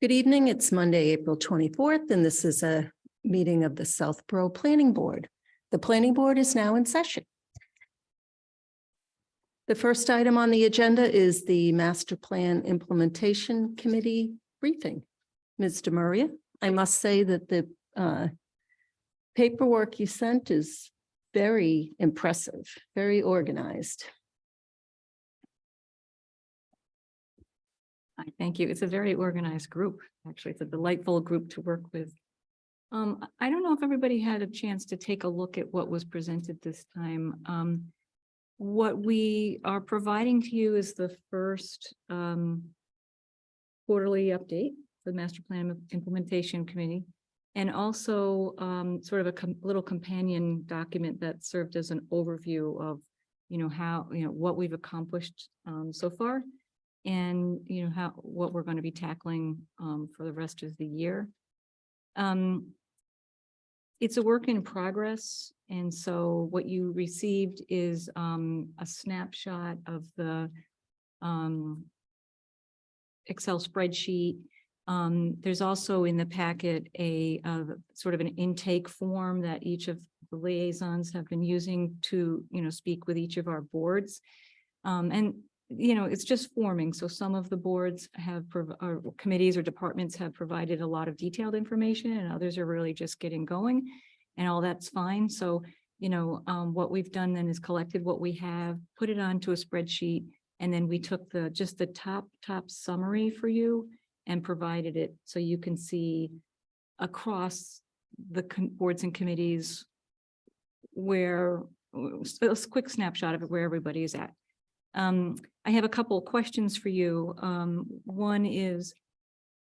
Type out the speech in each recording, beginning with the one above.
Good evening. It's Monday, April 24th, and this is a meeting of the Southborough Planning Board. The Planning Board is now in session. The first item on the agenda is the Master Plan Implementation Committee briefing. Ms. DeMaria, I must say that the paperwork you sent is very impressive, very organized. Thank you. It's a very organized group. Actually, it's a delightful group to work with. I don't know if everybody had a chance to take a look at what was presented this time. What we are providing to you is the first quarterly update for the Master Plan Implementation Committee, and also sort of a little companion document that served as an overview of, how, what we've accomplished so far, and what we're going to be tackling for the rest of the year. It's a work in progress, and so what you received is a snapshot of the Excel spreadsheet. There's also in the packet a sort of an intake form that each of the liaisons have been using to speak with each of our boards, and it's just forming. So some of the boards have or committees or departments have provided a lot of detailed information, and others are really just getting going, and all that's fine. So, what we've done then is collected what we have, put it onto a spreadsheet, and then we took just the top summary for you and provided it so you can see across the boards and committees where a quick snapshot of it, where everybody is at. I have a couple of questions for you. One is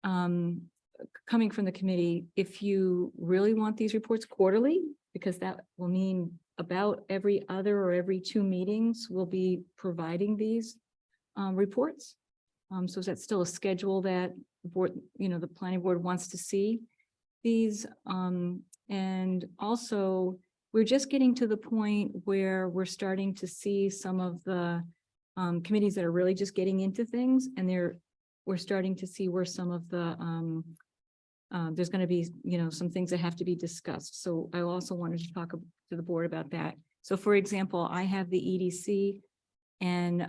coming from the committee, if you really want these reports quarterly, because that will mean about every other or every 2 meetings we'll be providing these reports. So is that still a schedule that the board, the planning board wants to see these? And also, we're just getting to the point where we're starting to see some of the committees that are really just getting into things, and we're starting to see where some of the there's going to be some things that have to be discussed. So I also wanted to talk to the board about that. So for example, I have the EDC, and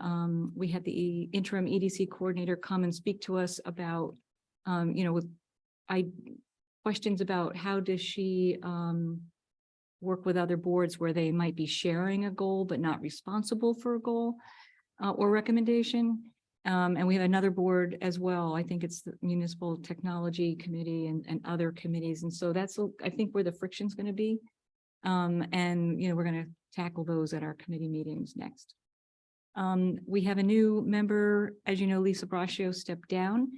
we had the interim EDC coordinator come and speak to us about with questions about how does she work with other boards where they might be sharing a goal but not responsible for a goal or recommendation. And we have another board as well. I think it's the Municipal Technology Committee and other committees. And so that's, I think, where the friction is going to be. And, we're going to tackle those at our committee meetings next. We have a new member, as you know, Lisa Braccio stepped down.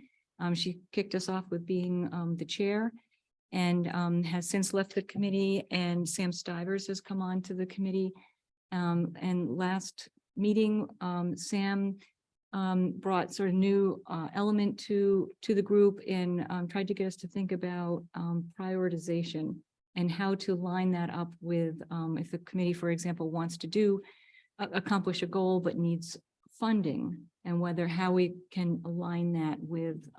She kicked us off with being the chair, and has since left the committee, and Sam Stivers has come on to the committee. And last meeting, Sam brought sort of new element to the group, and tried to get us to think about prioritization and how to line that up with if the committee, for example, wants to accomplish a goal but needs funding, and how we can align that with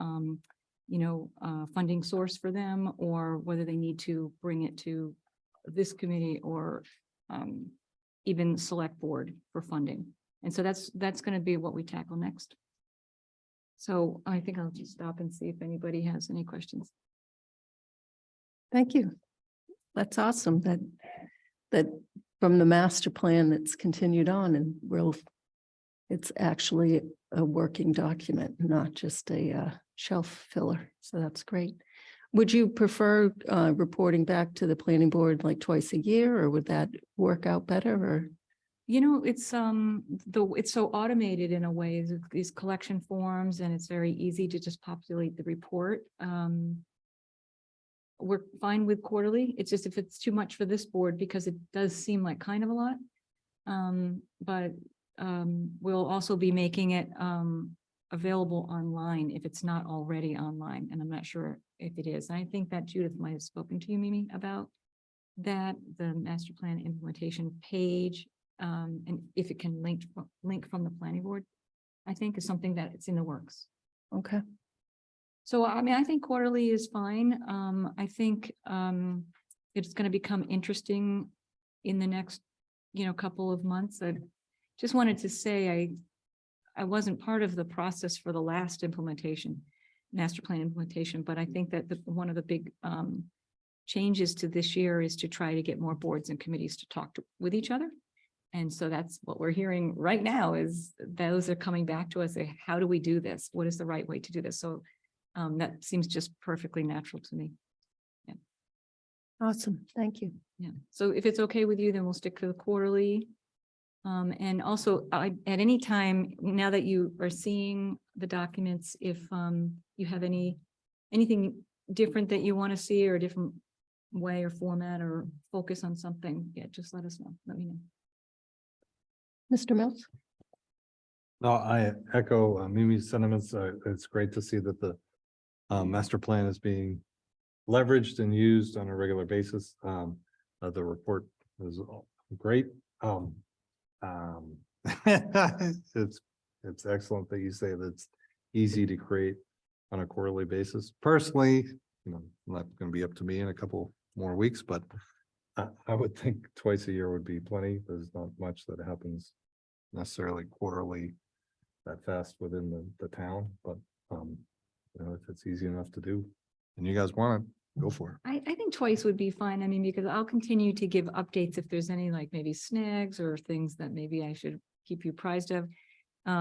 funding source for them, or whether they need to bring it to this committee or even select board for funding. And so that's going to be what we tackle next. So I think I'll just stop and see if anybody has any questions. Thank you. That's awesome that from the master plan that's continued on, and it's actually a working document, not just a shelf filler. So that's great. Would you prefer reporting back to the planning board like twice a year, or would that work out better? Or it's so automated in a way, these collection forms, and it's very easy to just populate the report. We're fine with quarterly. It's just if it's too much for this board, because it does seem like kind of a lot. But we'll also be making it available online if it's not already online, and I'm not sure if it is. And I think that Judith might have spoken to you, Mimi, about that. The master plan implementation page And if it can link from the planning board, I think is something that it's in the works. Okay, So, I mean, I think quarterly is fine. I think, it's gonna become interesting in the next, couple of months. I just wanted to say, I wasn't part of the process for the last implementation, master plan implementation, but I think that one of the big, changes to this year is to try to get more boards and committees to talk with each other. And so that's what we're hearing right now is those are coming back to us. Say, how do we do this? What is the right way to do this? So that seems just perfectly natural to me. awesome. Thank you. Yeah. So if it's okay with you, then we'll stick to the quarterly. And also at any time, now that you are seeing the documents, if you have anything different that you want to see or a different way or format or focus on something, yeah, just let us know. Let me know. Mr. Mills? No, I echo Mimi's sentiments. It's great to see that the master plan is being leveraged and used on a regular basis. The report is great. It's excellent that you say that it's easy to create on a quarterly basis. Personally, not going to be up to me in a couple more weeks, but I would think twice a year would be plenty. There's not much that happens necessarily quarterly that fast within the town, but if it's easy enough to do and you guys want it, go for it. I think twice would be fine. I mean, because I'll continue to give updates if there's any like maybe snags or things that maybe I should keep you apprised of. I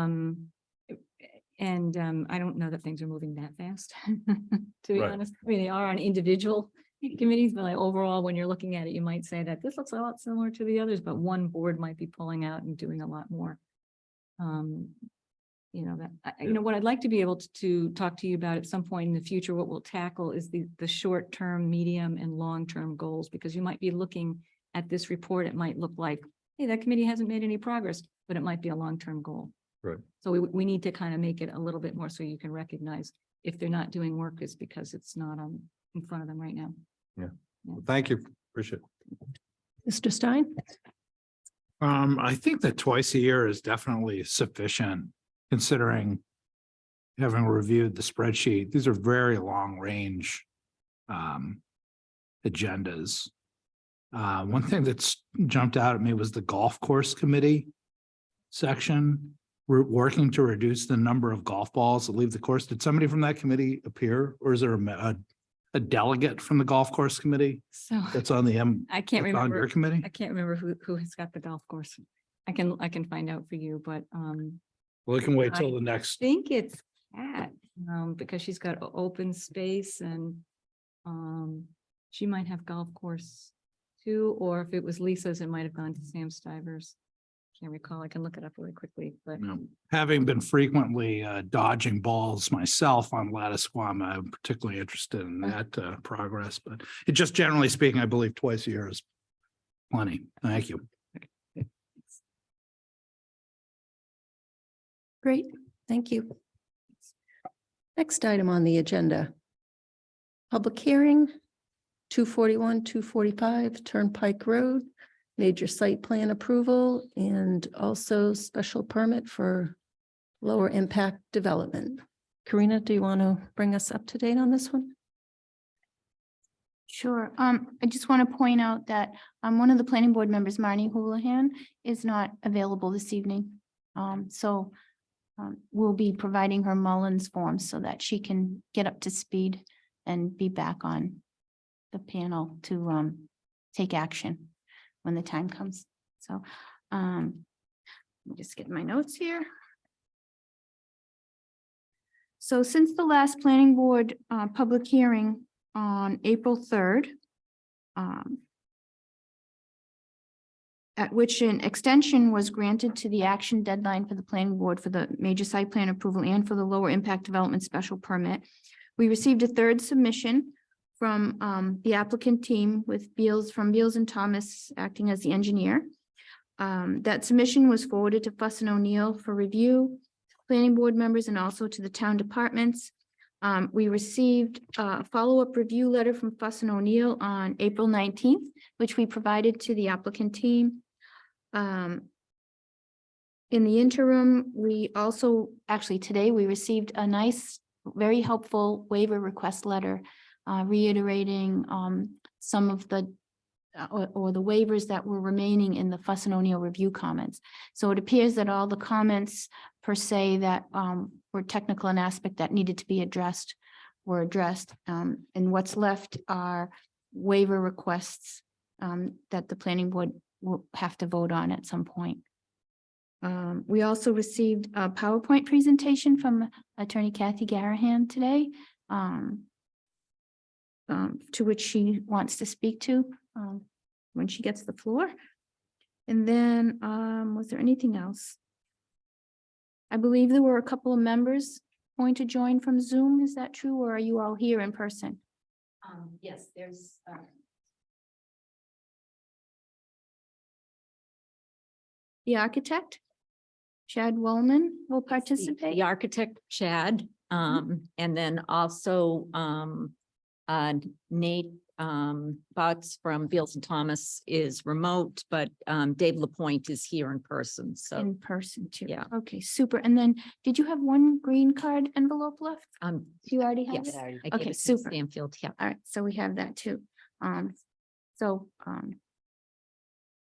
don't know that things are moving that fast, to be Right. honest. I mean, they are on individual committees, but like overall, when you're looking at it, you might say that this looks a lot similar to the others, but one board might be pulling out and doing a lot more. What I'd like to be able to talk to you about at some point in the future, what we'll tackle is the short-term, medium and long-term goals, because you might be looking at this report. It might look like, hey, that committee hasn't made any progress, but it might be a long-term goal. Right. So we need to kind of make it a little bit more so you can recognize if they're not doing work is because it's not in front of them right now. Well, thank you. Appreciate it. Mr. Stein? I think that twice a year is definitely sufficient, considering having reviewed the spreadsheet. These are very long range agendas. One thing that's jumped out at me was the golf course committee section. We're working to reduce the number of golf balls that leave the course. Did somebody from that committee appear, or is there a delegate from the golf course committee So that's on the I can't that's on your remember. committee? I can't remember who has got the golf course. I can find out for you, but Well, we can wait till the next. think it's Kat, because she's got open space and she might have golf course too, or if it was Lisa's, it might have gone to Sam Stivers. Can't recall. I can look it up really quickly, but Having been frequently dodging balls myself on Latticequam, I'm particularly interested in that progress, but it just generally speaking, I believe twice a year is plenty. Thank you. Great, thank you. Next item on the agenda. Public hearing, 241, 245 Turnpike Road, major site plan approval, and also special permit for lower impact development. Karina, do you want to bring us up to date on this one? Sure. I just want to point out that one of the planning board members, Marnie Houlihan, is not available this evening. We'll be providing her Mullins form so that she can get up to speed and be back on the panel to take action when the time comes. So let me just get my notes here. So since the last planning board public hearing on April 3rd, at which an extension was granted to the action deadline for the planning board for the major site plan approval and for the lower impact development special permit, we received a third submission from the applicant team with Beals and Thomas acting as the engineer. That submission was forwarded to Fuss and O'Neill for review, planning board members, and also to the town departments. We received a follow-up review letter from Fuss and O'Neill on April 19th, which we provided to the applicant team. In the interim, we also, actually today, we received a nice, very helpful waiver request letter reiterating some of the or the waivers that were remaining in the Fuss and O'Neill review comments. So it appears that all the comments per se that were technical in aspect that needed to be addressed were addressed. And what's left are waiver requests that the planning board will have to vote on at some point. We also received a PowerPoint presentation from Attorney Kathy Garahan today, to which she wants to speak to when she gets the floor. And then, was there anything else? I believe there were a couple of members going to join from Zoom. Is that true, or are you all here in person? Yes, there's. The architect, Chad Wellman, will The participate. architect, Chad, and then also, Nate, Butts from Beals and Thomas is remote, but, Dave Lapointe is here in person, so, In person too. yeah. Okay, super. And then did you have one green card envelope left? Do you already have yes. it? I gave Okay, it to super. Stanfield, yeah. All right, so we have that too. So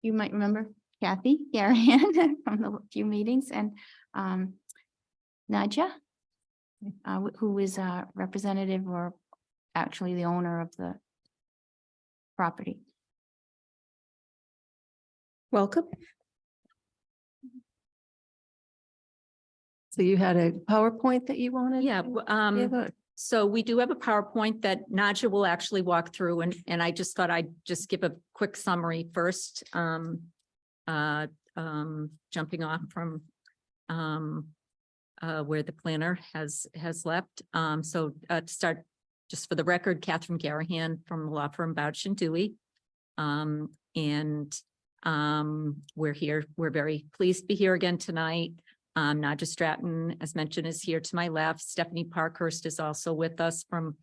you might remember Kathy Garahan from the few meetings, and Nadja, who is a representative or actually the owner of the property. Welcome. So you had a PowerPoint that you wanted? Yeah, to give a- so we do have a PowerPoint that Nadja will actually walk through, and I just thought I'd just give a quick summary first. Jumping off from where the planner has left. So to start, just for the record, Catherine Garahan from the law firm Bouch and Dewey. We're here, we're very pleased to be here again tonight. Nadja Stratton, as mentioned, is here to my left. Stephanie Parkhurst is also with us from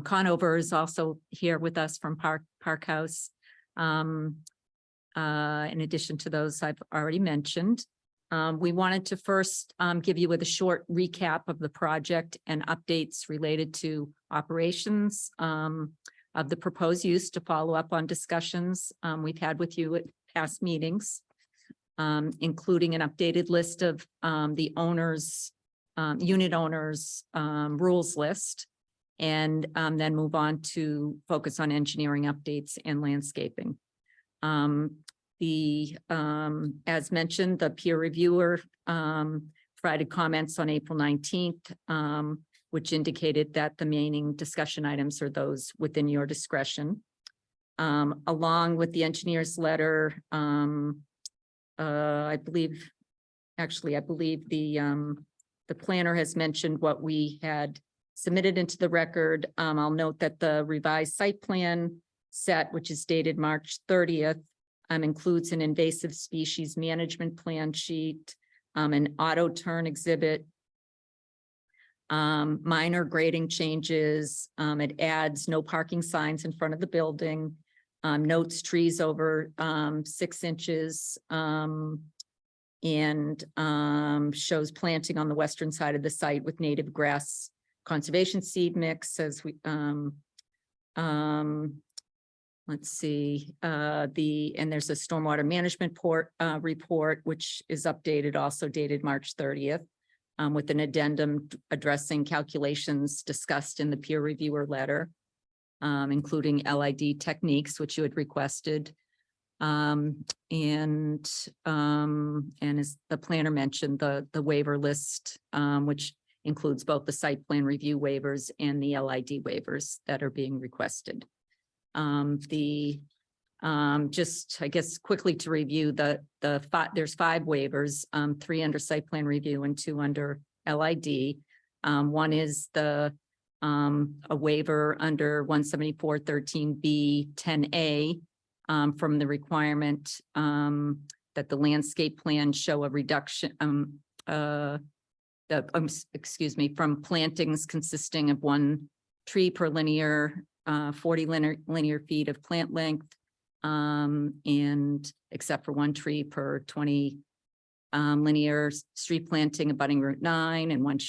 Conover is also here with us from Park House. In addition to those I've already mentioned. We wanted to first give you with a short recap of the project and updates related to operations of the proposed use to follow up on discussions we've had with you at past meetings, including an updated list of the owners, unit owners rules list, and then move on to focus on engineering updates and landscaping. As mentioned, the peer reviewer provided comments on April 19th, which indicated that the remaining discussion items are those within your discretion. Along with the engineer's letter, I believe the planner has mentioned what we had submitted into the record. I'll note that the revised site plan set, which is dated March 30th, includes an invasive species management plan sheet, an auto turn exhibit, minor grading changes. It adds no parking signs in front of the building, notes trees over 6 inches, and shows planting on the western side of the site with native grass conservation seed mix as we let's see, and there's a stormwater management report, which is updated, also dated March 30th, with an addendum addressing calculations discussed in the peer reviewer letter, including LID techniques, which you had requested. And as the planner mentioned, the waiver list, which includes both the site plan review waivers and the LID waivers that are being requested. Just, I guess, quickly to review there's 5 waivers, 3 under site plan review and 2 under LID. One is a waiver under 174.13B 10A from the requirement that the landscape plan show a reduction excuse me, from plantings consisting of 1 tree per linear 40 linear feet of plant length, And except for one tree per 20 linear street planting abutting Route 9 and one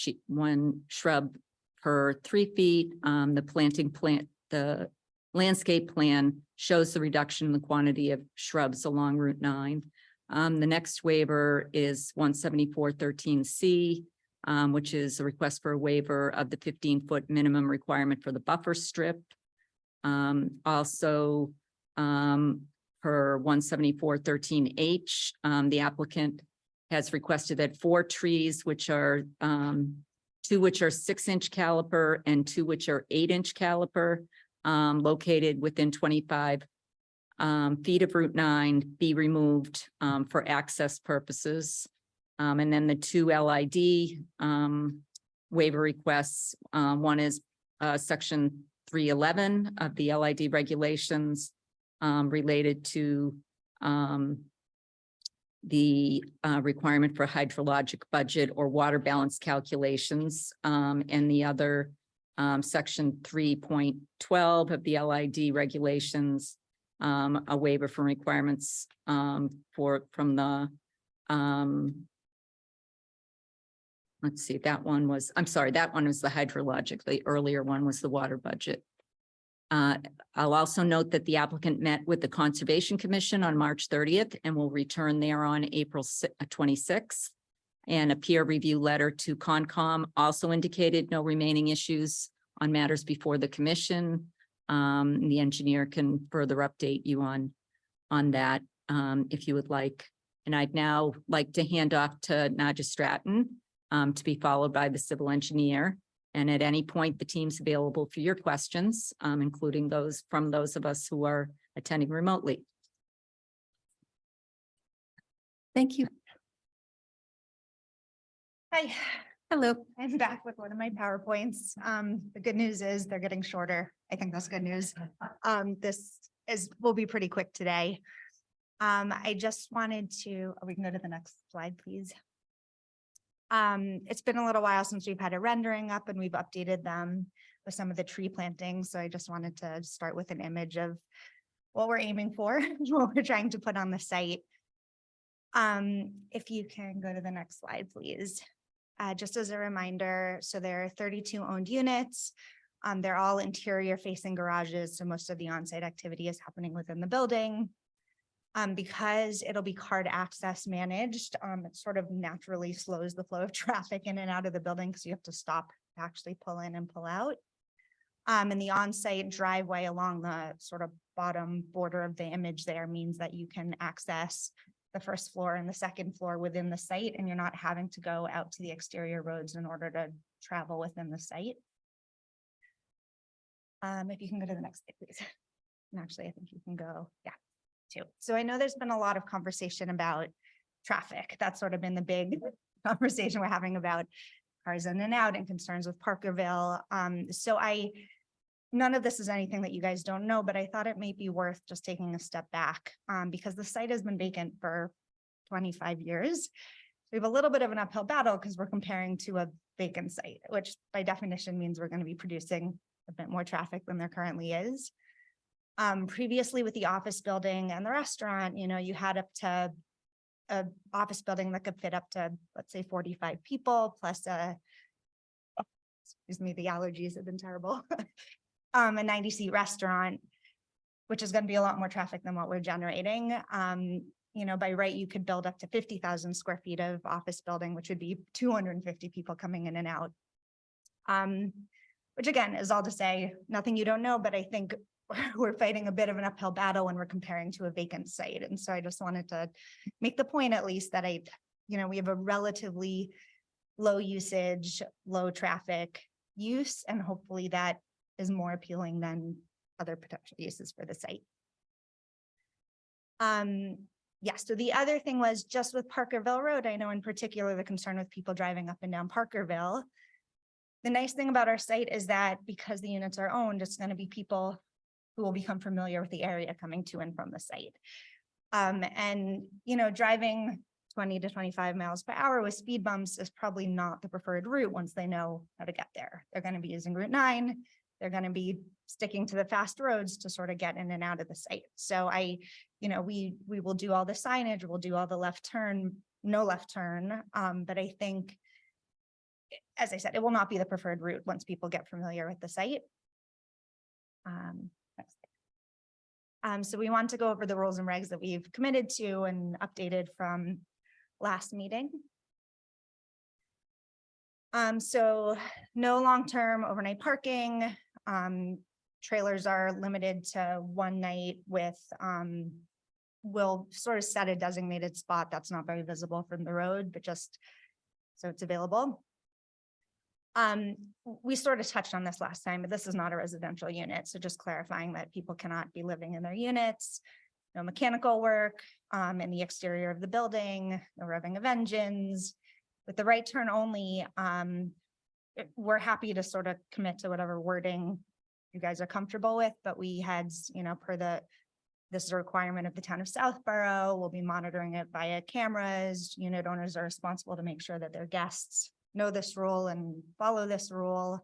shrub per 3 feet. The landscape plan shows the reduction in the quantity of shrubs along Route 9. The next waiver is 174.13C, which is a request for a waiver of the 15-foot minimum requirement for the buffer strip. Also, per 174.13H, the applicant has requested that 4 trees, which are 2 which are 6-inch caliper and 2 which are 8-inch caliper, located within 25 feet of Route 9, be removed for access purposes. And then the 2 LID waiver requests, one is section 311 of the LID regulations related to the requirement for hydrologic budget or water balance calculations, and the other section 3.12 of the LID regulations, a waiver from requirements from the let's see, that one was the hydrologic. The earlier one was the water budget. I'll also note that the applicant met with the Conservation Commission on March 30th and will return there on April 26th. And a peer review letter to Concom also indicated no remaining issues on matters before the commission. The engineer can further update you on that if you would like. And I'd now like to hand off to Nadja Stratton to be followed by the civil engineer. And at any point, the team's available for your questions, including those from those of us who are attending remotely. Thank you. Hi. Hello. I'm back with one of my PowerPoints. The good news is they're getting shorter. I think that's good news. Will be pretty quick today. I just wanted to, we can go to the next slide, please. It's been a little while since we've had a rendering up and we've updated them with some of the tree plantings. So I just wanted to start with an image of what we're aiming for, what we're trying to put on the site. If you can go to the next slide, please. Just as a reminder, so there are 32 owned units. They're all interior facing garages. So most of the on-site activity is happening within the building. Because it'll be card access managed, it sort of naturally slows the flow of traffic in and out of the building because you have to stop to actually pull in and pull out. And the on-site driveway along the sort of bottom border of the image there means that you can access the first floor and the second floor within the site, and you're not having to go out to the exterior roads in order to travel within the site. If you can go to the next slide, please. And actually, I think you can go, yeah. Too. So I know there's been a lot of conversation about traffic. That's sort of been the big conversation we're having about cars in and out and concerns with Parkerville. So none of this is anything that you guys don't know, but I thought it may be worth just taking a step back because the site has been vacant for 25 years. We have a little bit of an uphill battle because we're comparing to a vacant site, which by definition means we're going to be producing a bit more traffic than there currently is. Previously with the office building and the restaurant, you had up to an office building that could fit up to, let's say, 45 people plus excuse me, the allergies have been terrible. A 90-seat restaurant, which is going to be a lot more traffic than what we're generating. By right, you could build up to 50,000 square feet of office building, which would be 250 people coming in and out. Which again is all to say, nothing you don't know, but I think we're fighting a bit of an uphill battle when we're comparing to a vacant site. And so I just wanted to make the point at least that we have a relatively low usage, low traffic use, and hopefully that is more appealing than other potential uses for the site. So the other thing was just with Parkerville Road, I know in particular the concern with people driving up and down Parkerville. The nice thing about our site is that because the units are owned, it's going to be people who will become familiar with the area coming to and from the site. Driving 20 to 25 miles per hour with speed bumps is probably not the preferred route once they know how to get there. They're going to be using Route 9. They're going to be sticking to the fast roads to sort of get in and out of the site. So we will do all the signage, we'll do all the left turn, no left turn. But I think, as I said, it will not be the preferred route once people get familiar with the site. So we want to go over the rules and regs that we've committed to and updated from last meeting. So no long-term overnight parking. Trailers are limited to one night with, we'll sort of set a designated spot that's not very visible from the road, but just so it's available. We sort of touched on this last time, but this is not a residential unit. So just clarifying that people cannot be living in their units, no mechanical work, in the exterior of the building, no revving of engines. With the right turn only, we're happy to sort of commit to whatever wording you guys are comfortable with, but we had, this is a requirement of the town of Southborough. We'll be monitoring it via cameras. Unit owners are responsible to make sure that their guests know this rule and follow this rule.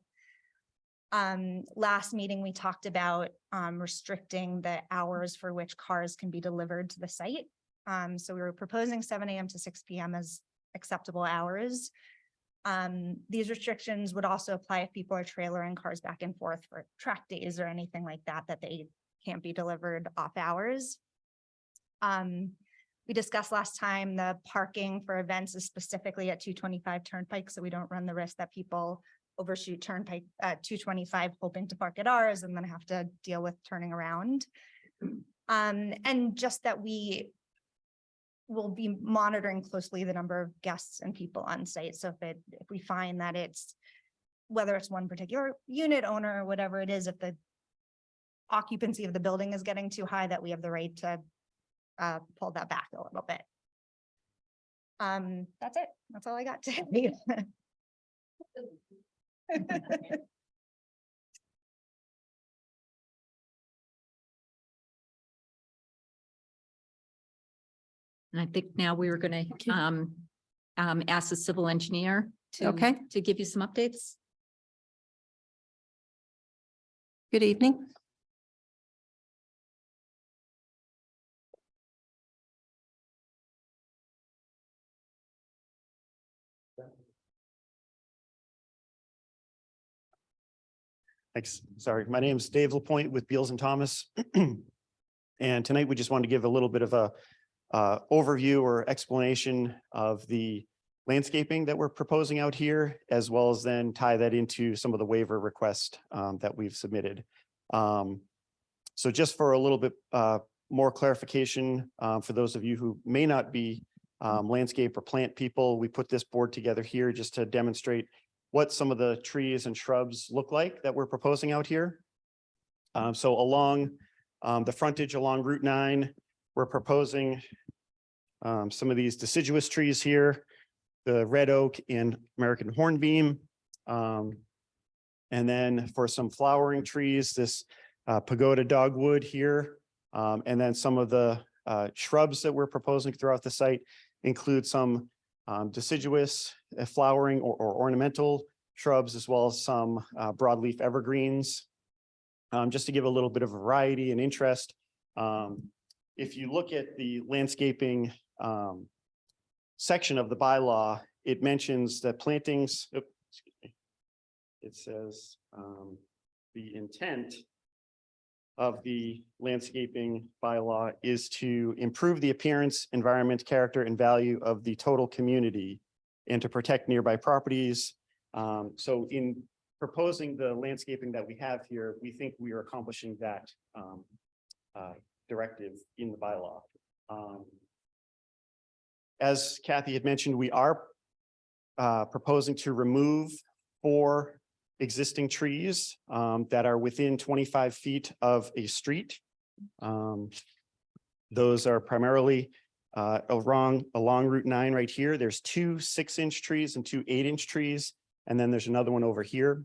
Last meeting, we talked about restricting the hours for which cars can be delivered to the site. So we were proposing 7 a.m. to 6 p.m. as acceptable hours. These restrictions would also apply if people are trailering cars back and forth for track days or anything like that, that they can't be delivered off hours. We discussed last time the parking for events is specifically at 225 Turnpike, so we don't run the risk that people overshoot Turnpike at 225 hoping to park at ours and then have to deal with turning around. And just that we will be monitoring closely the number of guests and people on site. So if we find that it's, whether it's one particular unit owner or whatever it is, if the occupancy of the building is getting too high, that we have the right to pull that back a little bit. That's it. That's all I got today. And I think now we were going to ask the civil engineer Okay. to give you some updates. Good evening. Thanks. Sorry, my name's Dave Lapointe with Beals and Thomas. And tonight we just wanted to give a little bit of a overview or explanation of the landscaping that we're proposing out here, as well as then tie that into some of the waiver requests that we've submitted. So just for a little bit more clarification, for those of you who may not be landscape or plant people, we put this board together here just to demonstrate what some of the trees and shrubs look like that we're proposing out here. So along the frontage along Route 9, we're proposing some of these deciduous trees here, the red oak and American hornbeam. And then for some flowering trees, this pagoda dogwood here. And then some of the shrubs that we're proposing throughout the site include some deciduous flowering or ornamental shrubs, as well as some broadleaf evergreens. Just to give a little bit of variety and interest. If you look at the landscaping section of the bylaw, it mentions that plantings, it says the intent of the landscaping bylaw is to improve the appearance, environment, character, and value of the total community and to protect nearby properties. So in proposing the landscaping that we have here, we think we are accomplishing that directive in the bylaw. As Kathy had mentioned, we are proposing to remove 4 existing trees that are within 25 feet of a street. Those are primarily along Route 9 right here. There's 2 6-inch trees and 2 8-inch trees. And then there's another one over here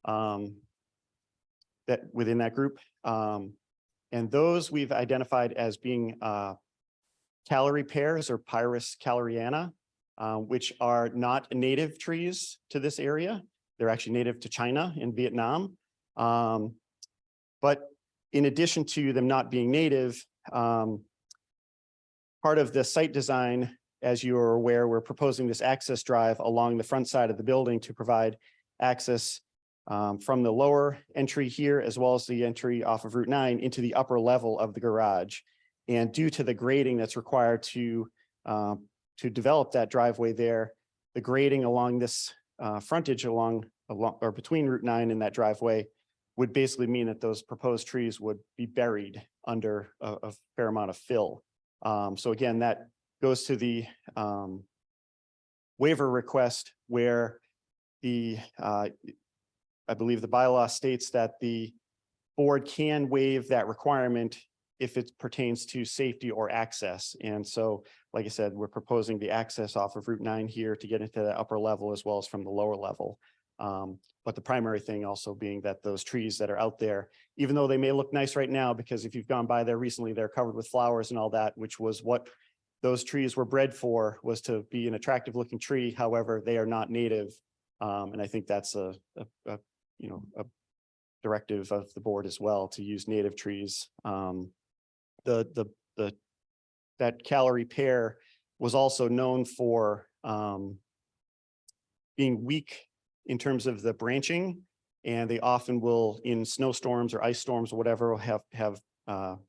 that within that group. And those we've identified as being Callery pears or Pyrus calleriana, which are not native trees to this area. They're actually native to China and Vietnam. But in addition to them not being native, part of the site design, as you are aware, we're proposing this access drive along the front side of the building to provide access from the lower entry here, as well as the entry off of Route 9 into the upper level of the garage. And due to the grading that's required to develop that driveway there, the grading along this frontage along or between Route 9 and that driveway would basically mean that those proposed trees would be buried under a fair amount of fill. So again, that goes to the waiver request where the I believe the bylaw states that the board can waive that requirement if it pertains to safety or access. And so, like I said, we're proposing the access off of Route 9 here to get into the upper level as well as from the lower level. But the primary thing also being that those trees that are out there, even though they may look nice right now, because if you've gone by there recently, they're covered with flowers and all that, which was what those trees were bred for, was to be an attractive looking tree. However, they are not native. And I think that's a directive of the board as well, to use native trees. That Calorie pear was also known for being weak in terms of the branching, and they often will, in snowstorms or ice storms or whatever, have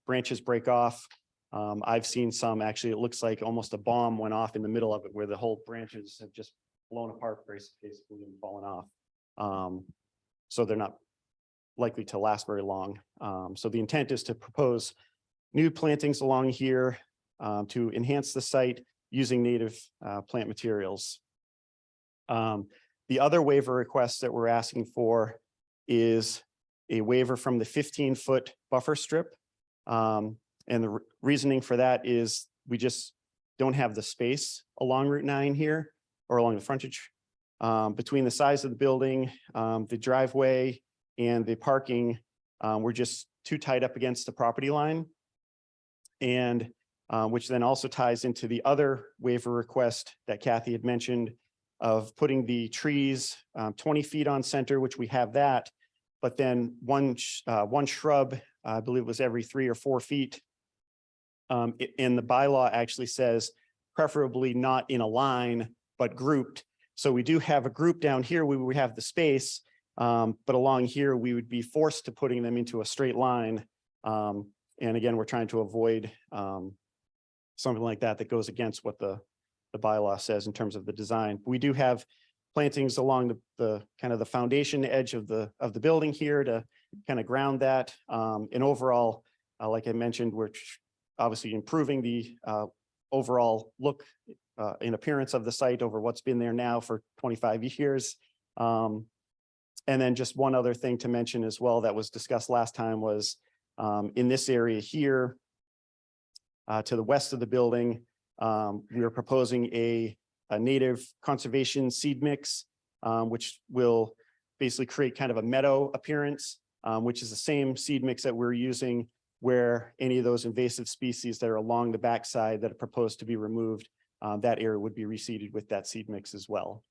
branches break off. I've seen some, actually, it looks like almost a bomb went off in the middle of it, where the whole branches have just blown apart, basically, and fallen off. So they're not likely to last very long. So the intent is to propose new plantings along here to enhance the site using native plant materials. The other waiver request that we're asking for is a waiver from the 15-foot buffer strip. And the reasoning for that is we just don't have the space along Route 9 here, or along the frontage, between the size of the building, the driveway, and the parking. We're just too tight up against the property line. And which then also ties into the other waiver request that Kathy had mentioned, of putting the trees 20 feet on center, which we have that, but then one shrub, I believe it was every 3 or 4 feet. And the bylaw actually says preferably not in a line, but grouped. So we do have a group down here where we have the space, but along here, we would be forced to putting them into a straight line. And again, we're trying to avoid something like that goes against what the bylaw says in terms of the design. We do have plantings along the kind of the foundation edge of the building here to kind of ground that. And overall, like I mentioned, we're obviously improving the overall look and appearance of the site over what's been there now for 25 years. And then just one other thing to mention as well that was discussed last time was in this area here to the west of the building, we are proposing a native conservation seed mix, which will basically create kind of a meadow appearance, which is the same seed mix that we're using where any of those invasive species that are along the backside that are proposed to be removed, that area would be reseeded with that seed mix as well.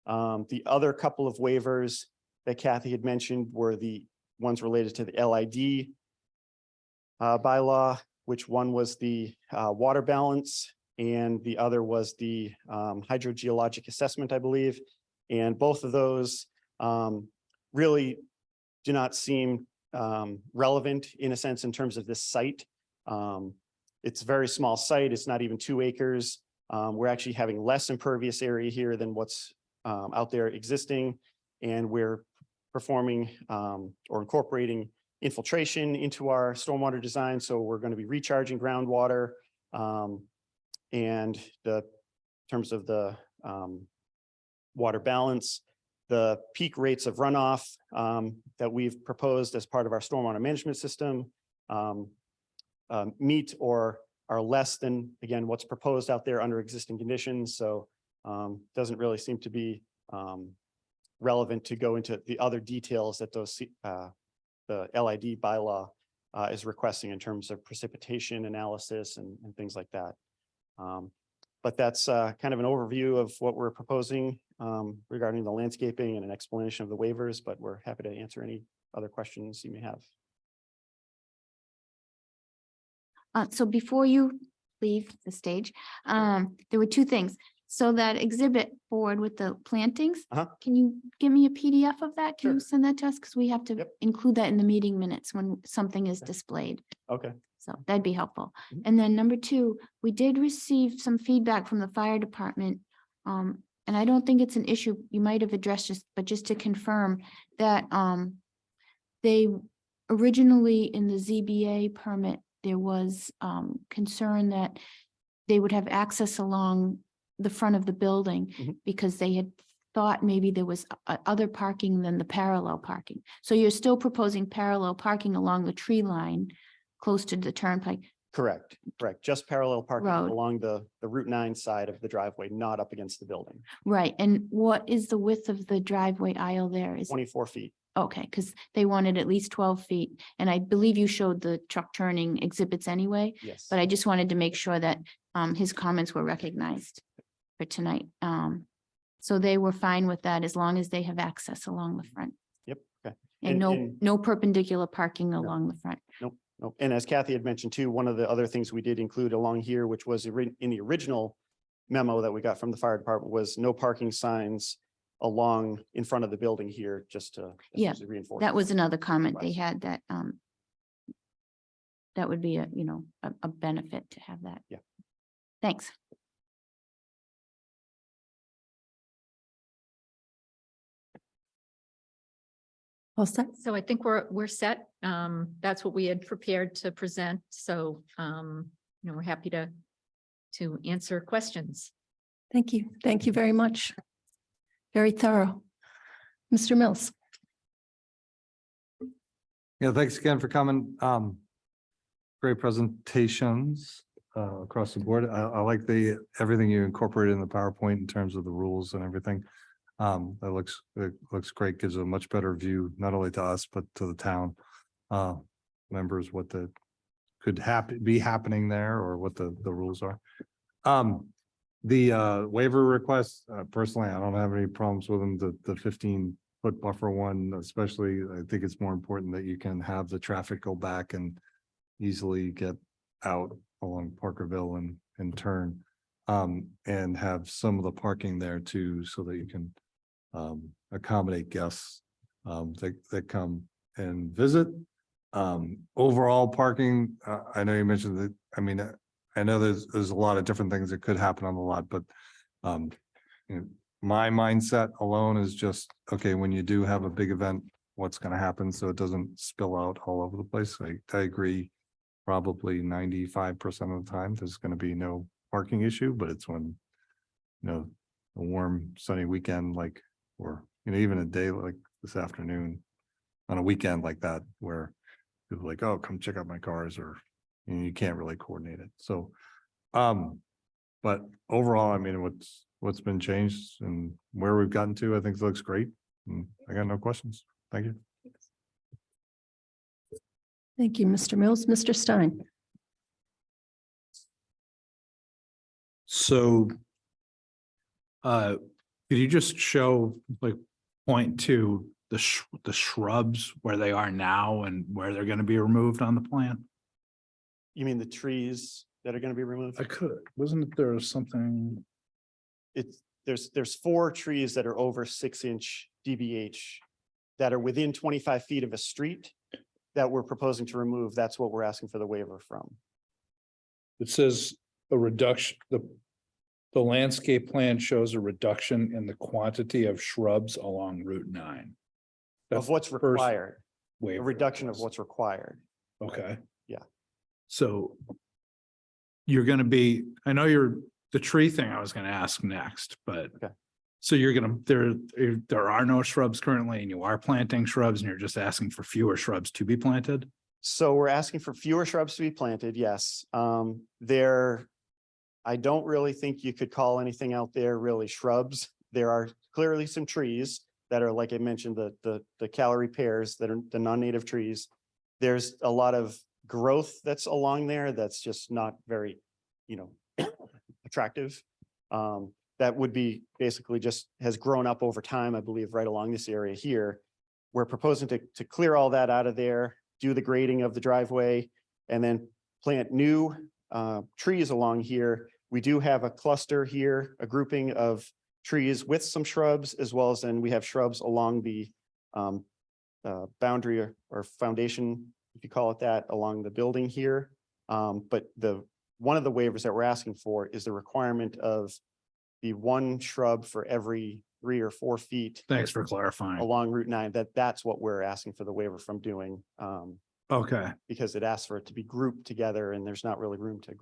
The other couple of waivers that Kathy had mentioned were the ones related to the LID bylaw, which one was the water balance and the other was the hydrogeologic assessment, I believe. And both of those really do not seem relevant in a sense in terms of this site. It's a very small site. It's not even 2 acres. We're actually having less impervious area here than what's out there existing. And we're performing or incorporating infiltration into our stormwater design. So we're going to be recharging groundwater. And in terms of the water balance, the peak rates of runoff that we've proposed as part of our stormwater management system meet or are less than, again, what's proposed out there under existing conditions. So doesn't really seem to be relevant to go into the other details that the LID bylaw is requesting in terms of precipitation analysis and things like that. But that's kind of an overview of what we're proposing regarding the landscaping and an explanation of the waivers, but we're happy to answer any other questions you may have. So before you leave the stage, there were two things. So that exhibit board with the plantings, Uh-huh. can you give me a PDF of that? Can you Sure. send that to us? Because we have to Yep. include that in the meeting minutes when something is displayed. Okay. So that'd be helpful. Mhm. And then number two, we did receive some feedback from the fire department. And I don't think it's an issue you might have addressed just, but just to confirm that, they originally in the ZBA permit, there was, concern that they would have access along the front of the building Mhm. because they had thought maybe there was other parking than the parallel parking. So you're still proposing parallel parking along the tree line close to the turnpike. Correct, correct. Just parallel parking Road. along the Route 9 side of the driveway, not up against the building. Right, and what is the width of the driveway aisle there? Is, 24 feet. okay, because they wanted at least 12 feet. And I believe you showed the truck turning exhibits anyway, Yes. but I just wanted to make sure that his comments were recognized for tonight. So they were fine with that as long as they have access along the front Yep, okay. and no perpendicular parking along the front. Nope. And as Kathy had mentioned too, one of the other things we did include along here, which was in the original memo that we got from the fire department, was no parking signs along in front of the building here, just to Yeah, reinforce. That was another comment they Request. had that that would be a benefit to have that. Yeah. Thanks. All set? So I think we're set. That's what we had prepared to present. So, we're happy to answer questions. Thank you. Thank you very much. Very thorough. Mr. Mills. Yeah, thanks again for coming. Great presentations across the board. I like everything you incorporated in the PowerPoint in terms of the rules and everything. It looks great, gives a much better view, not only to us, but to the town members, what could be happening there or what the rules are. The waiver request, personally, I don't have any problems with them. The 15-foot buffer one, especially, I think it's more important that you can have the traffic go back and easily get out along Parkerville and turn. And have some of the parking there too, so that you can accommodate guests that come and visit. Overall parking, I know you mentioned that, I mean, I know there's a lot of different things that could happen on the lot, but my mindset alone is just, okay, when you do have a big event, what's going to happen so it doesn't spill out all over the place. I agree, probably 95% of the time, there's going to be no parking issue, but it's when, a warm sunny weekend, or even a day like this afternoon on a weekend like that, where people are like, oh, come check out my cars, or you can't really coordinate it. So, but overall, I mean, what's been changed and where we've gotten to, I think it looks great. And I got no questions. Thank you. Thank you, Mr. Mills. Mr. Stein. So could you just show, point to the shrubs where they are now and where they're going to be removed on the plan? You mean the trees that are going to be removed? I could, wasn't there something? There's 4 trees that are over 6-inch DBH that are within 25 feet of a street that we're proposing to remove. That's what we're asking for the waiver from. It says a reduction, the landscape plan shows a reduction in the quantity of shrubs along Route 9. That's Of what's the first required, a waiver reduction of request. what's required. Okay. Yeah. So you're gonna be, I know the tree thing I was gonna ask next, but. Okay. So you're gonna, there are no shrubs currently and you are planting shrubs and you're just asking for fewer shrubs to be planted? So we're asking for fewer shrubs to be planted, yes. I don't really think you could call anything out there really shrubs. There are clearly some trees that are, like I mentioned, the calorie pears that are the non-native trees. There's a lot of growth that's along there that's just not very, attractive. that would be basically just has grown up over time, I believe, right along this area here. We're proposing to clear all that out of there, do the grading of the driveway, and then plant new trees along here. We do have a cluster here, a grouping of trees with some shrubs, as well as then we have shrubs along the boundary or foundation, if you call it that, along the building here. But one of the waivers that we're asking for is the requirement of the one shrub for every 3 or 4 feet. Thanks for clarifying. Along Route 9, that's what we're asking for the waiver from doing. Okay, Because it asks for it to be grouped together and there's not really room to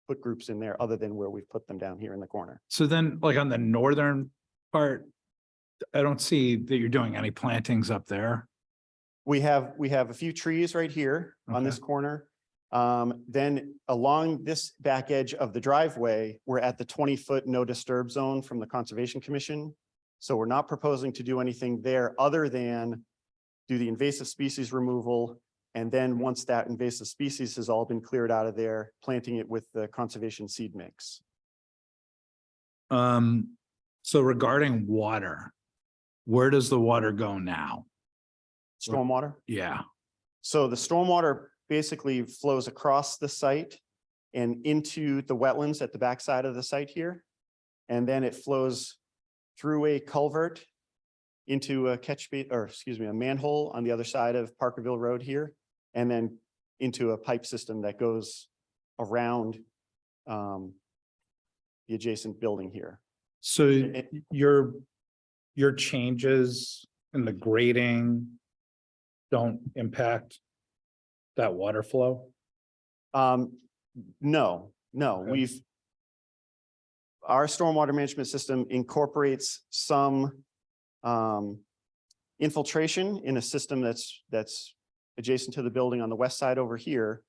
put groups in there other than where we've put them down here in the corner. so then like on the northern part, I don't see that you're doing any plantings up there. We have a few trees right here on this corner. Then along this back edge of the driveway, we're at the 20-foot no disturb zone from the Conservation Commission. So we're not proposing to do anything there other than do the invasive species removal. And then once that invasive species has all been cleared out of there, planting it with the conservation seed mix. So regarding water, where does the water go now? Stormwater. Yeah, So the stormwater basically flows across the site and into the wetlands at the backside of the site here. And then it flows through a culvert into a a manhole on the other side of Parkerville Road here. And then into a pipe system that goes around the adjacent building here. so It- your changes in the grading don't impact that water flow? No, Okay. Our stormwater management system incorporates some infiltration in a system that's adjacent to the building on the west side over here.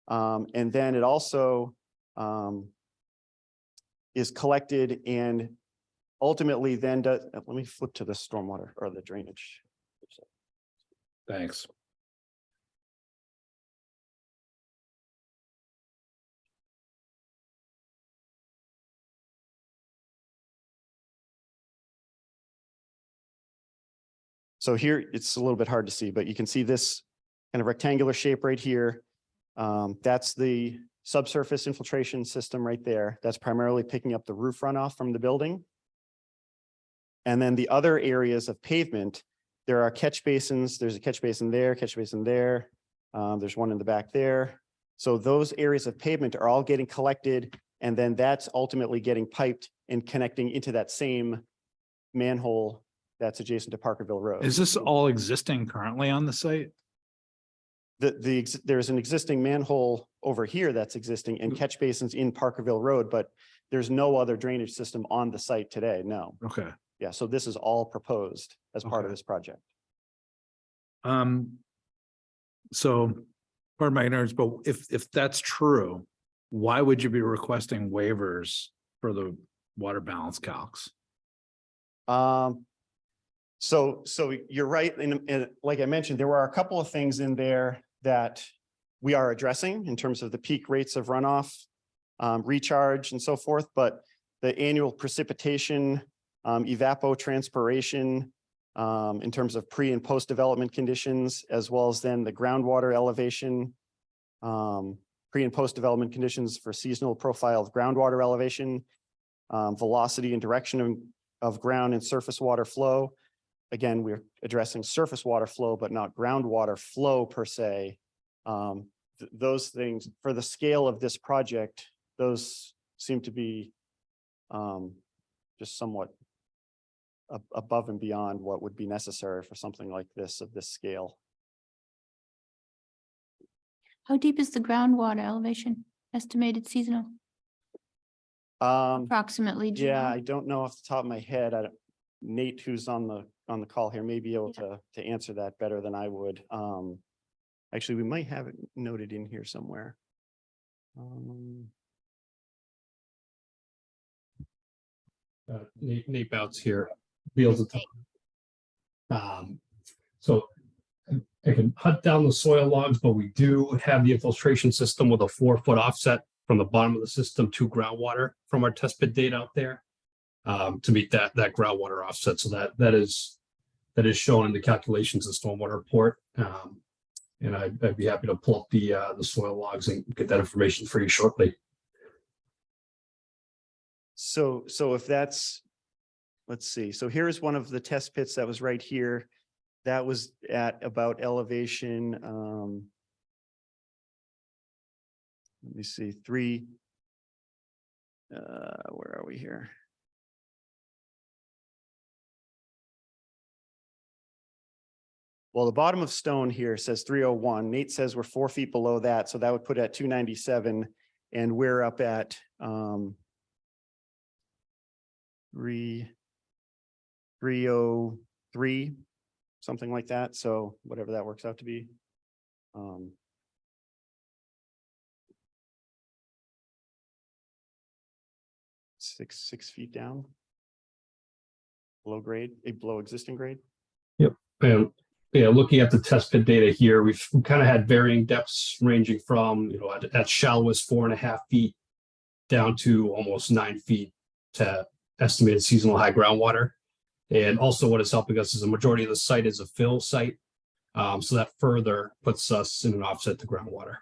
And then it also is collected and ultimately then let me flip to the stormwater or the drainage. Thanks. So here, it's a little bit hard to see, but you can see this kind of rectangular shape right here. That's the subsurface infiltration system right there. That's primarily picking up the roof runoff from the building. And then the other areas of pavement, there are catch basins. There's a catch basin there, catch basin there. There's one in the back there. So those areas of pavement are all getting collected, and then that's ultimately getting piped and connecting into that same manhole that's adjacent to Parkerville Road. Is this all existing currently on the site? There's an existing manhole over here that's existing and catch basins in Parkerville Road, but there's no other drainage system on the site today, no. Okay. Yeah, so this is all proposed as part of Okay. this project. So, pardon my ignorance, but if that's true, why would you be requesting waivers for the water balance calcs? So you're right, and like I mentioned, there were a couple of things in there that we are addressing in terms of the peak rates of runoff, recharge and so forth, but the annual precipitation, evapotranspiration, in terms of pre and post development conditions, as well as then the groundwater elevation, pre and post development conditions for seasonal profile of groundwater elevation, velocity and direction of ground and surface water flow. Again, we're addressing surface water flow, but not groundwater flow per se. Those things, for the scale of this project, those seem to be just somewhat above and beyond what would be necessary for something like this of this scale. How deep is the groundwater elevation estimated seasonal approximately? do you Yeah, know? I don't know off the top of my head. Nate, who's on the call here, may be able to answer that better than I would. Actually, we might have it noted in here somewhere. Nate Bouts here, Beals and Thomas. So I can hunt down the soil logs, but we do have the infiltration system with a 4-foot offset from the bottom of the system to groundwater from our test pit data out there. to meet that groundwater offset. So that is shown in the calculations of stormwater report. And I'd be happy to pull up the soil logs and get that information for you shortly. So if that's, let's see, so here's one of the test pits that was right here. That was at about elevation, let me see, where are we here? Well, the bottom of stone here says 301. Nate says we're 4 feet below that, so that would put it at 297, and we're up at 303, something like that. So whatever that works out to be. 6 feet down. Below grade, below existing grade. And yeah, looking at the test pit data here, we've kind of had varying depths ranging from, at shallowest 4.5 feet down to almost 9 feet to estimated seasonal high groundwater. And also what is helping us is a majority of the site is a fill site. So that further puts us in an offset to groundwater.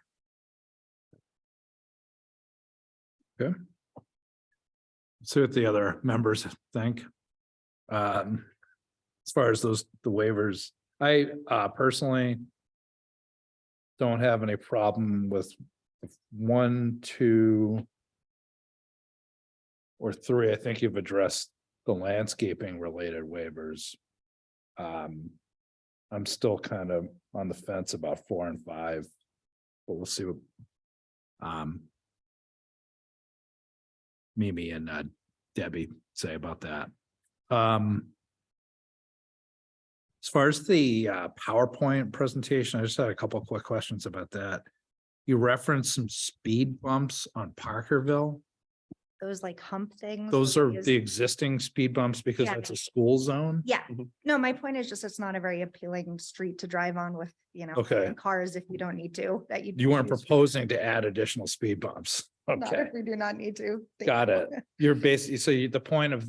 See what the other members think. As far as the waivers, I personally don't have any problem with 1, 2, or 3. I think you've addressed the landscaping related waivers. I'm still kind of on the fence about 4 and 5, but we'll see what Mimi and Debbie say about that. As far as the PowerPoint presentation, I just had a couple of quick questions about that. You referenced some speed bumps on Parkerville. Those like hump things. Those where are we use- the existing speed bumps because Yeah. that's a school zone. Yeah, Mhm. no, my point is just it's not a very appealing street to drive on with, Okay. cars if you don't need to, that You weren't use- proposing to add additional speed bumps. Not Okay, if we do not need to. Thank got you. it. You're basically, so the point of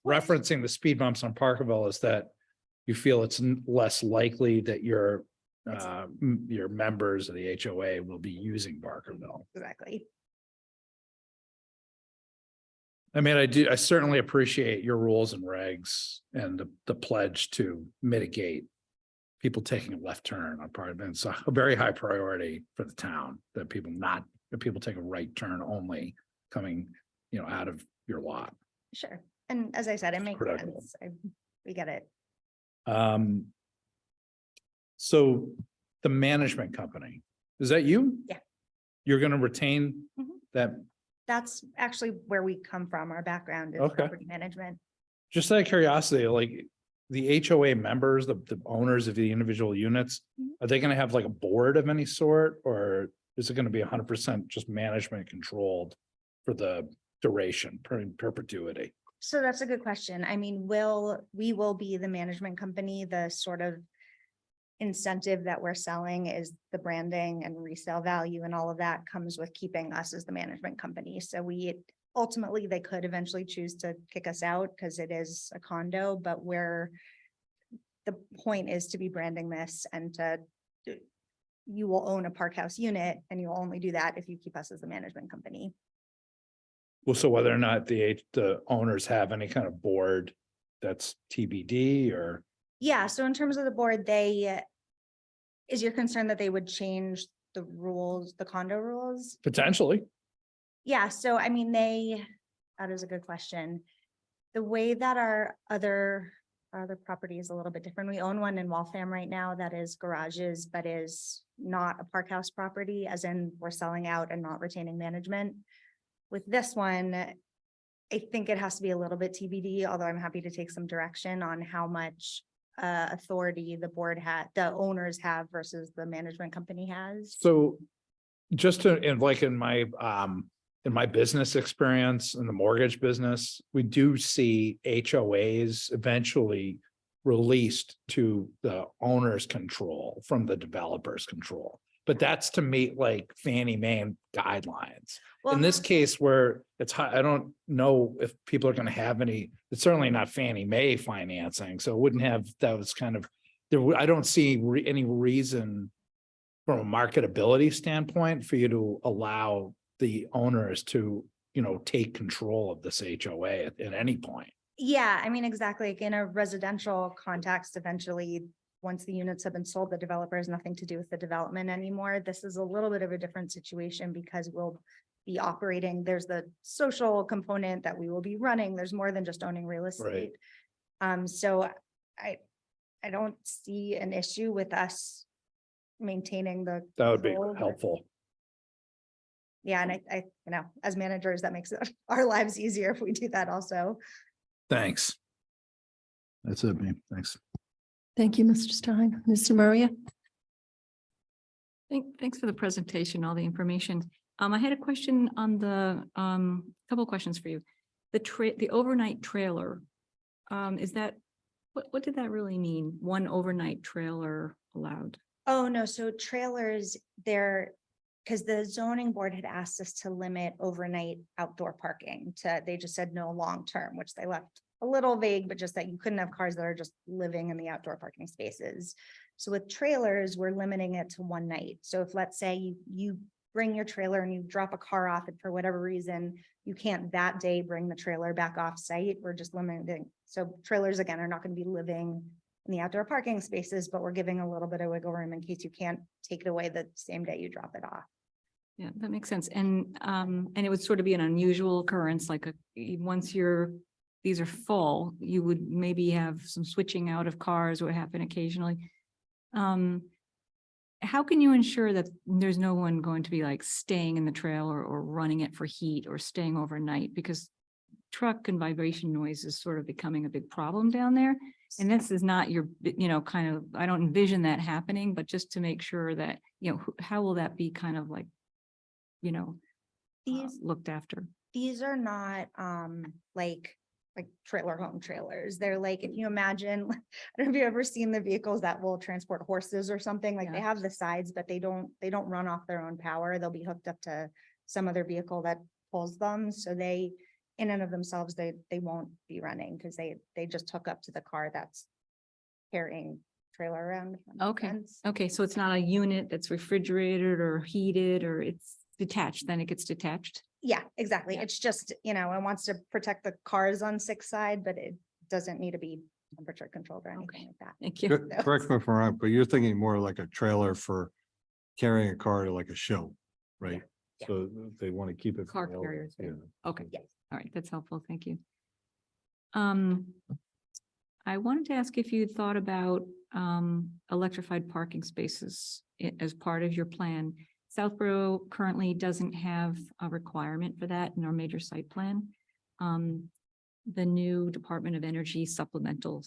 referencing the speed bumps on Parkerville is that you feel it's less likely that your members of the HOA will be using Parkerville. Exactly. I mean, I certainly appreciate your rules and regs and the pledge to mitigate people taking a left turn on part of it. It's a very high priority for the town that people take a right turn only coming, out of your lot. Sure. And as I said, it makes critical. sense. We get it. So the management company, is that you? Yeah. You're gonna retain Mhm. that, That's actually where we come from. Our background is Okay. property management. just out of curiosity, like the HOA members, the owners of the individual units, Mhm. are they gonna have like a board of any sort, or is it gonna be 100% just management controlled for the duration, perpetuity? So that's a good question. I mean, we will be the management company, the sort of incentive that we're selling is the branding and resale value, and all of that comes with keeping us as the management company. So ultimately, they could eventually choose to kick us out because it is a condo, but the point is to be branding this and you will own a Park House unit, and you'll only do that if you keep us as the management company. Well, so whether or not the owners have any kind of board that's TBD or, Yeah, so in terms of the board, is your concern that they would change the rules, the condo rules? potentially, Yeah, so I mean, that is a good question. The way that our other property is a little bit different. We own one in Waltham right now that is garages, but is not a Park House property, as in we're selling out and not retaining management. With this one, I think it has to be a little bit TBD, although I'm happy to take some direction on how much authority the owners have versus the management company has. so just in my business experience in the mortgage business, we do see HOAs eventually released to the owner's control from the developer's control. but that's to meet like Fannie Mae guidelines. Well, In this case where it's high, I don't know if people are gonna have any, it's certainly not Fannie Mae financing, so it wouldn't have, that was kind of. I don't see any reason from a marketability standpoint for you to allow the owners to, take control of this HOA at any point. yeah, I mean, exactly. Like in a residential context, eventually, once the units have been sold, the developer has nothing to do with the development anymore. This is a little bit of a different situation because we'll be operating, there's the social component that we will be running. There's more than just owning real estate. So I don't see an issue with us maintaining the. That would be control, but- helpful. Yeah, and as managers, that makes our lives easier if we do that also. Thanks. That's it, me. Thanks. Thank you, Mr. Stein. Mr. Maria? Thanks for the presentation, all the information. I had a question on the, couple of questions for you. The overnight trailer, is that, what did that really mean? One overnight trailer allowed? Oh, no, so trailers, because the zoning board had asked us to limit overnight outdoor parking they just said no long-term, which they left a little vague, but just that you couldn't have cars that are just living in the outdoor parking spaces. So with trailers, we're limiting it to one night. So if, let's say you bring your trailer and you drop a car off and for whatever reason, you can't that day bring the trailer back off site, we're just limiting. So trailers, again, are not going to be living in the outdoor parking spaces, but we're giving a little bit of wiggle room in case you can't take it away the same day you drop it off. Yeah, that makes sense. And it would sort of be an unusual occurrence, like once these are full, you would maybe have some switching out of cars would happen occasionally. How can you ensure that there's no one going to be like staying in the trailer or running it for heat or staying overnight? Because truck and vibration noise is sort of becoming a big problem down there. And this is not your, kind of, I don't envision that happening, but just to make sure that, how will that be kind of like, looked after? These are not like trailer home trailers. They're like, if you imagine, I don't know if you've ever seen the vehicles that will transport horses or something, like they Yeah. have the sides, but they don't run off their own power. They'll be hooked up to some other vehicle that pulls them. So they, in and of themselves, they won't be running because they just hook up to the car that's carrying trailer around. if that makes Okay. sense. Okay, so it's not a unit that's refrigerated or heated, or it's detached, then it gets detached? Yeah, exactly. Yeah. It's just, it wants to protect the cars on six side, but it doesn't need to be temperature controlled or anything Okay. like that. Thank you. Correct me if I'm wrong, but you're thinking more like a trailer for carrying a car to like a show, right? Yeah. So they want to keep it. Car for the- carriers, yeah. Okay. Yes. All right, that's helpful. Thank you. I wanted to ask if you thought about electrified parking spaces as part of your plan. Southborough currently doesn't have a requirement for that in our major site plan. The new Department of Energy supplemental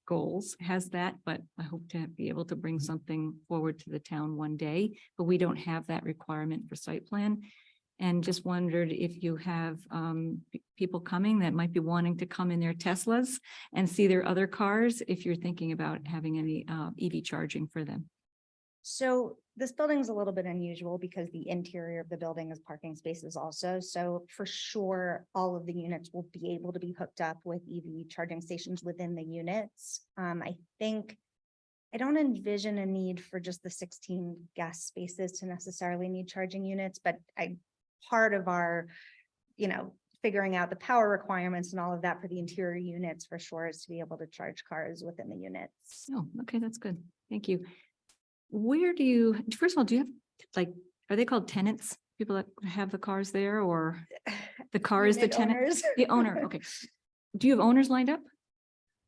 goals has that, but I hope to be able to bring something forward to the town one day, but we don't have that requirement for site plan. And just wondered if you have people coming that might be wanting to come in their Teslas and see their other cars, if you're thinking about having any EV charging for them. So this building is a little bit unusual because the interior of the building is parking spaces also. So for sure, all of the units will be able to be hooked up with EV charging stations within the units. I don't envision a need for just the 16 guest spaces to necessarily need charging units, but part of our, figuring out the power requirements and all of that for the interior units for sure is to be able to charge cars within the units. Oh, okay, that's good. Thank you. First of all, do you have, are they called tenants? People that have the cars there, or the car is the Unit tenant? owners. The owner, okay. Do you have owners lined up?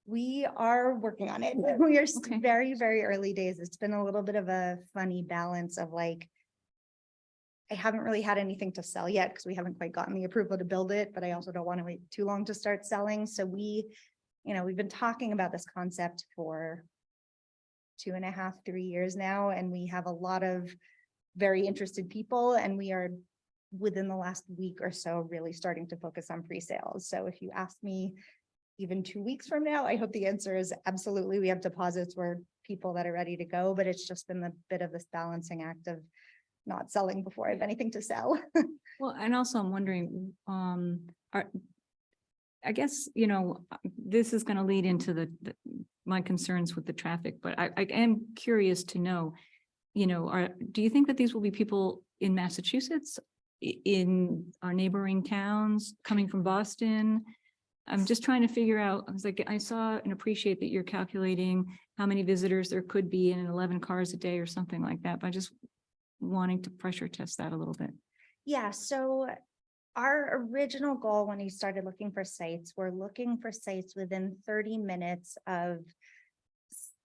We are working on it. We are Okay. very, very early days. It's been a little bit of a funny balance of I haven't really had anything to sell yet because we haven't quite gotten the approval to build it, but I also don't want to wait too long to start selling. So we've been talking about this concept for 2.5, 3 years now, and we have a lot of very interested people, and we are within the last week or so really starting to focus on pre-sales. So if you ask me even 2 weeks from now, I hope the answer is absolutely. We have deposits. We're people that are ready to go, but it's just been a bit of this balancing act of not selling before I have anything to sell. Well, and also I'm wondering, I guess, this is gonna lead into my concerns with the traffic, but I am curious to know, do you think that these will be people in Massachusetts, in our neighboring towns, coming from Boston? I'm just trying to figure out, I was like, I saw and appreciate that you're calculating how many visitors there could be in 11 cars a day or something like that, but I just wanting to pressure test that a little bit. Yeah, so our original goal when we started looking for sites, we're looking for sites within 30 minutes of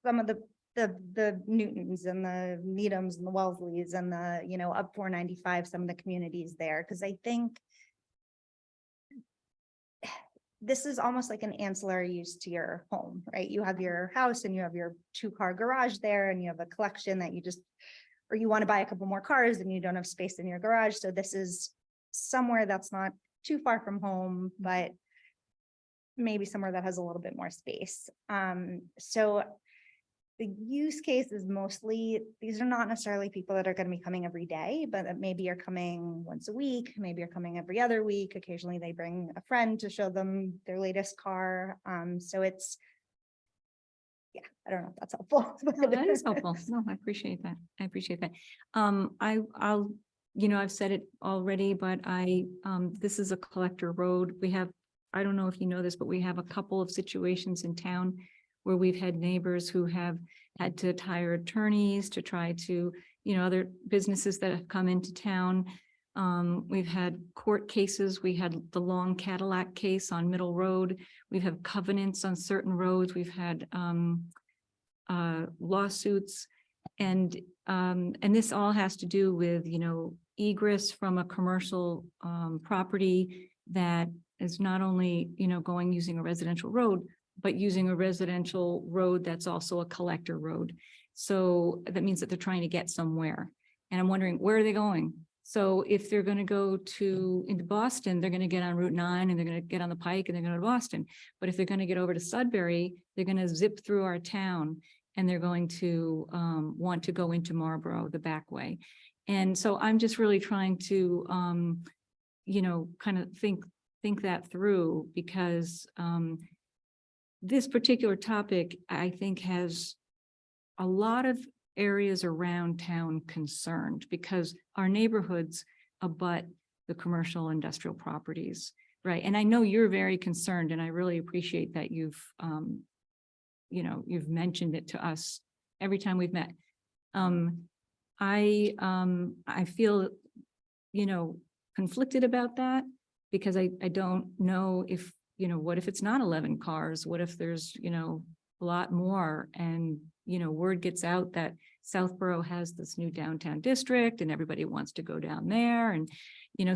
some of the Newtons and the Needhams and the Wellesleys and the, up 495, some of the communities there, because I think this is almost like an ancillary use to your home, right? You have your house and you have your 2-car garage there and you have a collection that you just, or you want to buy a couple more cars and you don't have space in your garage. So this is somewhere that's not too far from home, but maybe somewhere that has a little bit more space. So the use case is mostly, these are not necessarily people that are going to be coming every day, but that maybe are coming once a week, maybe are coming every other week. Occasionally they bring a friend to show them their latest car. So it's, yeah, I don't know if that's helpful. No, that is helpful. No, I appreciate that. I appreciate that. I'll, I've said it already, but this is a collector road. We have, I don't know if you know this, but we have a couple of situations in town where we've had neighbors who have had to hire attorneys to try to, other businesses that have come into town. We've had court cases. We had the long Cadillac case on Middle Road. We've had covenants on certain roads. We've had lawsuits. And this all has to do with, egress from a commercial property that is not only, going using a residential road, but using a residential road that's also a collector road. So that means that they're trying to get somewhere. And I'm wondering, where are they going? So if they're going to go into Boston, they're going to get on Route 9 and they're going to get on the Pike and they're going to Boston. But if they're going to get over to Sudbury, they're going to zip through our town and they're going to want to go into Marlboro the back way. And so I'm just really trying to, kind of think that through, because this particular topic, I think, has a lot of areas around town concerned, because our neighborhoods abut the commercial industrial properties, right? And I know you're very concerned, and I really appreciate that you've mentioned it to us every time we've met. I feel, conflicted about that, because I don't know if, what if it's not 11 cars? What if there's, a lot more? And, word gets out that Southborough has this new downtown district and everybody wants to go down there and,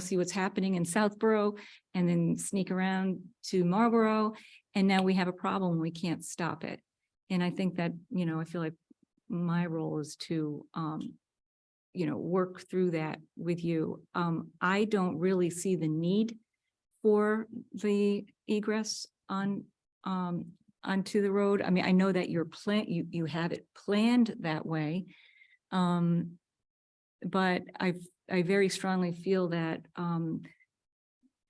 see what's happening in Southborough and then sneak around to Marlboro. And now we have a problem. We can't stop it. And I think that, I feel like my role is to, work through that with you. I don't really see the need for the egress onto the road. I mean, I know that you have it planned that way. But I very strongly feel that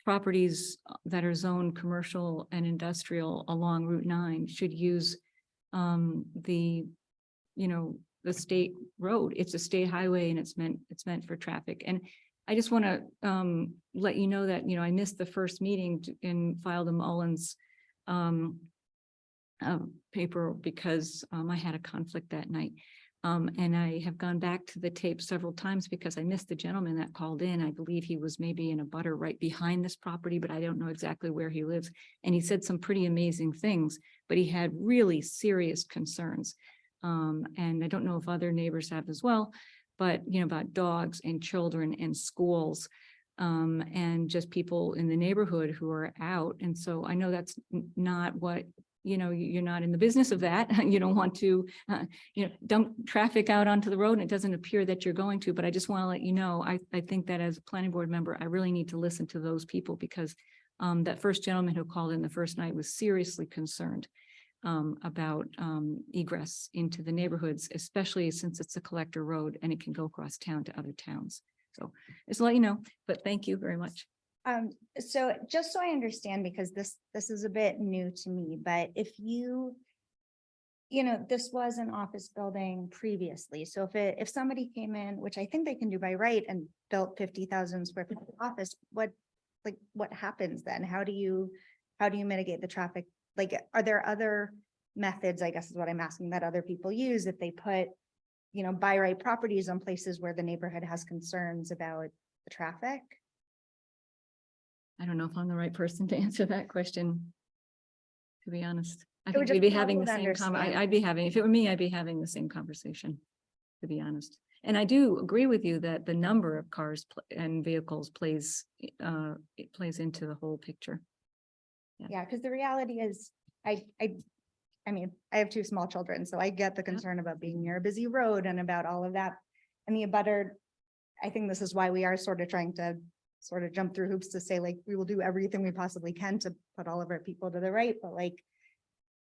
properties that are zoned commercial and industrial along Route 9 should use the state road. It's a state highway and it's meant for traffic. And I just want to let you know that, I missed the first meeting and filed a Mullins paper because I had a conflict that night. And I have gone back to the tape several times because I missed the gentleman that called in. I believe he was maybe in a butter right behind this property, but I don't know exactly where he lives. And he said some pretty amazing things, but he had really serious concerns. And I don't know if other neighbors have as well, but about dogs and children and schools, and just people in the neighborhood who are out. And so I know that's not what, you're not in the business of that. You don't want to, dump traffic out onto the road, and it doesn't appear that you're going to, but I just want to let you know, I think that as a planning board member, I really need to listen to those people, because that first gentleman who called in the first night was seriously concerned. about egress into the neighborhoods, especially since it's a collector road and it can go across town to other towns. So just to let you know, but thank you very much. So just so I understand, because this is a bit new to me, but if this was an office building previously. So if somebody came in, which I think they can do by right, and built 50,000 square feet of office, what happens then? How do you mitigate the traffic? Like, are there other methods, I guess is what I'm asking, that other people use if they put, by right properties on places where the neighborhood has concerns about the traffic? I don't know if I'm the right person to answer that question, to be honest. I It would think just we'd be be having the helpful to same, understand. I'd be having, if it were me, I'd be having the same conversation, to be honest. And I do agree with you that the number of cars and vehicles it plays into the whole picture. Yeah, because the reality is, I mean, I have 2 small children, so I get the concern about being near a busy road and about all of that. And the abutter, I think this is why we are sort of trying to sort of jump through hoops to say, like, we will do everything we possibly can to put all of our people to the right, but like,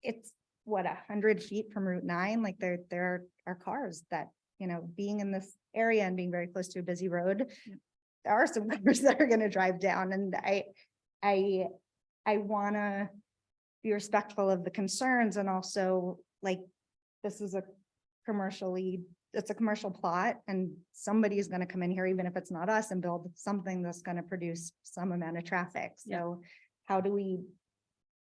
it's what, 100 feet from Route 9, like there are cars that, being in this area and being very close to a busy road, there are some cars that are gonna drive down, and I wanna be respectful of the concerns, and also, like, this is it's a commercial plot, and somebody is gonna come in here, even if it's not us, and build something that's gonna produce some amount of traffic. Yeah. So how do we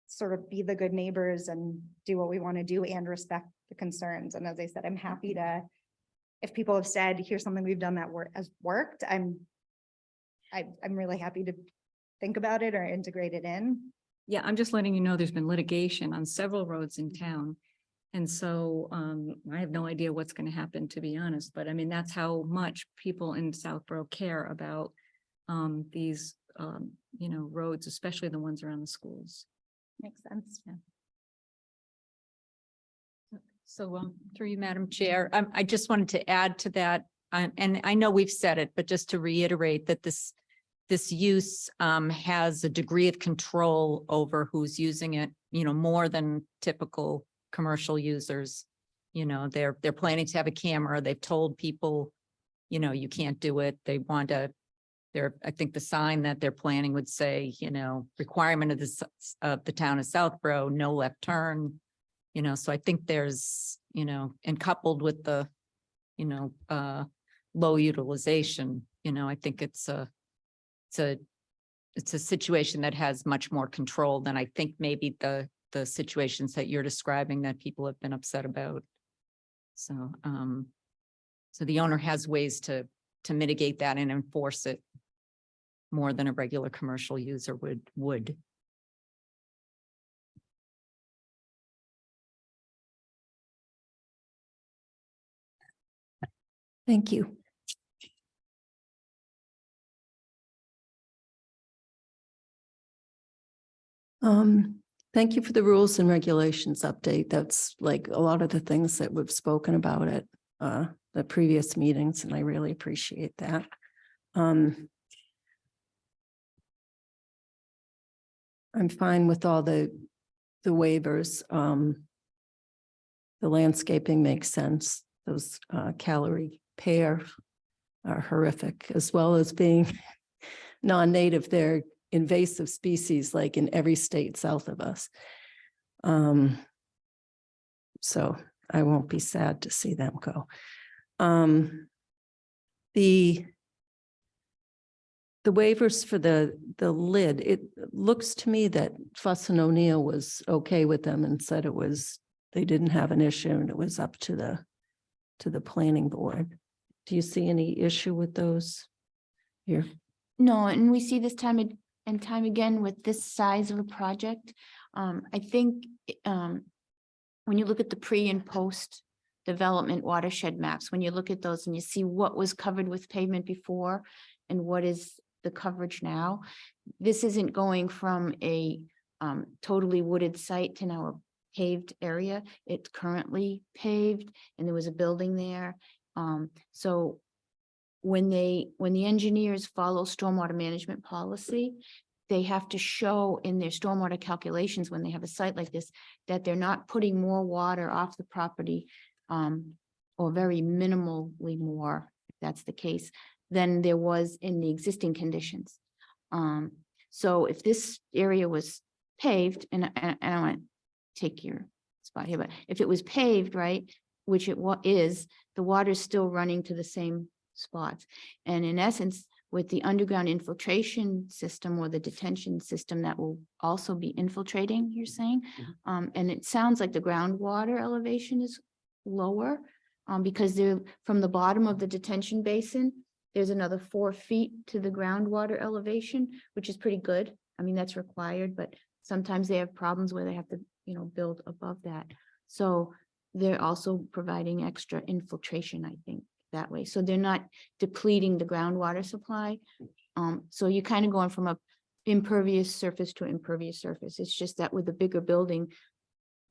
sort of be the good neighbors and do what we want to do and respect the concerns? And as I said, I'm happy to, if people have said, here's something we've done that has worked, I'm really happy to think about it or integrate it in. Yeah, I'm just letting you know, there's been litigation on several roads in town. And so I have no idea what's going to happen, to be honest, but I mean, that's how much people in Southborough care about these, roads, especially the ones around the schools. Makes sense. So through you, Madam Chair, I just wanted to add to that, and I know we've said it, but just to reiterate that this use has a degree of control over who's using it, more than typical commercial users. They're planning to have a camera. They've told people, you can't do it. They want to, I think the sign that they're planning would say, requirement of the town of Southborough, no left turn. So I think there's, and coupled with the, low utilization, I think it's a situation that has much more control than I think maybe the situations that you're describing that people have been upset about. So, so the owner has ways to mitigate that and enforce it more than a regular commercial user would. Thank you. Thank you for the rules and regulations update. That's like a lot of the things that we've spoken about at the previous meetings, and I really appreciate that. I'm fine with all the waivers. The landscaping makes sense. Those calorie pair are horrific, as well as being non-native. They're invasive species like in every state south of us. So I won't be sad to see them go. The waivers for the lid, it looks to me that Fuss and O'Neill was okay with them and said they didn't have an issue and it was up to the planning board. Do you see any issue with those here? No, and we see this time and time again with this size of a project. I think when you look at the pre and post development watershed maps, when you look at those and you see what was covered with pavement before and what is the coverage now, this isn't going from a totally wooded site to now a paved area. It's currently paved and there was a building there. So when the engineers follow stormwater management policy, they have to show in their stormwater calculations when they have a site like this, that they're not putting more water off the property, or very minimally more, if that's the case, than there was in the existing conditions. So if this area was paved, and I don't want to take your spot here, but if it was paved, right, which it is, the water is still running to the same spots. And in essence, with the underground infiltration system or the detention system that will also be infiltrating, you're saying? And it sounds like the groundwater elevation is lower, because they're from the bottom of the detention basin, there's another 4 feet to the groundwater elevation, which is pretty good. I mean, that's required, but sometimes they have problems where they have to, build above that. So they're also providing extra infiltration, I think, that way. So they're not depleting the groundwater supply. So you're kind of going from a impervious surface to impervious surface. It's just that with the bigger building,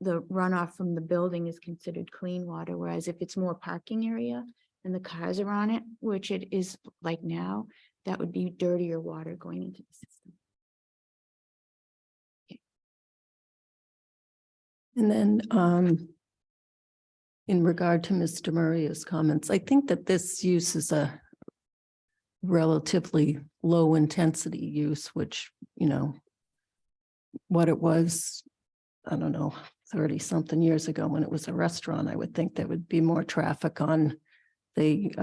the runoff from the building is considered clean water, whereas if it's more parking area and the cars are on it, which it is like now, that would be dirtier water going into the system. And then in regard to Mr. Maria's comments, I think that this use is a relatively low intensity use, which, what it was, I don't know, 30 something years ago when it was a restaurant, I would think there would be more traffic on the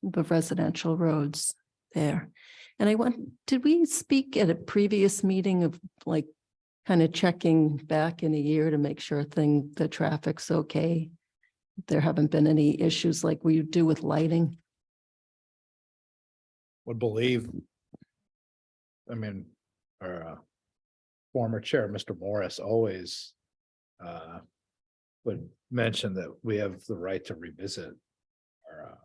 residential roads there. And did we speak at a previous meeting of like kind of checking back in a year to make sure the traffic's okay? There haven't been any issues like we do with lighting? Would believe. Our former chair, Mr. Morris, always would mention that we have the right to revisit our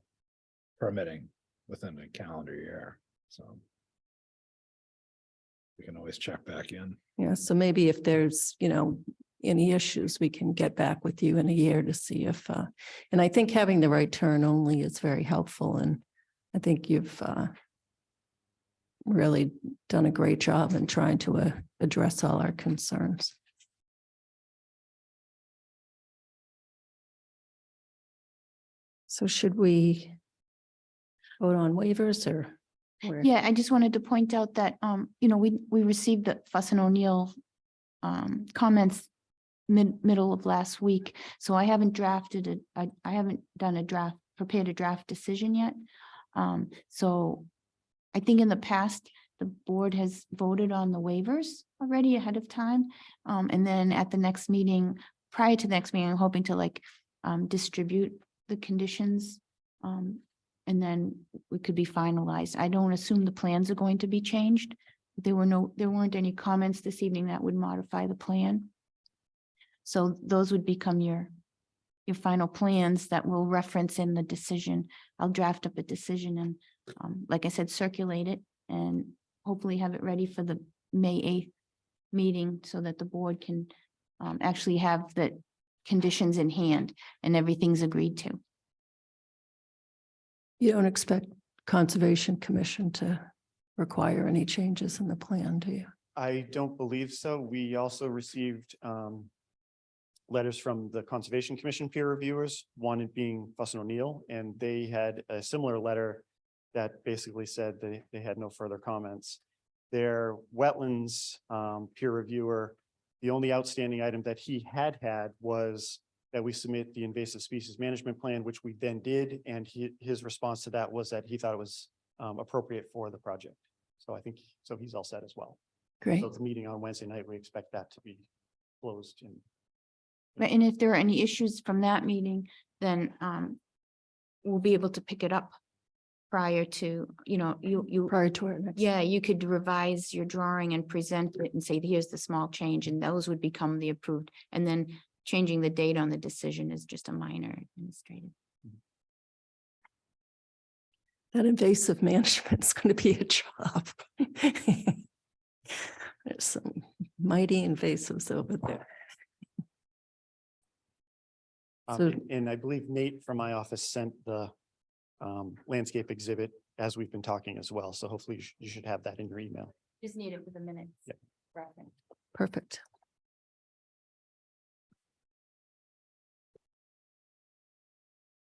permitting within a calendar year, so we can always check back in. Yeah, so maybe if there's, any issues, we can get back with you in a year to see if, and I think having the right turn only is very helpful. And I think you've really done a great job in trying to address all our concerns. So should we vote on waivers or? Yeah, I just wanted to point out that, we received the Fuss and O'Neill comments middle of last week. So I haven't drafted I haven't prepared a draft decision yet. So I think in the past, the board has voted on the waivers already ahead of time. And then at the next meeting, prior to the next meeting, I'm hoping to distribute the conditions. And then we could be finalized. I don't assume the plans are going to be changed. There weren't any comments this evening that would modify the plan. So those would become your final plans that will reference in the decision. I'll draft up a decision and, like I said, circulate it and hopefully have it ready for the May 8th meeting so that the board can actually have the conditions in hand and everything's agreed to. You don't expect Conservation Commission to require any changes in the plan, do you? I don't believe so. We also received letters from the Conservation Commission peer reviewers, one being Fuss and O'Neill, and they had a similar letter that basically said they had no further comments. Their wetlands peer reviewer, the only outstanding item that he had was that we submit the invasive species management plan, which we then did, and his response to that was that he thought it was appropriate for the project. So I think, so he's all set as well. Great. So the meeting on Wednesday night, we expect that to be closed. Right, and if there are any issues from that meeting, then we'll be able to pick it up prior to, you. Prior to our next. Yeah, you could revise your drawing and present it and say, here's the small change, and those would become the approved. And then changing the date on the decision is just a minor administrative. That invasive management is going to be a job. There's some mighty invasives over there. So- And I believe Nate from my office sent the landscape exhibit as we've been talking as well. So hopefully you should have that in your email. Just need it for the minutes. Yep. Reference. Perfect.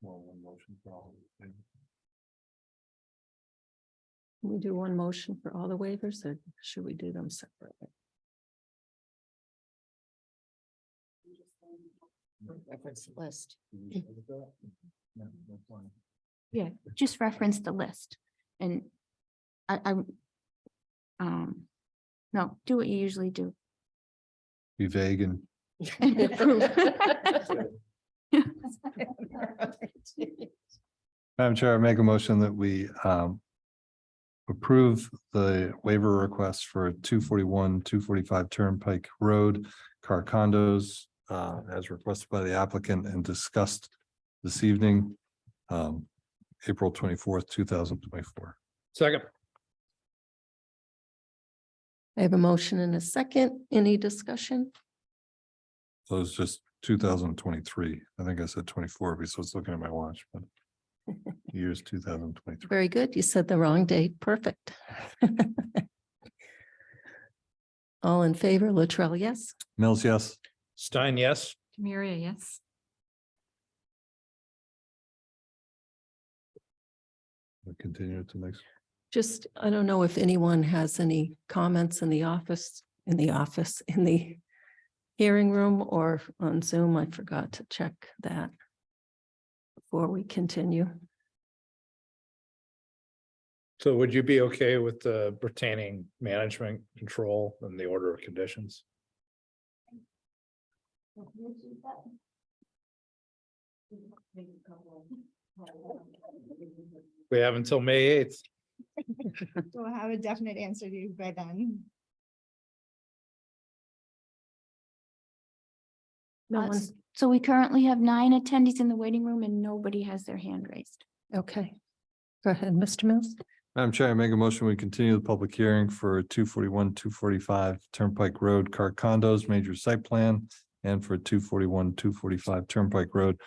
Well, one motion for all of them. Can we do one motion for all the waivers or should we do them separately? Reference list. No, that's fine. Yeah, just reference the list and no, do what you usually do. Be vague and Approve. Madam Chair, I make a motion that we approve the waiver request for 241, 245 Turnpike Road, car condos, as requested by the applicant and discussed this evening, April 24th, 2024. Second. I have a motion and a second. Any discussion? So it's just 2023. I think I said 24 because I was looking at my watch, but year's 2023. Very good. You said the wrong date. Perfect. All in favor, Latrell, yes? Mills, yes. Stein, yes. Demiria, yes. We'll continue to next. Just, I don't know if anyone has any comments in the hearing room or on Zoom. I forgot to check that before we continue. So would you be okay with the pertaining management control and the order of conditions? We have until May 8th. We'll have a definite answer to you by then. No one, So we currently have 9 attendees in the waiting room and nobody has their hand raised. okay. Go ahead, Mr. Mills. Madam Chair, I make a motion, we continue the public hearing for 241, 245 Turnpike Road, car condos, major site plan, and for 241, 245 Turnpike Road,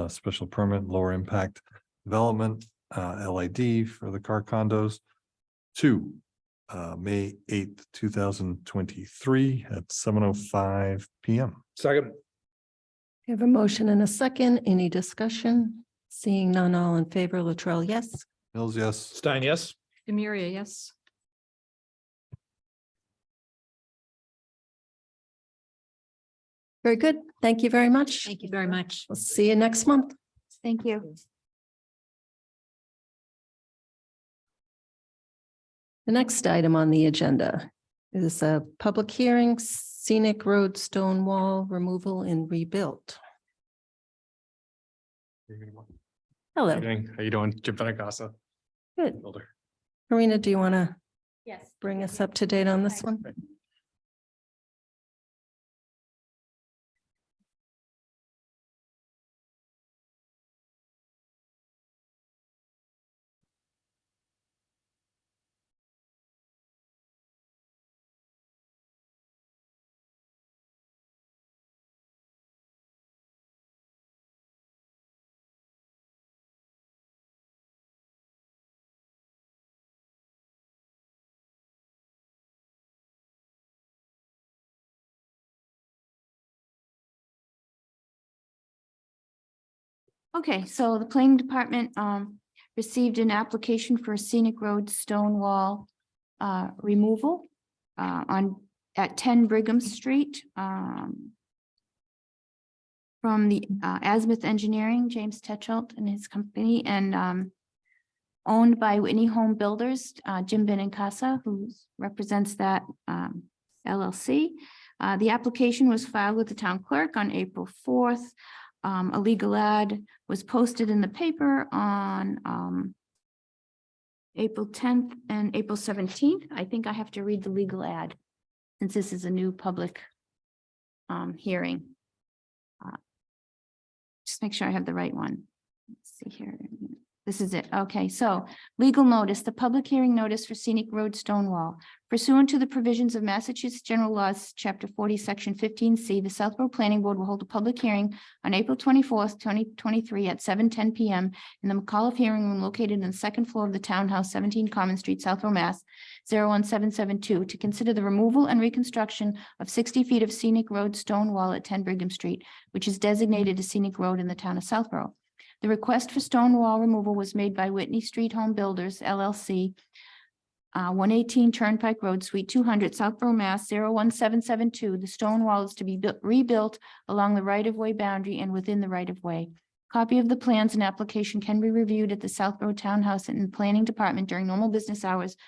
special permit, lower impact development, LID for the car condos to May 8th, 2023 at 7:05 PM. Second. We have a motion and a second. Any discussion? Seeing none, all in favor, Latrell, yes? Mills, yes. Stein, yes. Demiria, yes. Very good. Thank you very much. Thank you very much. We'll see you next month. Thank you. The next item on the agenda is a public hearing, scenic road stone wall removal and rebuilt. Hello, How you doing? Jim Penacasa, good. builder. Karina, do you want to Yes. bring us up to date on this one? Okay, so the planning department received an application for a scenic road stone wall removal at 10 Brigham Street from the Azimuth Engineering, James Tetchelt and his company, and owned by Whitney Home Builders, Jim Benincasa, who represents that LLC. The application was filed with the town clerk on April 4th. A legal ad was posted in the paper on April 10th and April 17th. I think I have to read the legal ad since this is a new public hearing. Just make sure I have the right one. Let's see here. This is it. Okay, so legal notice, the public hearing notice for scenic road stone wall. Pursuant to the provisions of Massachusetts General Laws, Chapter 40, Section 15C, the Southborough Planning Board will hold a public hearing on April 24th, 2023 at 7:10 PM in the McAuliffe Hearing Room located on the second floor of the Townhouse, 17 Common Street, Southborough, Mass. 01772, to consider the removal and reconstruction of 60 feet of scenic road stone wall at 10 Brigham Street, which is designated a scenic road in the town of Southborough. The request for stone wall removal was made by Whitney Street Home Builders LLC, 118 Turnpike Road, Suite 200, Southborough, Mass. 01772. The stone wall is to be rebuilt along the right-of-way boundary and within the right-of-way. Copy of the plans and application can be reviewed at the Southborough Townhouse and in the Planning Department during normal business hours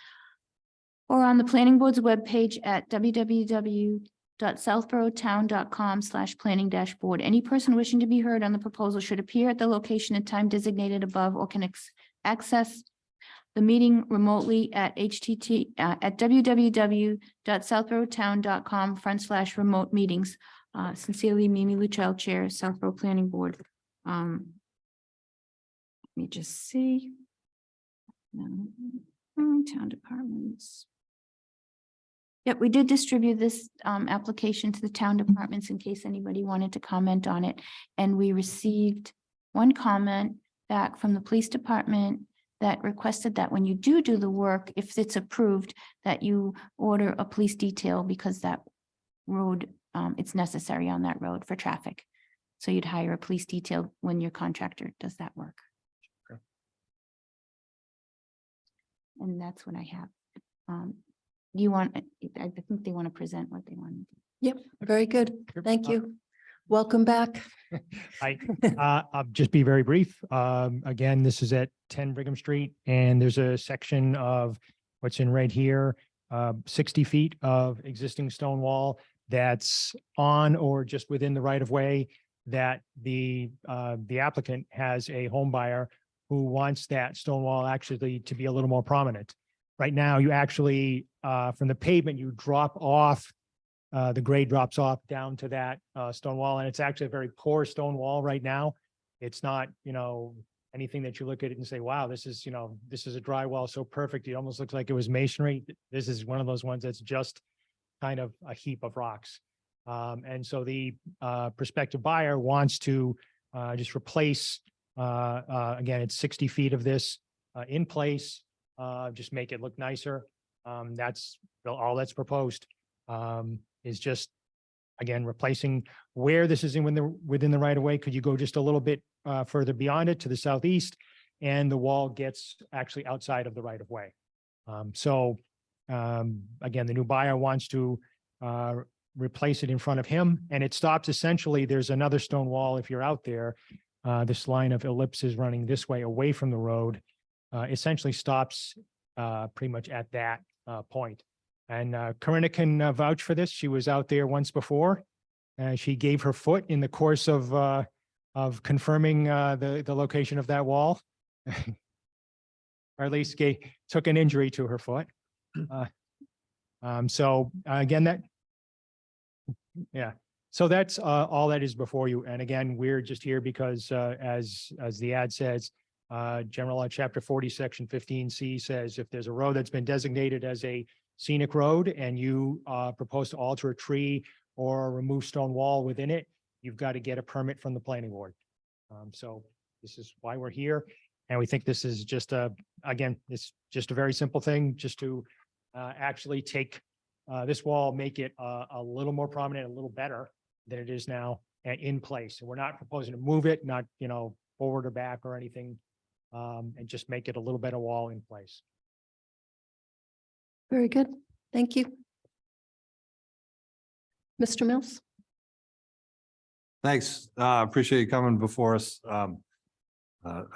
or on the Planning Board's webpage at www.southboroughtown.com/planning-board. Any person wishing to be heard on the proposal should appear at the location and time designated above or can access the meeting remotely at www.southboroughtown.com/remote meetings. Sincerely, Mimi Luchel, Chair, Southborough Planning Board. Let me just see. Town departments. Yep, we did distribute this application to the town departments in case anybody wanted to comment on it. And we received one comment back from the police department that requested that when you do the work, if it's approved, that you order a police detail because that road, it's necessary on that road for traffic. So you'd hire a police detail when your contractor does that work. Okay. And that's what I have. You want, I think they want to present what they want. Yep, very good. Thank you. Welcome back. I'll just be very brief. Again, this is at 10 Brigham Street, and there's a section of what's in red here, 60 feet of existing stone wall that's on or just within the right of way that the applicant has a home buyer who wants that stone wall actually to be a little more prominent. Right now, you actually, from the pavement, you drop off, the grade drops off down to that stone wall, and it's actually a very poor stone wall right now. It's not, anything that you look at it and say, wow, this is a dry wall so perfect. It almost looks like it was masonry. This is one of those ones that's just kind of a heap of rocks. And so the prospective buyer wants to just replace, again, it's 60 feet of this in place. Just make it look nicer. That's all that's proposed, is just, again, replacing where this is within the right of way. Could you go just a little bit further beyond it to the southeast? And the wall gets actually outside of the right of way. Again, the new buyer wants to replace it in front of him, and it stops essentially, there's another stone wall if you're out there. This line of ellipses running this way away from the road. Essentially stops pretty much at that point. And Corinna can vouch for this. She was out there once before. She gave her foot in the course of confirming the location of that wall. Or at least took an injury to her foot. Again, so that's all that is before you. And again, we're just here because as the ad says, General Law, Chapter 40, Section 15C says if there's a road that's been designated as a scenic road and you propose to alter a tree or remove stone wall within it, you've got to get a permit from the planning board. So this is why we're here. And we think this is just it's just a very simple thing, just to actually take this wall, make it a little more prominent, a little better than it is now in place. And we're not proposing to move it, not, forward or back or anything. And just make it a little better wall in place. Very good. Thank you. Mr. Mills? Thanks. Appreciate you coming before us.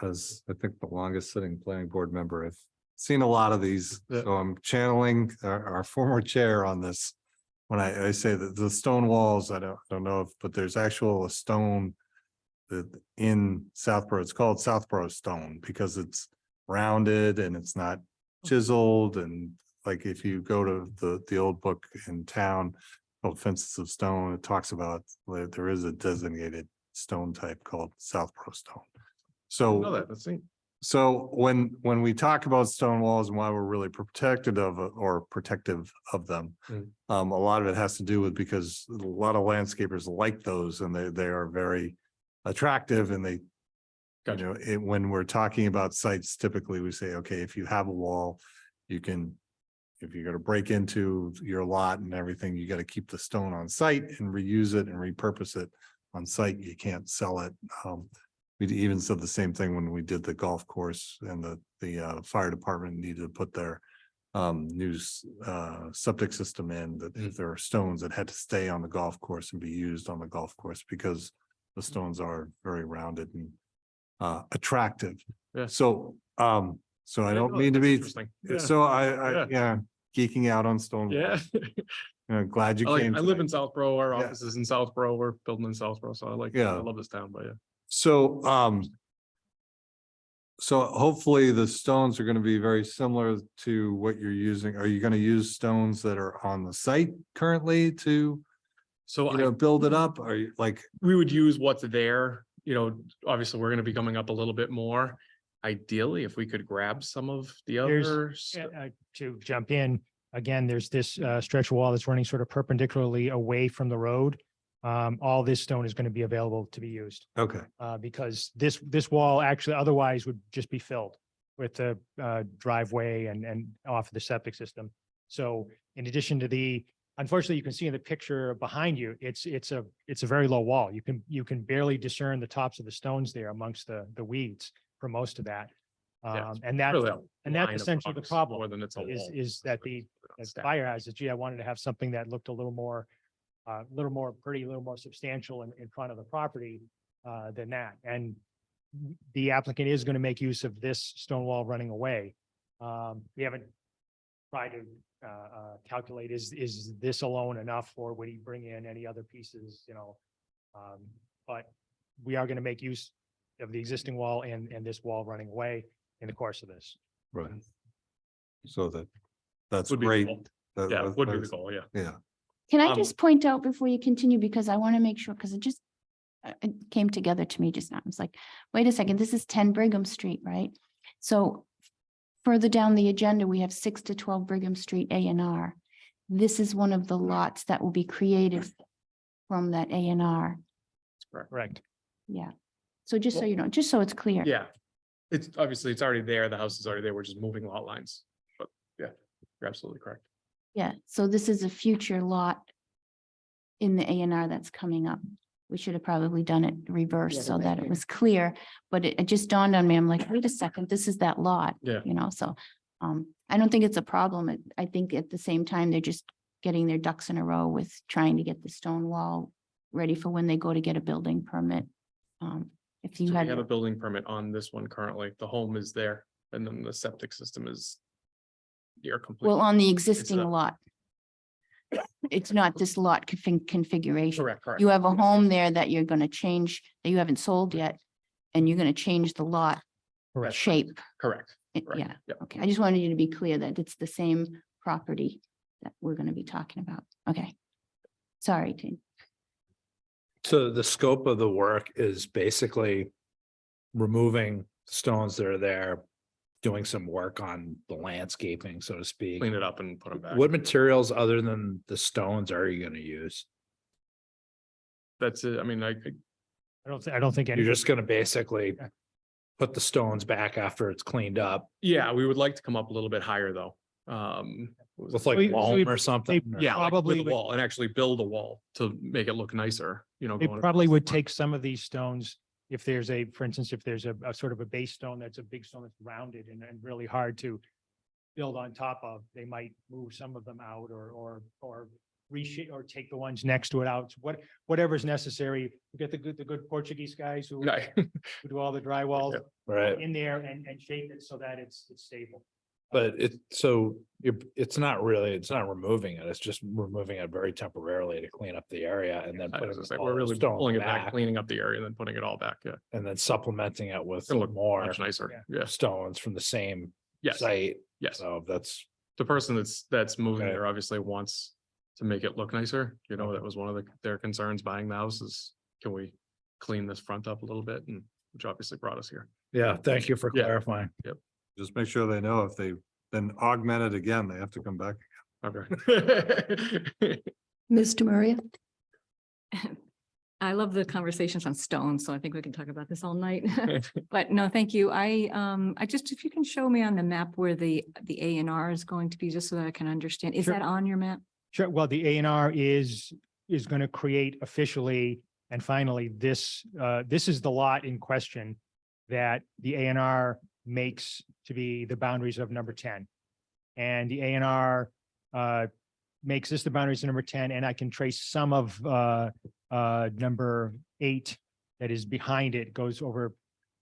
As I think the longest sitting planning board member, I've seen a lot of these. So I'm channeling our former chair on this. When I say that the stone walls, I don't know but there's actual stone that in Southborough, it's called Southborough stone because it's rounded and it's not chiseled. And like, if you go to the old book in town, called Fences of Stone, it talks about there is a designated stone type called Southborough stone. So So when we talk about stone walls and why we're really protected of or protective of them. Mm. A lot of it has to do with because a lot of landscapers like those and they are very attractive and they. You Gotcha. know, when we're talking about sites, typically we say, okay, if you have a wall, you can. If you're gonna break into your lot and everything, you gotta keep the stone on site and reuse it and repurpose it on site. You can't sell it. We even said the same thing when we did the golf course and the fire department needed to put their new septic system in, that if there are stones that had to stay on the golf course and be used on the golf course because the stones are very rounded and attractive. Yeah. So I Yeah, don't no, mean to that's be, interesting. Yeah. so Yeah. yeah, geeking out on stone. Yeah. walls. Glad you came. I live in tonight. Southborough, our Yeah. office is in Southborough, we're building in Southborough, so I Yeah. love this town, but yeah. So hopefully the stones are gonna be very similar to what you're using. Are you gonna use stones that are on the site currently to, So you know, build it up? Are you like, we would use what's there, obviously, we're gonna be coming up a little bit more. Ideally, if we could grab some of the There's- other. To jump in, again, there's this stretch of wall that's running sort of perpendicularly away from the road. All this stone is going to be available to be used okay, because this wall actually otherwise would just be filled with the driveway and off of the septic system. So in addition to unfortunately, you can see in the picture behind you, it's a very low wall. You can barely discern the tops of the stones there amongst the weeds for most of that. Yeah, And that's Really a and that's line of essentially the rocks problem More than it's a is wall. that the Stack. fire hazard, gee, I wanted to have something that looked a little more pretty, a little more substantial in front of the property than that. And the applicant is going to make use of this stone wall running away. We haven't tried to calculate, is this alone enough, or would he bring in any other pieces, but we are going to make use of the existing wall and this wall running away in the course of this. right. So that's Would be the great. goal. That- Yeah, that- would be the that's- goal, yeah. Yeah, Can I Um, just point out before you continue, because I want to make sure, because it came together to me just now. I was like, wait a second, this is 10 Brigham Street, right? So further down the agenda, we have 6 to 12 Brigham Street A&R. This is one of the lots that will be created from that A&R. Correct. Yeah. So just so you know, just so it's clear. Yeah, it's obviously, it's already there, the house is already there, we're just moving lot lines, but yeah, you're absolutely correct. Yeah, so this is a future lot in the A&R that's coming up. We should have probably done it reverse so that it was clear, but it just dawned on me. I'm like, wait a second, this is that lot. Yeah. So I don't think it's a problem. I think at the same time, they're just getting their ducks in a row with trying to get the stone wall ready for when they go to get a building permit. If you So we had, have a building permit on this one currently, the home is there, and then the septic system is near complete. well, on the existing a- lot. It's not this lot configuration. Correct, correct. You have a home there that you're gonna change, that you haven't sold yet, and you're gonna change the lot Correct. shape. Correct. Correct. Yeah, Yep. okay. I just wanted you to be clear that it's the same property that we're gonna be talking about. Okay. Sorry, Tim. So the scope of the work is basically removing stones that are there, doing some work on the landscaping, so to speak. Clean it up and put them back. What materials other than the stones are you gonna use? That's it, I mean, I don't think You're any. just gonna basically put the stones back after it's cleaned up yeah, we would like to come up a little bit higher, though. with like We- loam or something? or- Yeah, like with Probably the would- wall, and actually build a wall to make it look nicer, They going probably across the would front. take some of these stones, if there's for instance, if there's a sort of a base stone, that's a big stone that's rounded and really hard to build on top of, they might move some of them out or reshape or take the ones next to it out. Whatever's necessary, we get the good Portuguese guys who Right. who do all the drywall Right, in there and shape it so that it's stable. but it's not removing it, it's just removing it very temporarily to clean up the area and then I was putting gonna say, all we're the really stones pulling it back, back cleaning up the area, and then putting it all back, yeah. and then supplementing it with It's gonna look more much nicer, yeah, stones from the same yes, site. yes. So that's, The person that's moving Okay. there obviously wants to make it look nicer, that was one of their concerns buying the house is, can we clean this front up a little bit, and which obviously brought us here. Yeah, thank you for Yeah. clarifying. Just make sure they know if they then augment it again, they have to come back. Okay. Mr. Maria? I love the conversations on stone, so I think we can talk about this all night. But no, thank you. I just, if you can show me on the map where the A and R is going to be, just so that I can understand. Is Sure. that on your map? Sure. Well, the A and R is going to create officially and finally this is the lot in question that the A and R makes to be the boundaries of number 10. And the A and R makes this the boundaries of number 10, and I can trace some of number 8 that is behind it, goes over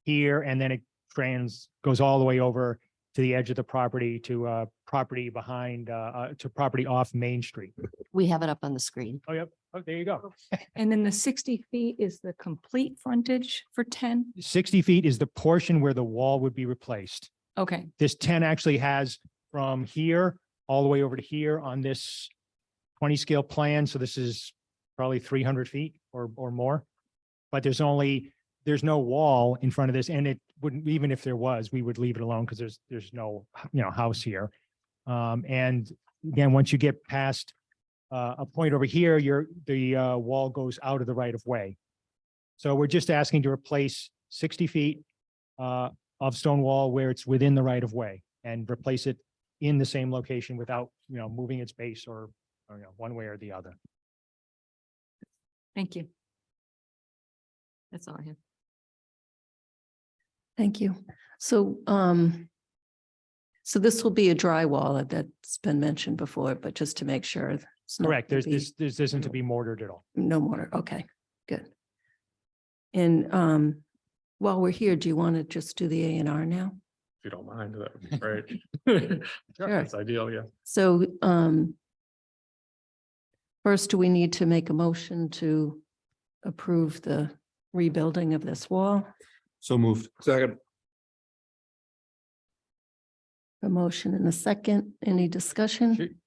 here, and then it goes all the way over to the edge of the property to property behind to property off Main Street. We have it up on the screen. Oh, yep. Oh, there you go. And then the 60 feet is the complete frontage for 10? 60 feet is the portion where the wall would be replaced. Okay, This 10 actually has from here all the way over to here on this 20 scale plan. So this is probably 300 feet or more. But there's no wall in front of this, and it wouldn't, even if there was, we would leave it alone because there's no, house here. And again, once you get past a point over here, the wall goes out of the right of way. So we're just asking to replace 60 feet of stone wall where it's within the right of way and replace it in the same location without, moving its base or one way or the other. thank you. That's all I have. Thank you. So, so this will be a dry wall that's been mentioned before, but just to make sure. it's not Correct. gonna There's be- this isn't to be mortared at all. No mortar. Okay, good. And while we're here, do you want to just do the A and R now? If you don't mind, that would be great. Sure. That's ideal, yeah. So first, do we need to make a motion to approve the rebuilding of this wall? So moved. Second. A motion and a second. Any discussion?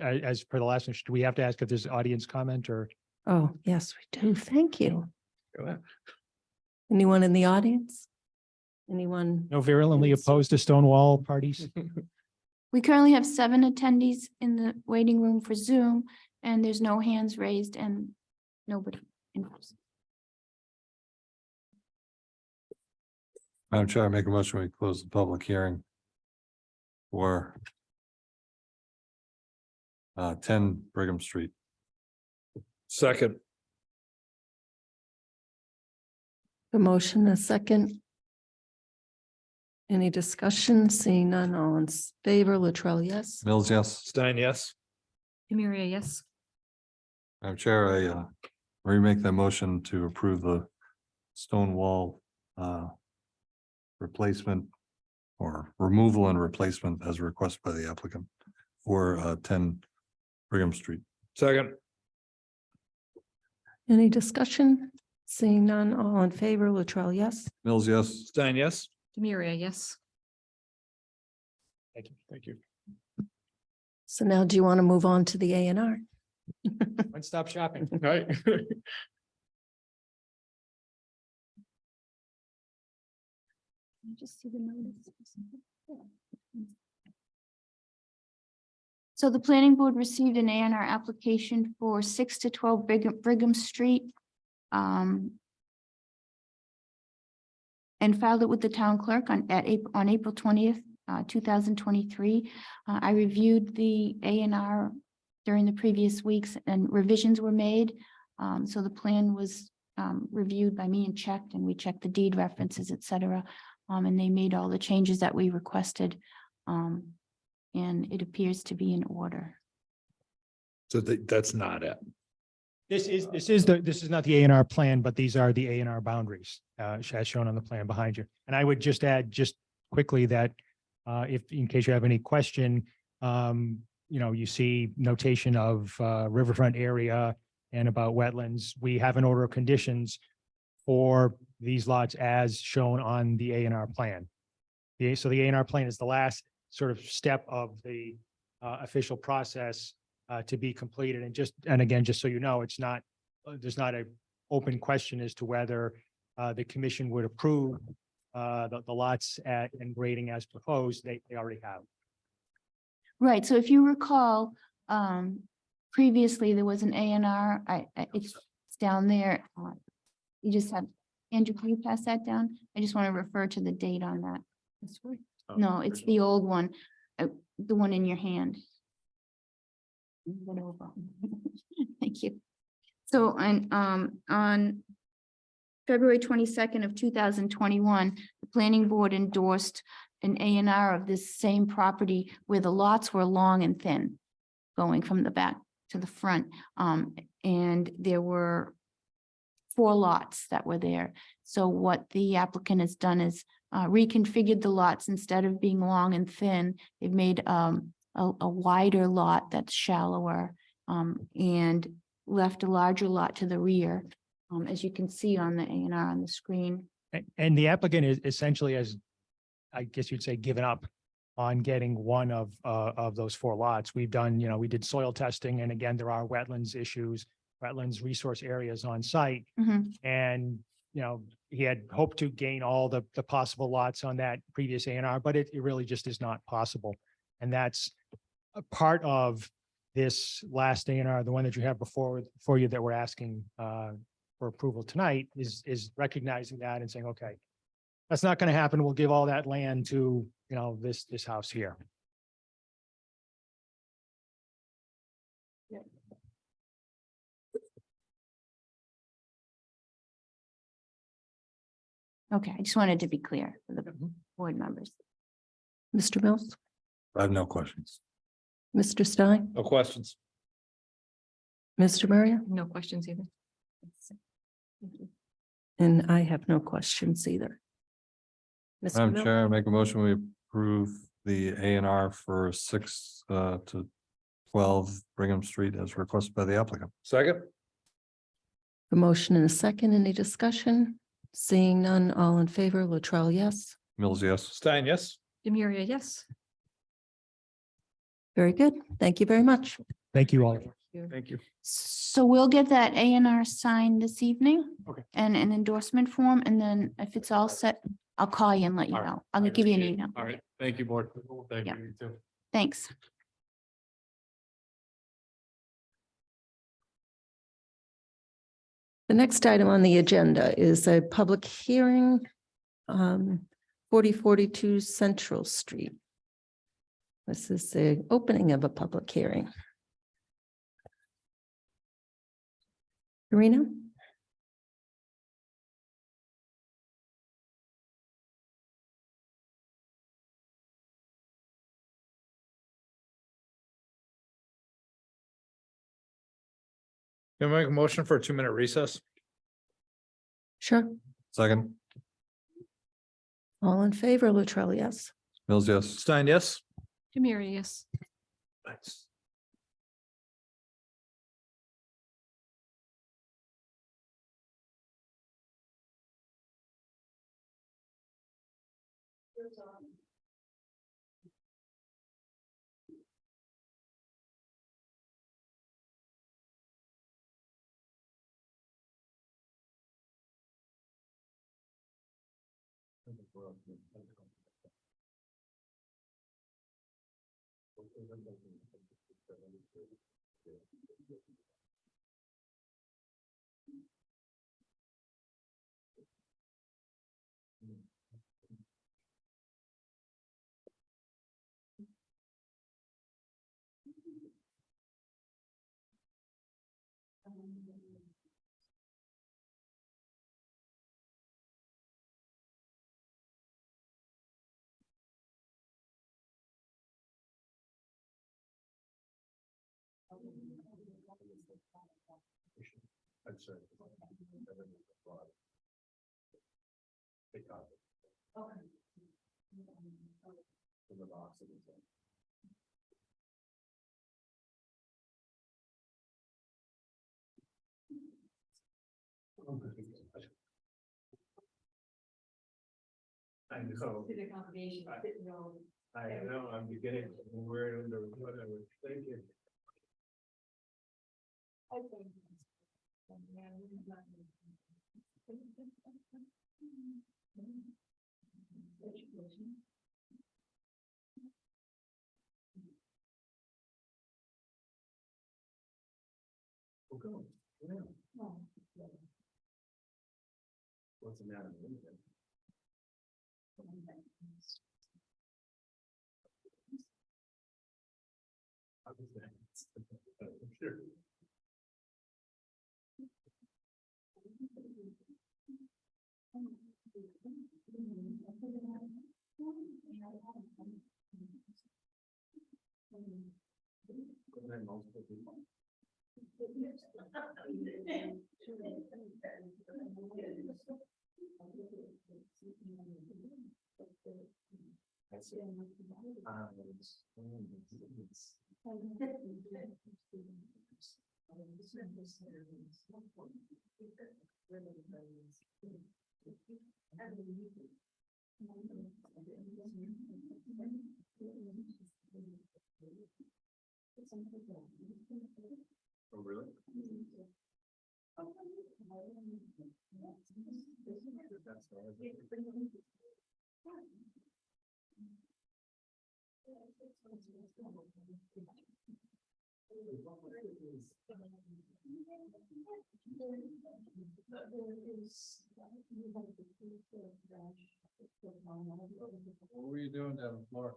As per the last one, do we have to ask if there's audience comment or? Oh, yes, we do. Thank you. Go ahead. Anyone in the audience? Anyone? No virulently Yes. opposed to stone wall parties? We currently have 7 attendees in the waiting room for Zoom, and there's no hands raised and nobody in person. I'm trying to make a motion, we close the public hearing for 10 Brigham Street. Second. A motion, a second. Any discussion? Seeing none, all in favor, Latrell, yes. Mills, yes. Stein, yes. Amelia, yes. Madam Chair, I remake that motion to approve the stone wall replacement or removal and replacement as requested by the applicant for 10 Brigham Street. Second. Any discussion? Seeing none, all in favor, Latrell, yes. Mills, yes. Stein, yes. Amelia, yes. Thank you. Thank you. So now do you want to move on to the A and R? One-stop shopping. Right. Just see the notice. So the planning board received an A&R application for 6 to 12 Brigham Street. And filed it with the town clerk on April 20th, 2023. I reviewed the A&R during the previous weeks and revisions were made. So the plan was reviewed by me and checked, and we checked the deed references, et cetera. And they made all the changes that we requested. And it appears to be in order. So that's not it. This is not the A&R plan, but these are the A&R boundaries, as shown on the plan behind you. And I would just add just quickly that if, in case you have any question, you see notation of riverfront area and about wetlands. We have an order of conditions for these lots as shown on the A&R plan. So the A&R plan is the last sort of step of the official process to be completed. And again, just so you know, it's not, there's not a open question as to whether the commission would approve the lots at and grading as proposed, they already have. Right, so if you recall, previously there was an A and R, it's down there. You just have, Andrew, can you pass that down? I just want to refer to the date on that. No, it's the old one, the one in your hand. Move it over. Thank you. So on February 22nd of 2021, the planning board endorsed an A and R of this same property where the lots were long and thin, going from the back to the front. And there were 4 lots that were there. So what the applicant has done is reconfigured the lots. Instead of being long and thin, they've made a wider lot that's shallower, and left a larger lot to the rear, as you can see on the A&R on the screen. And the applicant is essentially, as I guess you'd say, given up on getting one of those 4 lots. We've done, we did soil testing, and again, there are wetlands issues, wetlands resource areas on site. Mhm. And, he had hoped to gain all the possible lots on that previous A&R, but it really just is not possible. And that's a part of this last A&R, the one that you have for you that we're asking for approval tonight, is recognizing that and saying, okay, that's not going to happen. We'll give all that land to, this house here. Okay, I just wanted to be clear for the board members. Mr. Mills, I have no questions. Mr. Stein, No questions. Mr. Murray, No questions either. and I have no questions either. Mr. Madam Mills? Chair, I make a motion, we approve the A and R for 6 to 12 Brigham Street as requested by the applicant. Second. A motion and a second, any discussion? Seeing none, all in favor, Latrell, yes. Mills, yes. Stein, yes. Demiria, yes. Very good. Thank you very much. Thank you all. Thank you. So we'll get that A&R signed this evening. Okay. And an endorsement form, and then if it's all set, I'll call you and let you All right. know. I'll give you an email. All right, thank you, board. Thank Yeah. you, you too. Thanks. The next item on the agenda is a public hearing, 4042 Central Street. This is the opening of a public hearing. Karina? Can I make a motion for a 2-minute recess? Sure. Second. All in favor, Latrell, yes. Mills, yes. Stein, yes? Demiria, yes. Thanks. I know. I know, I'm beginning, we're under whatever, thank you. What's the matter? Sure. Oh, really? What were you doing down the floor?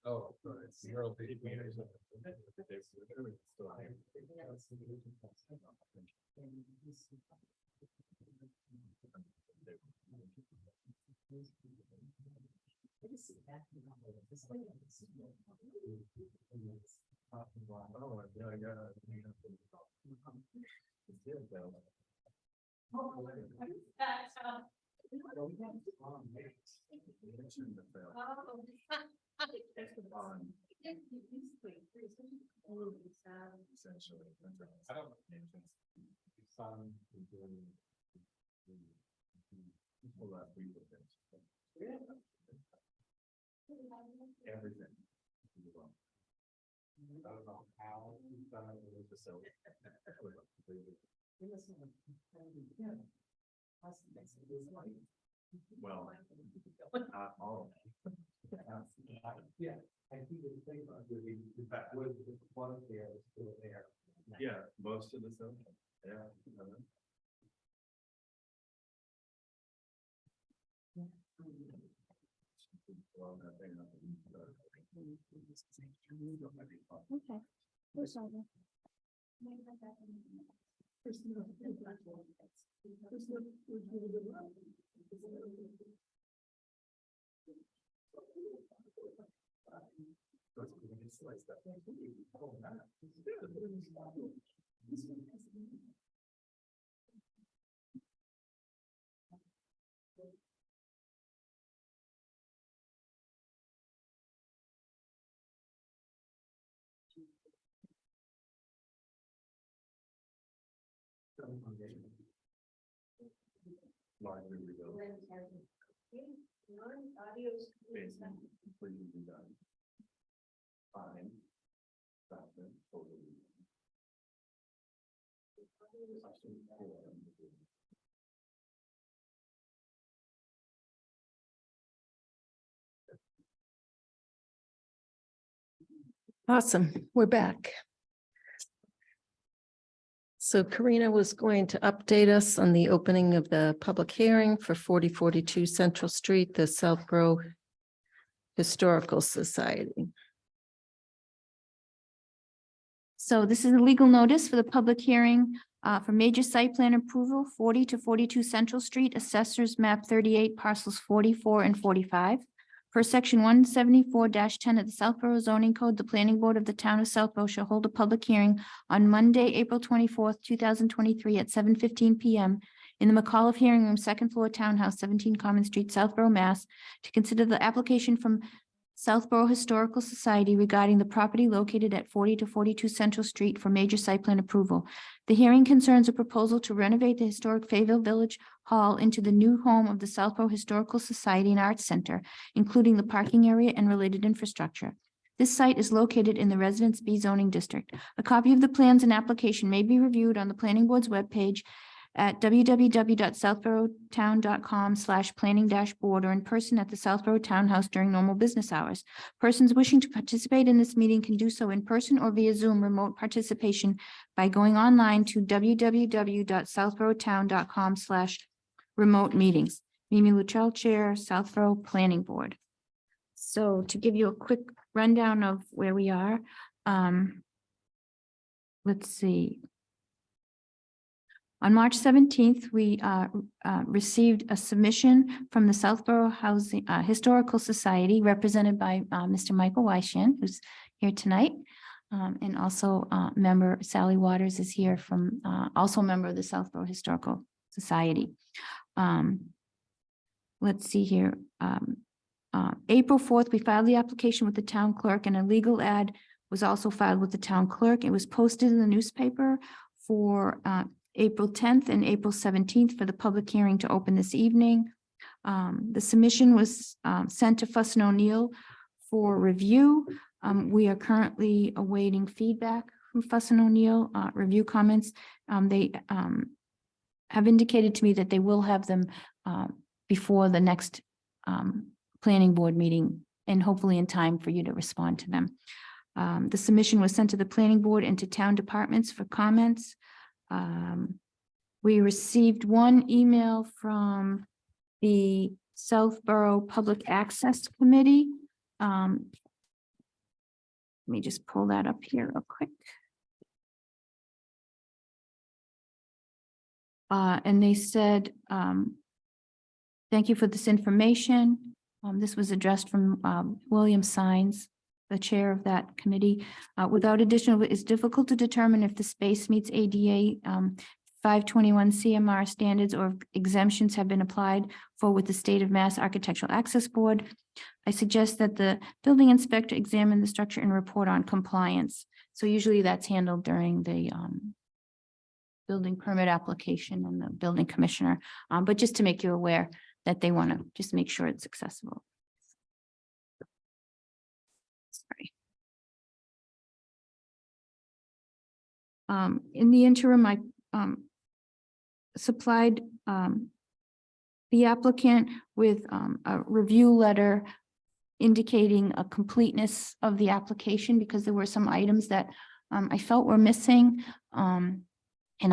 Oh, it's Earl P. Essentially. I don't everything. I don't know how we've done it with the facility. Well, not all. Yeah, I think the thing about the fact was the one there is still there. Yeah, most of the stuff. Yeah. Okay. Where's all the- Largely rebuilt. Basement completely redone. Fine. Bathroom totally redone. Awesome, we're back. So Karina was going to update us on the opening of the public hearing for 4042 Central Street, the Southborough Historical Society. So this is a legal notice for the public hearing for major site plan approval, 40 to 42 Central Street, Assessors Map 38, parcels 44 and 45. Per section 174-10 of the Southborough zoning code, the planning board of the town of Southborough shall hold a public hearing on Monday, April 24th, 2023 at 7:15 PM in the McAuliffe Hearing Room, second floor, Townhouse, 17 Common Street, Southborough, Mass, to consider the application from Southborough Historical Society regarding the property located at 40 to 42 Central Street for major site plan approval. The hearing concerns a proposal to renovate the historic Fayetteville Village Hall into the new home of the Southborough Historical Society and Arts Center, including the parking area and related infrastructure. This site is located in the Residence B zoning district. A copy of the plans and application may be reviewed on the planning board's webpage at www.southboroughtown.com/planning-board or in person at the Southborough Townhouse during normal business hours. Persons wishing to participate in this meeting can do so in person or via Zoom remote participation by going online to www.southboroughtown.com/remote meetings. Mimi Luttrell, Chair, Southborough Planning Board. So to give you a quick rundown of where we are, let's see. On March 17th, we received a submission from the Southborough Housing Historical Society represented by Mr. Michael Weishan, who's here tonight. And also member Sally Waters is here from also a member of the Southborough Historical Society. Let's see here. April 4th, we filed the application with the town clerk and a legal ad was also filed with the town clerk. It was posted in the newspaper for April 10th and April 17th for the public hearing to open this evening. The submission was sent to Fuss and O'Neill for review. We are currently awaiting feedback from Fuss and O'Neill, review comments. They have indicated to me that they will have them before the next planning board meeting and hopefully in time for you to respond to them. The submission was sent to the planning board and to town departments for comments. We received one email from the Southborough Public Access Committee. Let me just pull that up here real quick. And they said, thank you for this information. This was addressed from William Sines, the chair of that committee. Without additional, it's difficult to determine if the space meets ADA 521 CMR standards or exemptions have been applied for with the State of Mass Architectural Access Board. I suggest that the building inspector examine the structure and report on compliance. So usually that's handled during the building permit application and the building commissioner. But just to make you aware that they want to just make sure it's accessible. Sorry. In the interim, I supplied the applicant with a review letter indicating a completeness of the application because there were some items that I felt were missing. And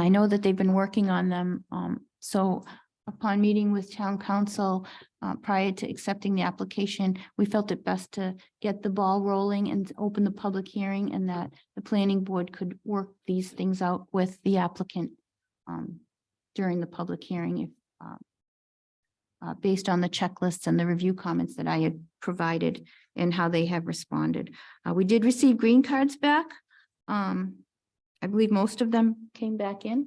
I know that they've been working on them. So upon meeting with town council prior to accepting the application, we felt it best to get the ball rolling and open the public hearing and that the planning board could work these things out with the applicant during the public hearing if based on the checklists and the review comments that I had provided and how they have responded. We did receive green cards back. I believe most of them came back in.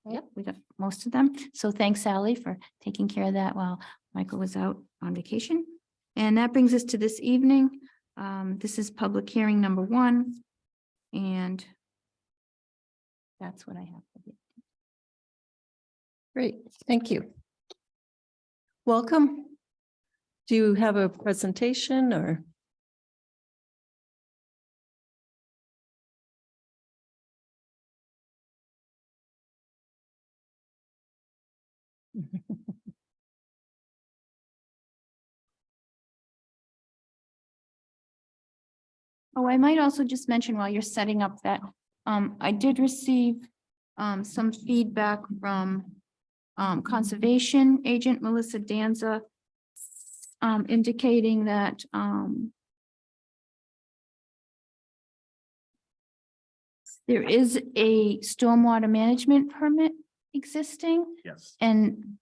Yep, we got most of them. So thanks, Sally, for taking care of that while Michael was out on vacation. And that brings us to this evening. This is public hearing number 1. And that's what I have for you. Great, thank you. Welcome. Do you have a presentation or? Oh, I might also just mention while you're setting up that I did receive some feedback from conservation agent Melissa Danza indicating that there is a stormwater management permit existing Yes. and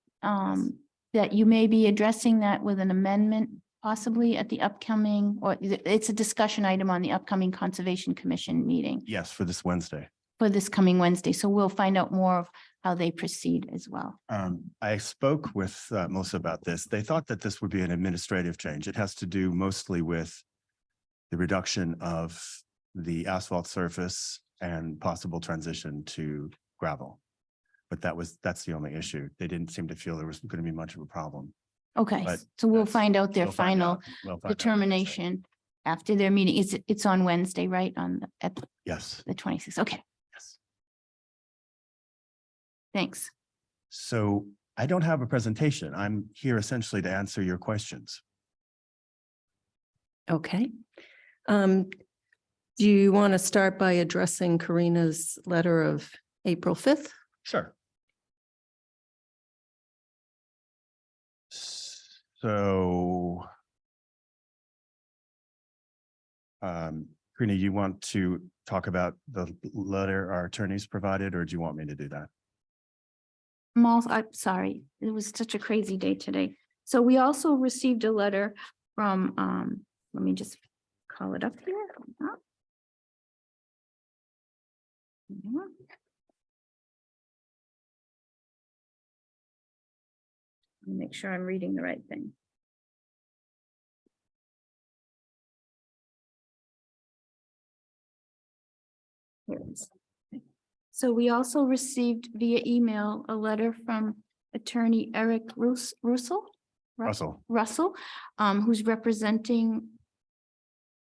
that you may be addressing that with an amendment possibly at the upcoming, or it's a discussion item on the upcoming Conservation Commission meeting Yes, for this Wednesday. for this coming Wednesday. So we'll find out more of how they proceed as well. I spoke with Melissa about this. They thought that this would be an administrative change. It has to do mostly with the reduction of the asphalt surface and possible transition to gravel. But that's the only issue. They didn't seem to feel there was going to be much of a problem. Okay, But so we'll that's- find out their We'll find final out- we'll find out Wednesday. determination after their meeting. It's on Wednesday, right? At Yes, the 26th. Okay, yes. thanks. So I don't have a presentation. I'm here essentially to answer your questions. Okay. Do you want to start by addressing Karina's letter of April 5th? Sure. So Karina, you want to talk about the letter our attorneys provided, or do you want me to do that? I'm sorry, it was such a crazy day today. So we also received a letter from, let me just call it up here. Hold on. Yeah. Make sure I'm reading the right thing. Here it is. So we also received via email a letter from attorney Eric Russell, Russell. Who's representing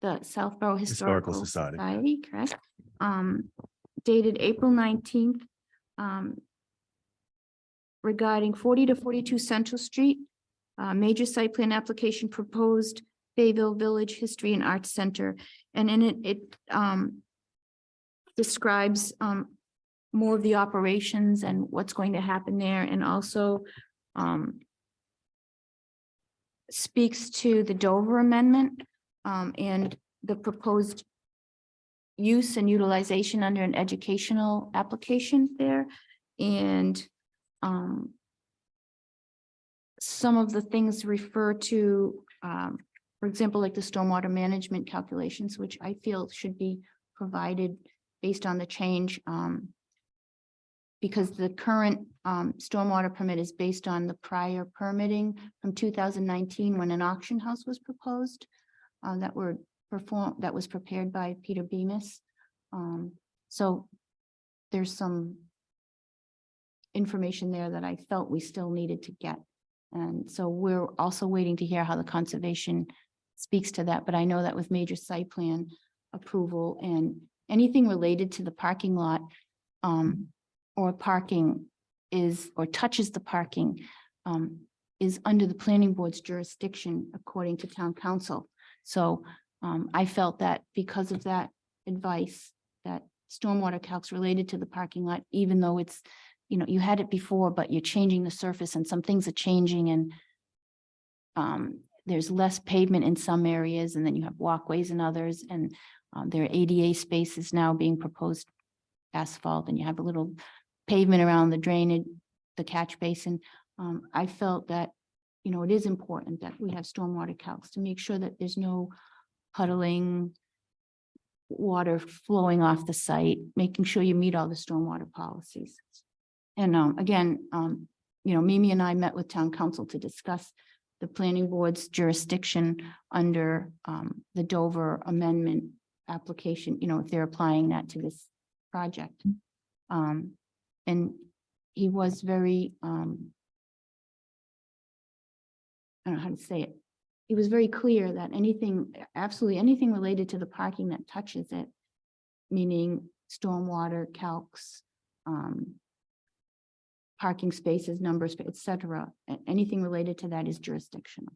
the Southborough Historical Historical Society. Society, correct? Dated April 19th, regarding 40 to 42 Central Street, major site plan application proposed Bayville Village History and Arts Center. And in it describes more of the operations and what's going to happen there, and also speaks to the Dover Amendment and the proposed use and utilization under an educational application there. And some of the things refer to, for example, like the stormwater management calculations, which I feel should be provided based on the change, because the current stormwater permit is based on the prior permitting from 2019 when an auction house was proposed that was prepared by Peter Bemis. So there's some information there that I felt we still needed to get. And so we're also waiting to hear how the conservation speaks to that. But I know that with major site plan approval and anything related to the parking lot or parking is, or touches the parking is under the planning board's jurisdiction according to town council. So I felt that because of that advice, that stormwater calcs related to the parking lot, even though it's, you know, you had it before, but you're changing the surface and some things are changing, and there's less pavement in some areas, and then you have walkways in others, and there are ADA spaces now being proposed asphalt, and you have a little pavement around the drainage, the catch basin. I felt that, you know, it is important that we have stormwater calcs to make sure that there's no puddling, water flowing off the site, making sure you meet all the stormwater policies. And again, you know, Mimi and I met with town council to discuss the planning board's jurisdiction under the Dover Amendment application, you know, if they're applying that to this project. And he was very, I don't know how to say it. He was very clear that anything, absolutely anything related to the parking that touches it, meaning stormwater, calcs, parking spaces, numbers, et cetera, anything related to that is jurisdictional.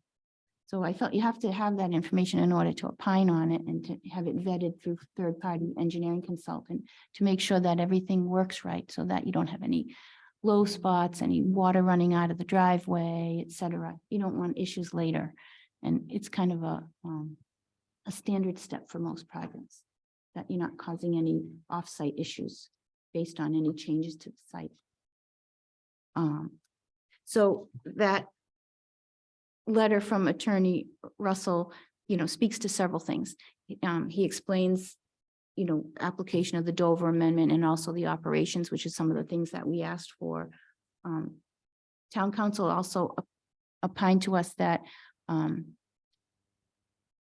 So I felt you have to have that information in order to opine on it and to have it vetted through third-party engineering consultant to make sure that everything works right, so that you don't have any low spots, any water running out of the driveway, et cetera. You don't want issues later. And it's kind of a standard step for most projects, that you're not causing any off-site issues based on any changes to the site. So that letter from attorney Russell, you know, speaks to several things. He explains, you know, application of the Dover Amendment and also the operations, which is some of the things that we asked for. Town council also opined to us that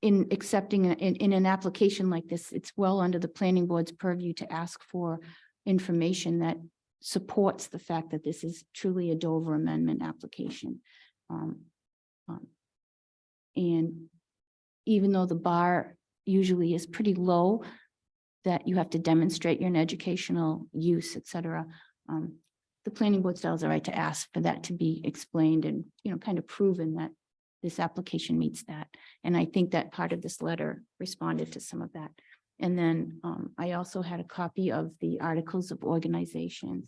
in accepting in an application like this, it's well under the planning board's purview to ask for information that supports the fact that this is truly a Dover Amendment application. And even though the bar usually is pretty low, that you have to demonstrate you're an educational use, et cetera, the planning board still has the right to ask for that to be explained and, kind of proven that this application meets that. And I think that part of this letter responded to some of that. And then I also had a copy of the articles of organization.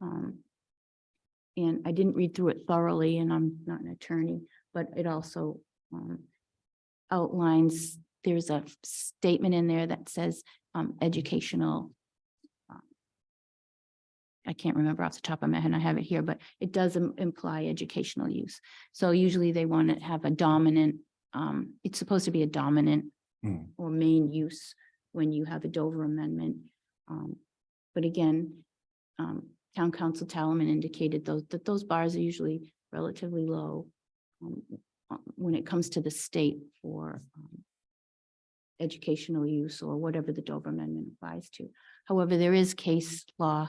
And I didn't read through it thoroughly, and I'm not an attorney, but it also outlines, there's a statement in there that says educational. I can't remember off the top of my head, I have it here, but it does imply educational use. So usually they want to have a dominant, it's supposed to be a dominant or main use when you have a Dover amendment. But again, Town Council Talaman indicated that those bars are usually relatively low when it comes to the state for educational use or whatever the Dover Amendment applies to. However, there is case law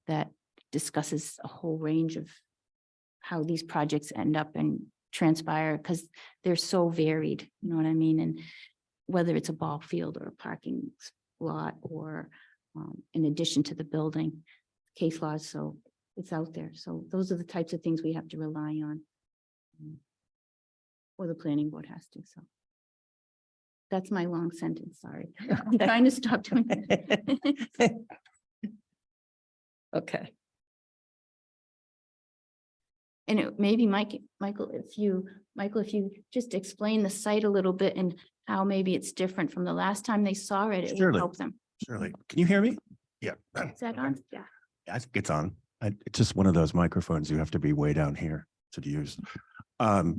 that discusses a whole range of how these projects end up and transpire, because they're so varied, you know what I mean? And whether it's a ball field or a parking lot or in addition to the building, case laws, so it's out there. So those are the types of things we have to rely on. Or the planning board has to, so. That's my long sentence, sorry. I'm trying to stop doing that. Okay. And maybe Michael, if you just explain the site a little bit and how maybe it's different from the last time they saw it, it will Surely. help them. Surely. Can you hear me? Yeah. Is that on? Yeah. I think it's on. It's just one of those microphones you have to be way down here to use. I'll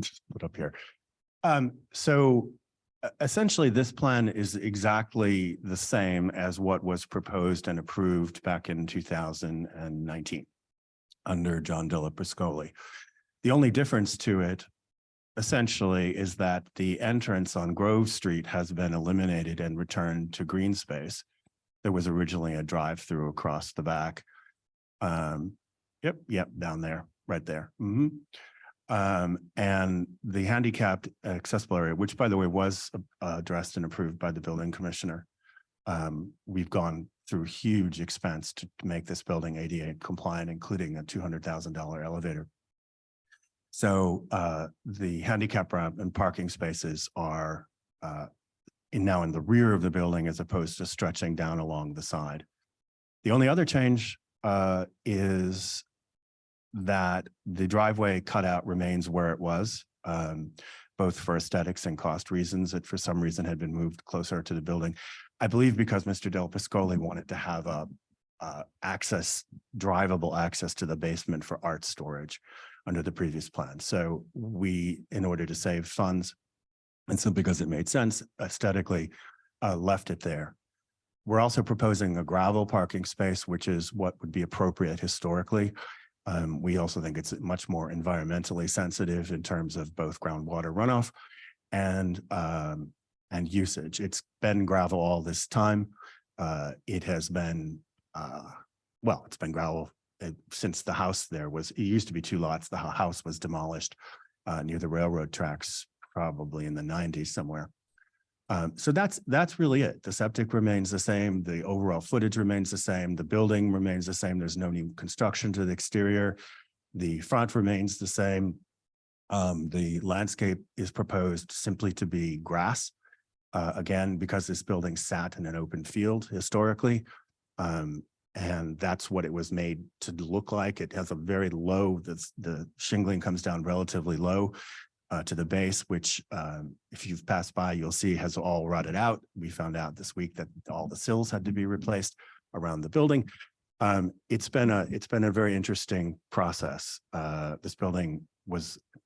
just put up here. So essentially, this plan is exactly the same as what was proposed and approved back in 2019 under John Della Pascoli. The only difference to it essentially is that the entrance on Grove Street has been eliminated and returned to green space. There was originally a drive-through across the back. Yep, down there, right there. And the handicapped accessible area, which by the way was addressed and approved by the building commissioner. We've gone through huge expense to make this building ADA compliant, including a $200,000 elevator. So the handicap ramp and parking spaces are now in the rear of the building as opposed to stretching down along the side. The only other change is that the driveway cutout remains where it was, both for aesthetics and cost reasons. It for some reason had been moved closer to the building. I believe because Mr. Del Pascoli wanted to have a drivable access to the basement for art storage under the previous plan. So we, in order to save funds, and simply because it made sense aesthetically, left it there. We're also proposing a gravel parking space, which is what would be appropriate historically. We also think it's much more environmentally sensitive in terms of both groundwater runoff and usage. It's been gravel all this time. It has been, it's been gravel since the house there was, it used to be 2 lots. The house was demolished near the railroad tracks, probably in the 90s somewhere. So that's really it. The septic remains the same. The overall footage remains the same. The building remains the same. There's no new construction to the exterior. The front remains the same. The landscape is proposed simply to be grass. Again, because this building sat in an open field historically. And that's what it was made to look like. It has a very low, the shingling comes down relatively low to the base, which if you've passed by, you'll see has all rotted out. We found out this week that all the sills had to be replaced around the building. It's been a very interesting process. This building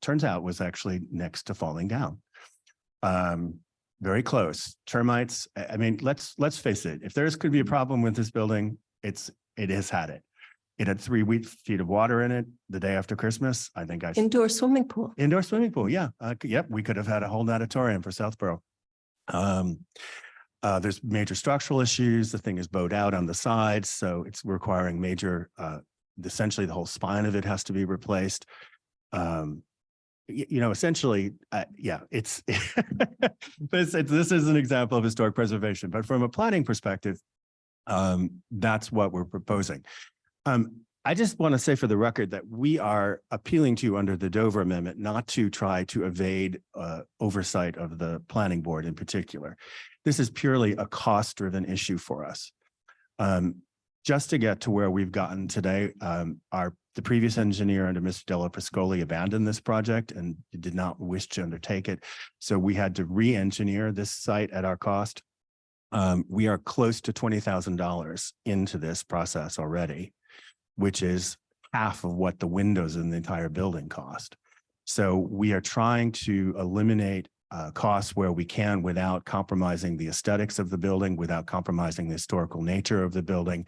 turns out was actually next to falling down. Very close. Termites. I mean, let's face it. If there's could be a problem with this building, it has had it. It had 3 feet of water in it the day after Christmas. I think Indoor swimming pool. Indoor swimming pool. Yeah. Yep. We could have had a whole auditorium for Southborough. There's major structural issues. The thing is bowed out on the sides. So it's requiring major, essentially the whole spine of it has to be replaced. Essentially, it's, this is an example of historic preservation, but from a planning perspective, that's what we're proposing. I just want to say for the record that we are appealing to you under the Dover Amendment, not to try to evade oversight of the planning board in particular. This is purely a cost-driven issue for us. Just to get to where we've gotten today, the previous engineer under Mr. Della Pascoli abandoned this project and did not wish to undertake it. So we had to re-engineer this site at our cost. We are close to $20,000 into this process already, which is half of what the windows in the entire building cost. So we are trying to eliminate costs where we can without compromising the aesthetics of the building, without compromising the historical nature of the building,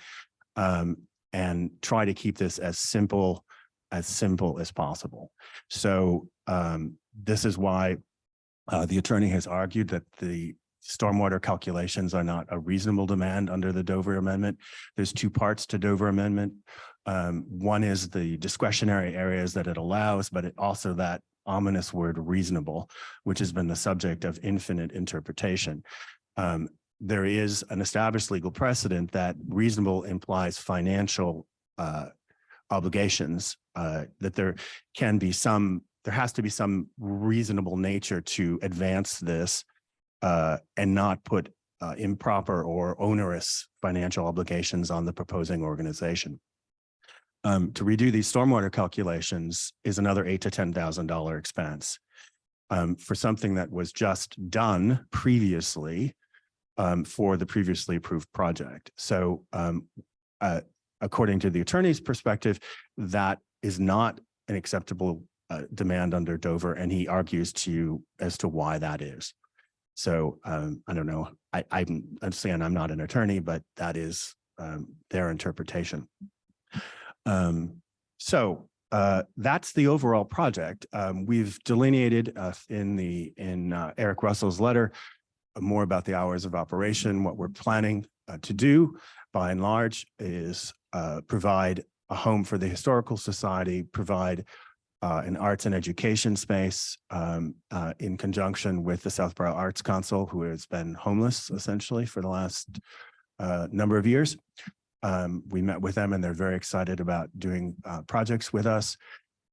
and try to keep this as simple as possible. So this is why the attorney has argued that the stormwater calculations are not a reasonable demand under the Dover Amendment. There's two parts to Dover Amendment. One is the discretionary areas that it allows, but it also that ominous word reasonable, which has been the subject of infinite interpretation. There is an established legal precedent that reasonable implies financial obligations, that there has to be some reasonable nature to advance this and not put improper or onerous financial obligations on the proposing organization. To redo these stormwater calculations is another $8,000 to $10,000 expense for something that was just done previously for the previously approved project. So according to the attorney's perspective, that is not an acceptable demand under Dover, and he argues to you as to why that is. So I don't know. I understand I'm not an attorney, but that is their interpretation. So that's the overall project. We've delineated in Eric Russell's letter more about the hours of operation. What we're planning to do, by and large, is provide a home for the Historical Society, provide an arts and education space in conjunction with the Southborough Arts Council, who has been homeless essentially for the last number of years. We met with them and they're very excited about doing projects with us.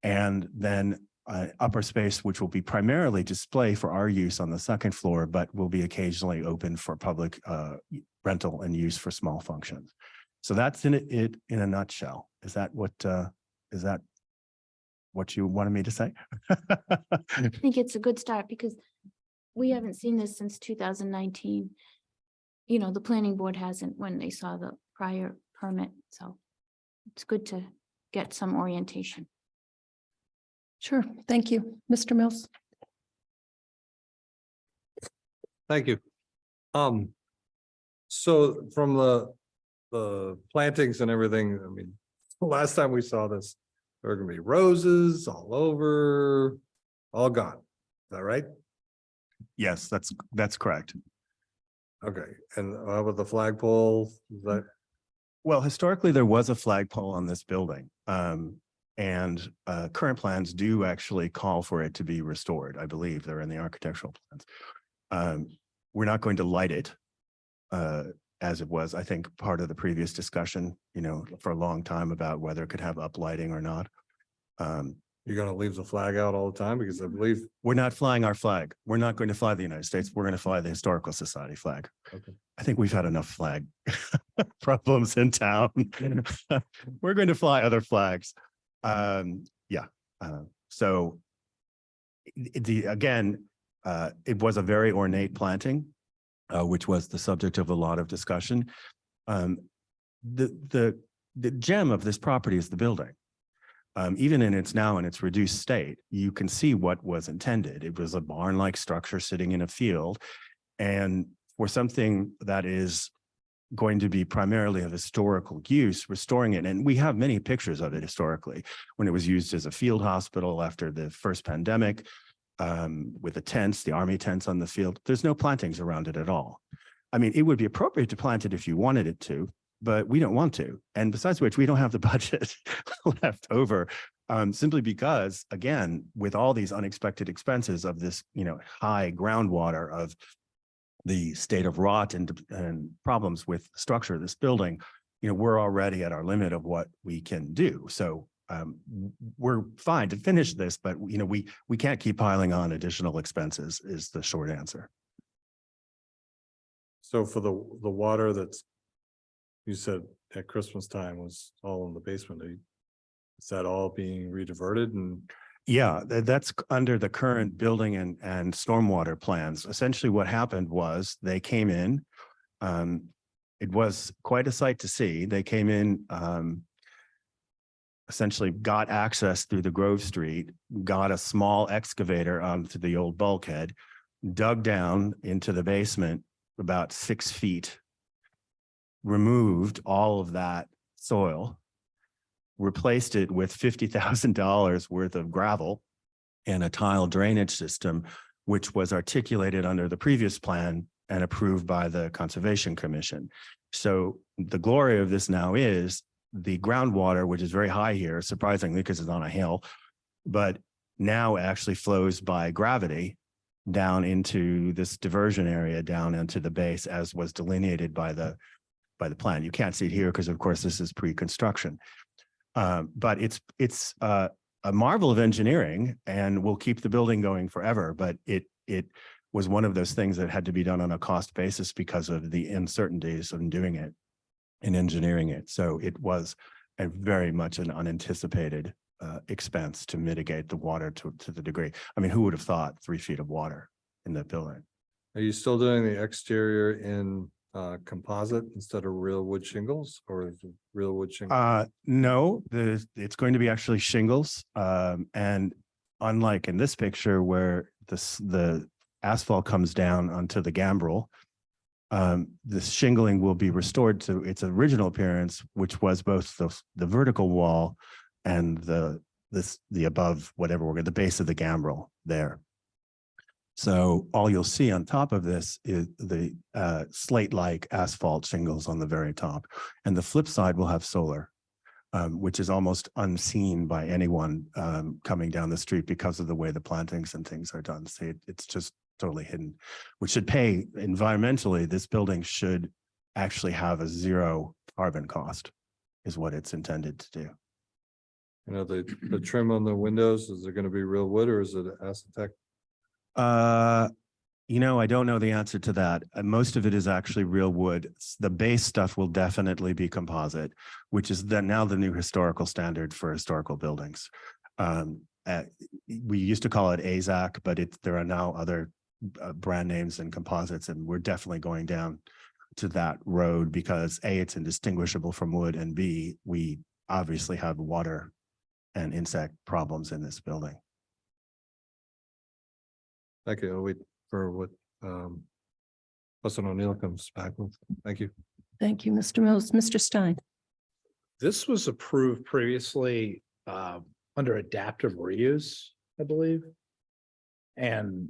And then upper space, which will be primarily display for our use on the second floor, but will be occasionally open for public rental and use for small functions. So that's it in a nutshell. Is that what you wanted me to say? I think it's a good start because we haven't seen this since 2019. You know, the planning board hasn't when they saw the prior permit. So it's good to get some orientation. Sure, thank you. Mr. Mills? Thank you. So from the plantings and everything, I mean, the last time we saw this, there were gonna be roses all over, all gone. Is that right? Yes, that's correct. Okay, and with the flagpole, is that, Well, historically, there was a flagpole on this building. And current plans do actually call for it to be restored. I believe they're in the architectural plans. We're not going to light it as it was, I think, part of the previous discussion, you know, for a long time about whether it could have uplighting or not. you're gonna leave the flag out all the time? Because I believe, We're not flying our flag. We're not going to fly the United States. We're going to fly the Historical Society flag. Okay. I think we've had enough flag problems in town. We're going to fly other flags. So it was a very ornate planting, which was the subject of a lot of discussion. The gem of this property is the building. Even in its reduced state, you can see what was intended. It was a barn-like structure sitting in a field. And for something that is going to be primarily of historical use, restoring it, and we have many pictures of it historically, when it was used as a field hospital after the first pandemic, with the tents, the army tents on the field. There's no plantings around it at all. I mean, it would be appropriate to plant it if you wanted it to, but we don't want to. And besides which, we don't have the budget left over, simply because, again, with all these unexpected expenses of this, high groundwater, of the state of rot and problems with the structure of this building, we're already at our limit of what we can do. So we're fine to finish this, but we can't keep piling on additional expenses is the short answer. So for the water that's, you said at Christmas time was all in the basement, is that all being rediverted and? Yeah, that's under the current building and stormwater plans. Essentially what happened was they came in. It was quite a sight to see. They came in, essentially got access through the Grove Street, got a small excavator onto the old bulkhead, dug down into the basement about 6 feet, removed all of that soil, replaced it with $50,000 worth of gravel and a tile drainage system, which was articulated under the previous plan and approved by the Conservation Commission. So the glory of this now is the groundwater, which is very high here, surprisingly, because it's on a hill, but now actually flows by gravity down into this diversion area, down into the base, as was delineated by the plan. You can't see it here because, of course, this is pre-construction. But it's a marvel of engineering, and will keep the building going forever. But it was one of those things that had to be done on a cost basis because of the uncertainties of doing it and engineering it. So it was a very much an unanticipated expense to mitigate the water to the degree. I mean, who would have thought 3 feet of water in that building? Are you still doing the exterior in composite instead of real wood shingles, or is it real wood shingles? No, it's going to be actually shingles. And unlike in this picture where the asphalt comes down onto the gambrel, the shingling will be restored to its original appearance, which was both the vertical wall and the above, whatever we're the base of the gambrel there. So all you'll see on top of this is the slate-like asphalt shingles on the very top. And the flip side will have solar, which is almost unseen by anyone coming down the street because of the way the plantings and things are done. So it's just totally hidden, which should pay environmentally. This building should actually have a 0 carbon cost, is what it's intended to do. The trim on the windows, is it going to be real wood or is it Acetec? I don't know the answer to that. Most of it is actually real wood. The base stuff will definitely be composite, which is now the new historical standard for historical buildings. We used to call it AZAC, but there are now other brand names and composites, and we're definitely going down to that road because A, it's indistinguishable from wood, and B, we obviously have water and insect problems in this building. Thank you. I'll wait for what President O'Neill comes back with. Thank you. Thank you, Mr. Mills. Mr. Stein. This was approved previously under adaptive reuse, I believe. And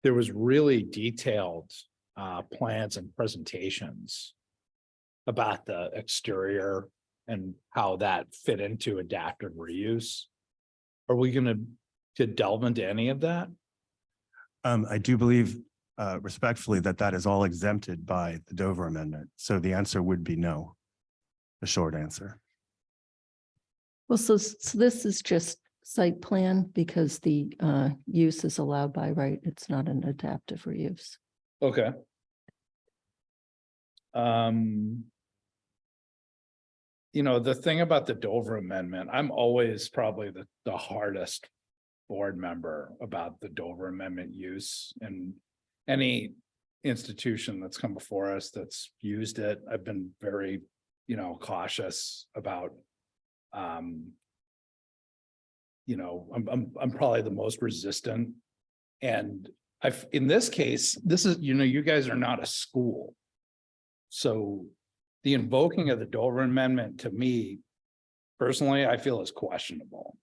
there was really detailed plans and presentations about the exterior and how that fit into adaptive reuse. Are we going to delve into any of that? I do believe respectfully that is all exempted by the Dover Amendment. So the answer would be no, the short answer. Well, so this is just site plan because the use is allowed by right. It's not an adaptive reuse. Okay. The thing about the Dover Amendment, I'm always probably the hardest board member about the Dover Amendment use, and any institution that's come before us that's used it, I've been very, cautious about. I'm probably the most resistant, and in this case, this is, you guys are not a school. So the invoking of the Dover Amendment, to me personally, I feel is questionable.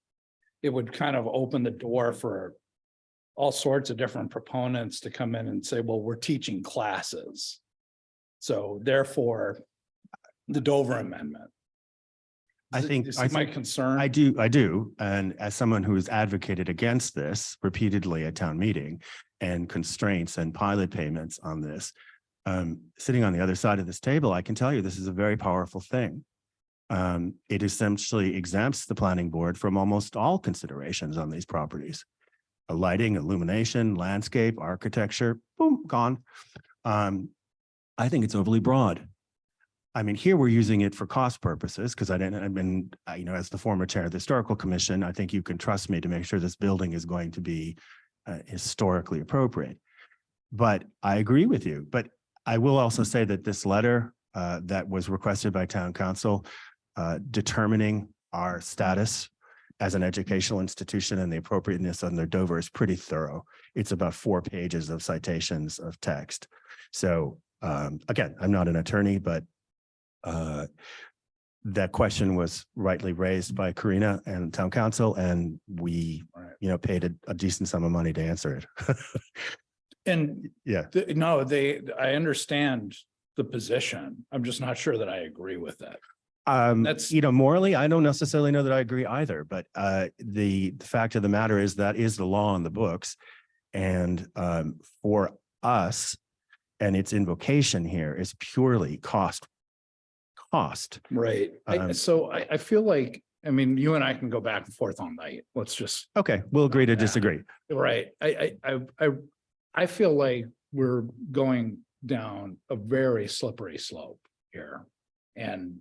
It would kind of open the door for all sorts of different proponents to come in and say, well, we're teaching classes. So therefore, the Dover Amendment. I think my concern. I do. And as someone who has advocated against this repeatedly at town meeting and constraints and pilot payments on this, Sitting on the other side of this table, I can tell you this is a very powerful thing. It essentially exempts the planning board from almost all considerations on these properties. Lighting, illumination, landscape, architecture, boom, gone. I think it's overly broad. I mean, here we're using it for cost purposes because you know, as the former chair of the Historical Commission, I think you can trust me to make sure this building is going to be historically appropriate. But I agree with you. But I will also say that this letter that was requested by town council determining our status as an educational institution and the appropriateness under Dover is pretty thorough. It's about 4 pages of citations of text. So again, I'm not an attorney, but that question was rightly raised by Karina and town council, and we, you know, paid a decent sum of money to answer it. And Yeah. no, I understand the position. I'm just not sure that I agree with that. That's- You know, morally, I don't necessarily know that I agree either, but the fact of the matter is that is the law in the books. And for us, and its invocation here is purely cost. Right. So I feel like, I mean, you and I can go back and forth all night. Let's just, Okay, we'll agree to Yeah. disagree. right. I feel like we're going down a very slippery slope here. And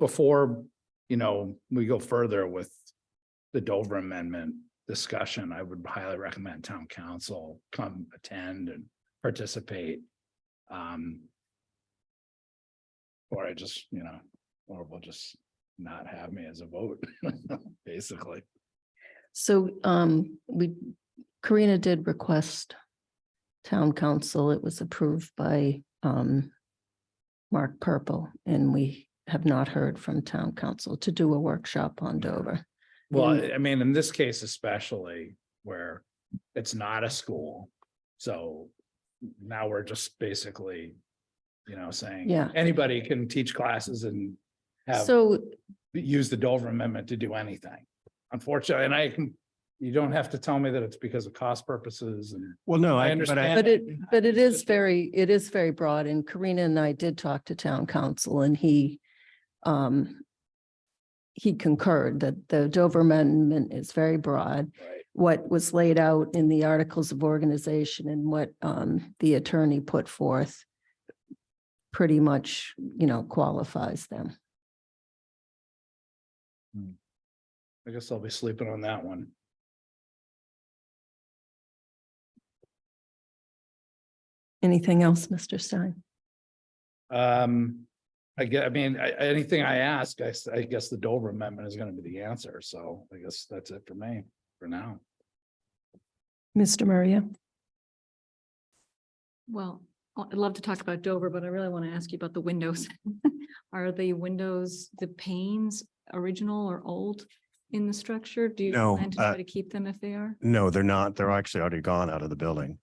before, you know, we go further with the Dover Amendment discussion, I would highly recommend town council come attend and participate. Or I just, you know, or we'll just not have me as a vote, basically. So Karina did request town council. It was approved by Mark Purple, and we have not heard from town council to do a workshop on Dover. Well, I mean, in this case especially where it's not a school. So now we're just basically, you know, saying. Yeah. Anybody can teach classes and have, So use the Dover Amendment to do anything. Unfortunately, and you don't have to tell me that it's because of cost purposes and. Well, no, I but understand. But it It's is very broad, and Karina and I did talk to town council, and he concurred that the Dover Amendment is very broad. Right. What was laid out in the Articles of Organization and what the attorney put forth pretty much, you know, qualifies them. I guess I'll be sleeping on that one. Anything else, Mr. Stein? I mean, anything I ask, I guess the Dover Amendment is gonna be the answer, so I guess that's it for me, for now. Mr. Maria? Well, I'd love to talk about Dover, but I really want to ask you about the windows. Are the windows, the panes, original or old in the structure? Do you No, plan to try to keep them if they are? No, they're not. They're actually already gone out of the building.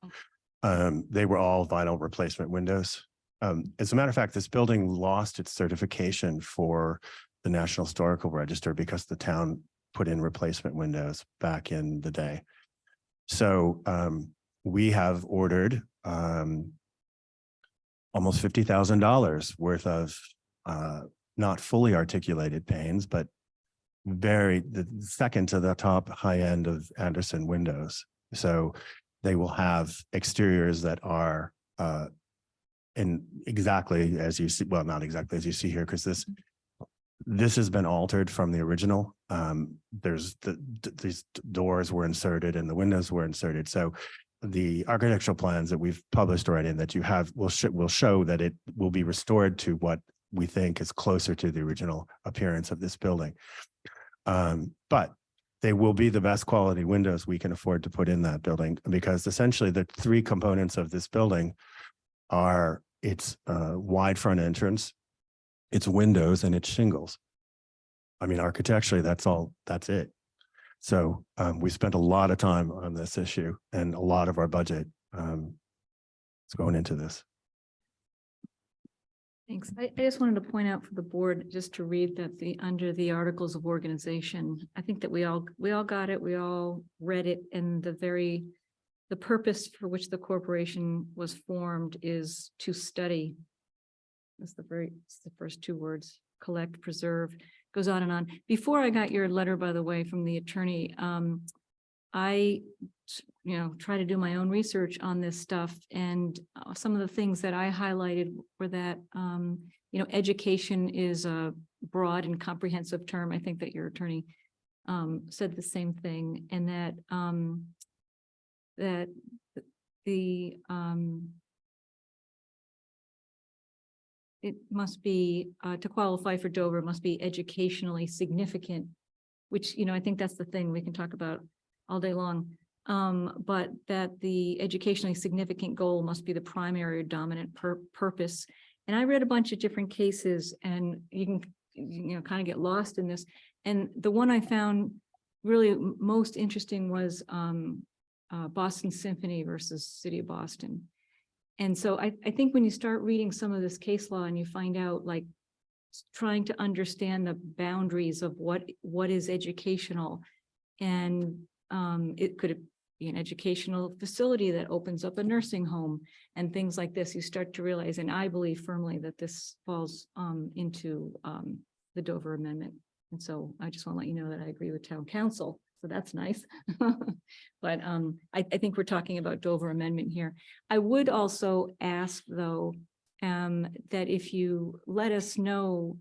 They were all vinyl replacement windows. As a matter of fact, this building lost its certification for the National Historical Register because the town put in replacement windows back in the day. So we have ordered almost $50,000 worth of not fully articulated panes, but the second to the top high end of Anderson windows. So they will have exteriors that are in exactly as you see, well, not exactly as you see here, because this has been altered from the original. There's these doors were inserted and the windows were inserted. So the architectural plans that we've published already and that you have will show that it will be restored to what we think is closer to the original appearance of this building. But they will be the best quality windows we can afford to put in that building, because essentially the 3 components of this building are its wide front entrance, its windows, and its shingles. I mean, architecturally, that's it. So we spent a lot of time on this issue, and a lot of our budget is going into this. Thanks. I just wanted to point out for the board, just to read that under the Articles of Organization, I think that we all got it, we all read it, and the very the purpose for which the corporation was formed is to study. That's it's the first two words, collect, preserve, goes on and on. Before I got your letter, by the way, from the attorney, I, try to do my own research on this stuff. And some of the things that I highlighted were that, education is a broad and comprehensive term. I think that your attorney said the same thing, and that that the it must be to qualify for Dover, it must be educationally significant, which, I think that's the thing we can talk about all day long. But that the educationally significant goal must be the primary or dominant purpose. And I read a bunch of different cases, and you can, kind of get lost in this. And the one I found really most interesting was Boston Symphony versus City of Boston. And so I think when you start reading some of this case law and you find out, like, trying to understand the boundaries of what is educational, and it could be an educational facility that opens up a nursing home and things like this, you start to realize, and I believe firmly that this falls into the Dover Amendment. And so I just want to let you know that I agree with town council. So that's nice. But I think we're talking about Dover Amendment here. I would also ask, though, that if you let us know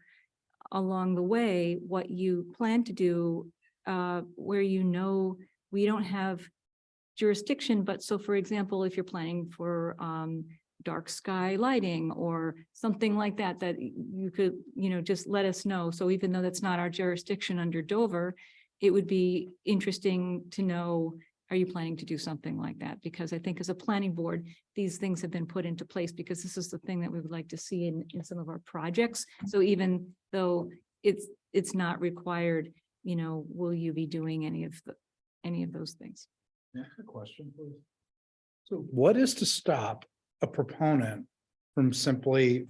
along the way what you plan to do, where we don't have jurisdiction, but so, for example, if you're planning for dark sky lighting or something like that, that you could, just let us know. So even though that's not our jurisdiction under Dover, it would be interesting to know, are you planning to do something like that? Because I think as a planning board, these things have been put into place because this is the thing that we would like to see in some of our projects. So even though it's not required, will you be doing any of those things? Yeah, a question, please. So what is to stop a proponent from simply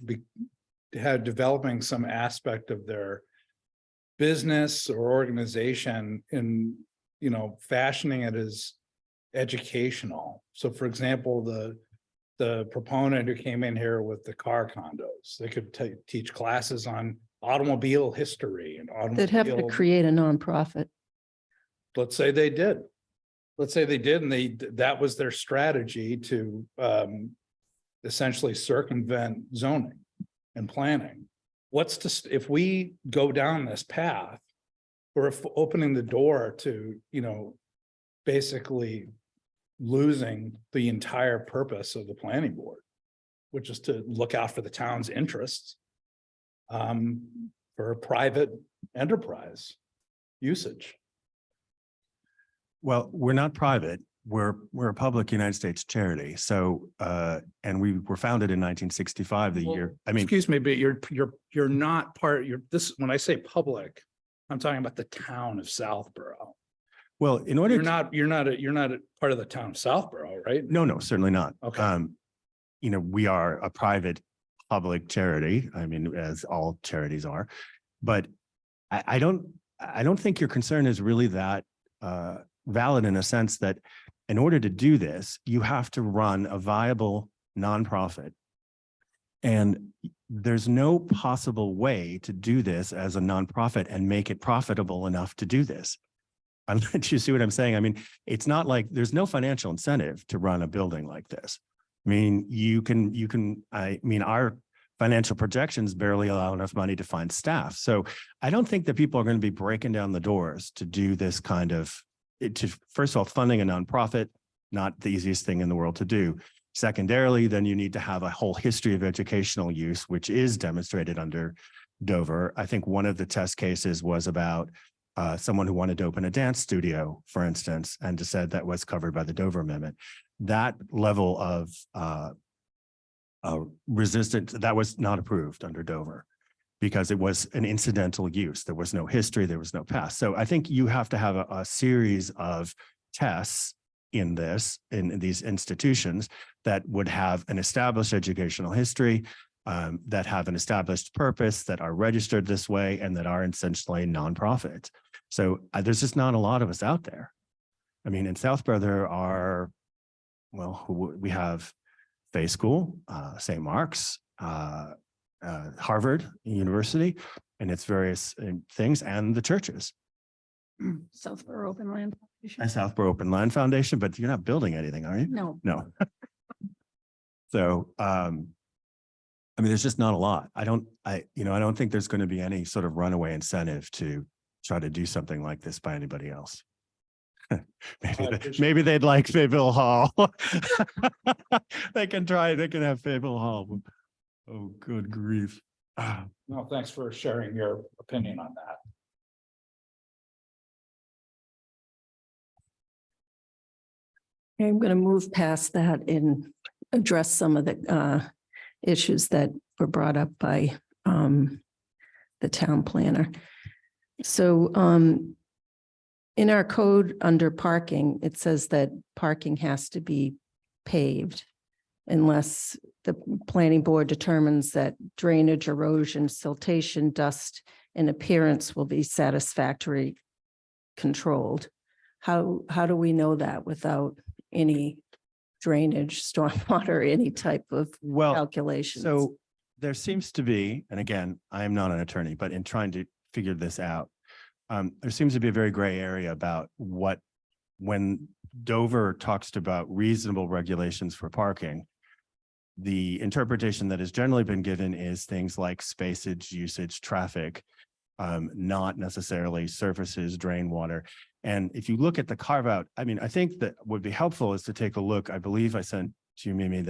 developing some aspect of their business or organization in, fashioning it as educational? So for example, the proponent who came in here with the car condos, they could teach classes on automobile history and They'd have to automobile. create a nonprofit. Let's say they did. And that was their strategy to essentially circumvent zoning and planning. If we go down this path, or if opening the door to, basically losing the entire purpose of the planning board, which is to look out for the town's interests for private enterprise usage. Well, we're not private. We're a public United States charity. So, and we were founded in 1965, the year, Excuse me, but you're not part, when I say public, I'm talking about the town of Southborough. well, in order You're not a part of the town of Southborough, right? No, certainly not. Okay. We are a private public charity. As all charities are, but I don't think your concern is really that valid, in a sense that in order to do this, you have to run a viable nonprofit. And there's no possible way to do this as a nonprofit and make it profitable enough to do this. Unless you see what I'm saying? It's not like there's no financial incentive to run a building like this. Our financial projections barely allow enough money to find staff. So I don't think that people are going to be breaking down the doors to do this kind of, first of all, funding a nonprofit, not the easiest thing in the world to do. Secondarily, then you need to have a whole history of educational use, which is demonstrated under Dover. I think one of the test cases was about someone who wanted to open a dance studio, for instance, and just said that was covered by the Dover Amendment. That level of resistance, that was not approved under Dover because it was an incidental use. There was no history, there was no past. So I think you have to have a series of tests in these institutions that would have an established educational history, that have an established purpose, that are registered this way, and that are essentially nonprofits. So there's just not a lot of us out there. In Southborough, there are we have Fay School, St. Mark's, Harvard University, and its various things, and the churches. Southborough Open Land. Foundation. And Southborough Open Land Foundation, but you're not building anything, are you? No, No. So, I mean, there's just not a lot. I don't think there's going to be any sort of runaway incentive to try to do something like this by anybody else. Maybe they'd like Fayetteville Hall. They can have Fayetteville Hall. Oh, good grief. No, thanks for sharing your opinion on that. I'm going to move past that and address some of the issues that were brought up by the town planner. So in our code under parking, it says that parking has to be paved unless the planning board determines that drainage, erosion, siltation, dust, and appearance will be satisfactorily controlled. How do we know that without any drainage, stormwater, any type of calculations? So there seems to be, and again, I am not an attorney, but in trying to figure this out, there seems to be a very gray area about when Dover talks about reasonable regulations for parking, the interpretation that has generally been given is things like spacage, usage, traffic, not necessarily surfaces, drain water. And if you look at the carve out, I mean, I think that would be helpful is to take a look. I believe I sent to you, Mimi,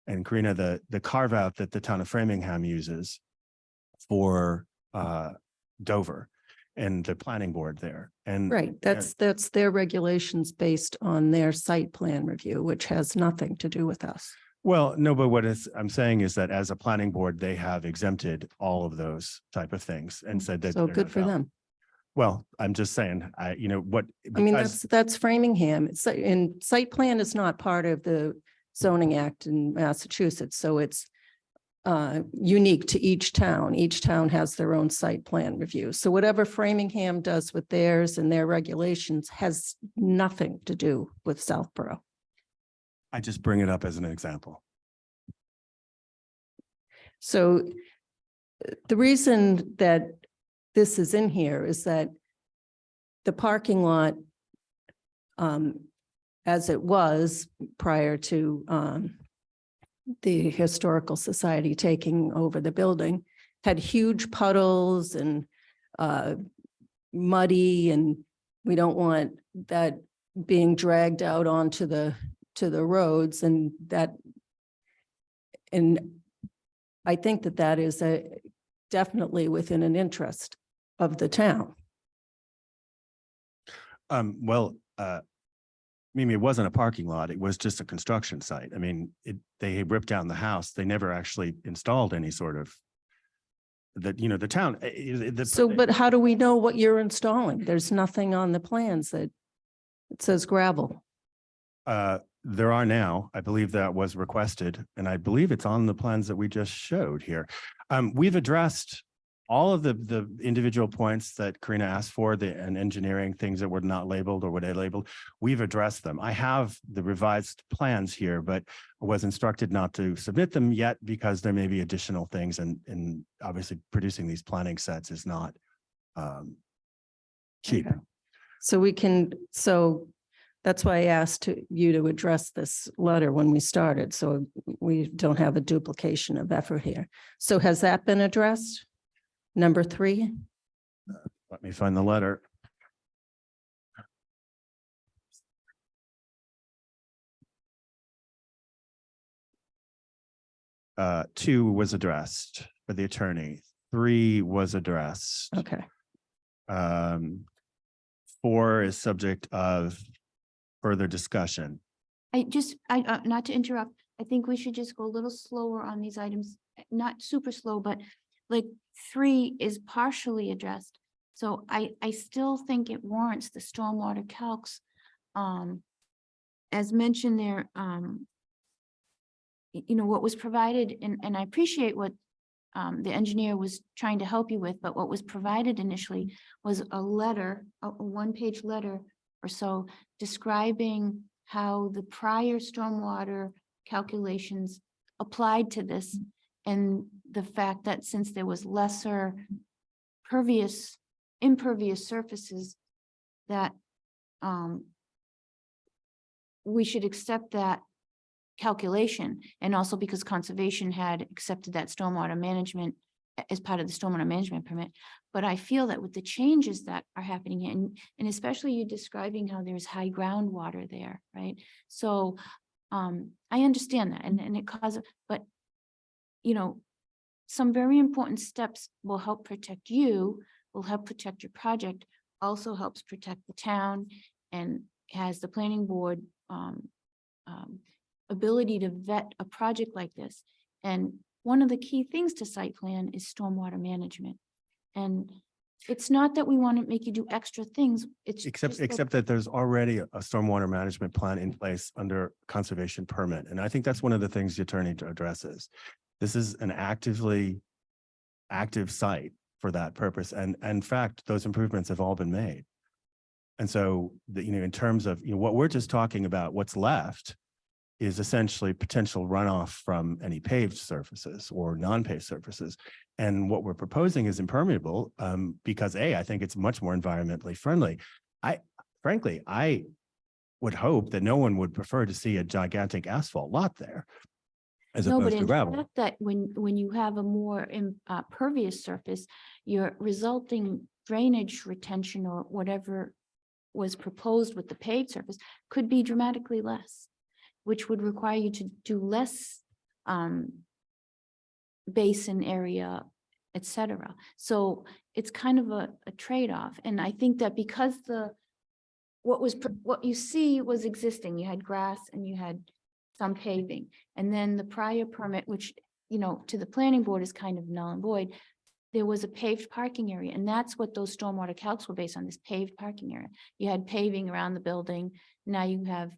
and Karina, the carve out that the town of Framingham uses for Dover and the planning board there. And Right, that's their regulations based on their site plan review, which has nothing to do with us. well, no, but I'm saying is that as a planning board, they have exempted all of those type of things and said that. So they're good not for valid. them. Well, I'm just saying, I mean, because- that's Framingham. And site plan is not part of the zoning act in Massachusetts, so it's unique to each town. Each town has their own site plan review. So whatever Framingham does with theirs and their regulations has nothing to do with Southborough. I just bring it up as an example. So the reason that this is in here is that the parking lot, as it was prior to the Historical Society taking over the building, had huge puddles and muddy, and we don't want that being dragged out onto the roads, and I think that is definitely within an interest of the town. Mimi, it wasn't a parking lot. It was just a construction site. I mean, they ripped down the house. They never actually installed any sort of the town. So, but how do we know what you're installing? There's nothing on the plans that it says gravel. There are now, I believe that was requested, and I believe it's on the plans that we just showed here. We've addressed all of the individual points that Karina asked for, and engineering things that were not labeled or were they labeled. We've addressed them. I have the revised plans here, but was instructed not to submit them yet because there may be additional things, and obviously producing these planning sets is not cheap. Okay. So that's why I asked you to address this letter when we started, so we don't have a duplication of effort here. So has that been addressed? Number 3? Let me find the letter. Two was addressed for the attorney. 3 was addressed. Okay. 4 is subject of further discussion. Not to interrupt, I think we should just go a little slower on these items, not super slow, but like 3 is partially addressed. So I still think it warrants the stormwater calcs. As mentioned there, what was provided, and I appreciate what the engineer was trying to help you with, but what was provided initially was a letter, a one-page letter or so describing how the prior stormwater calculations applied to this, and the fact that since there was lesser impervious surfaces, that we should accept that calculation, and also because conservation had accepted that stormwater management as part of the stormwater management permit. But I feel that with the changes that are happening, and especially you describing how there's high groundwater there, right? So I understand that, and it causes, but you know, some very important steps will help protect you, will help protect your project, also helps protect the town, and has the planning board ability to vet a project like this. And one of the key things to site plan is stormwater management. And it's not that we want to make you do extra things. It's Except that there's already a stormwater management plan in place under conservation permit. And I think that's one of the things the attorney addresses. This is an active site for that purpose. And in fact, those improvements have all been made. And so, in terms of, what we're just talking about, what's left is essentially potential runoff from any paved surfaces or non-paved surfaces. And what we're proposing is impermeable because I think it's much more environmentally friendly. Frankly, I would hope that no one would prefer to see a gigantic asphalt lot there as No, but opposed to in gravel. fact, that when you have a more pervious surface, your resulting drainage retention or whatever was proposed with the paved surface could be dramatically less, which would require you to do less basin area, et cetera. So it's kind of a trade-off. And I think that because what you see was existing, you had grass and you had some paving, and then the prior permit, which, to the planning board is kind of null and void, there was a paved parking area, and that's what those stormwater calcs were based on, this paved parking area. You had paving around the building. Now you have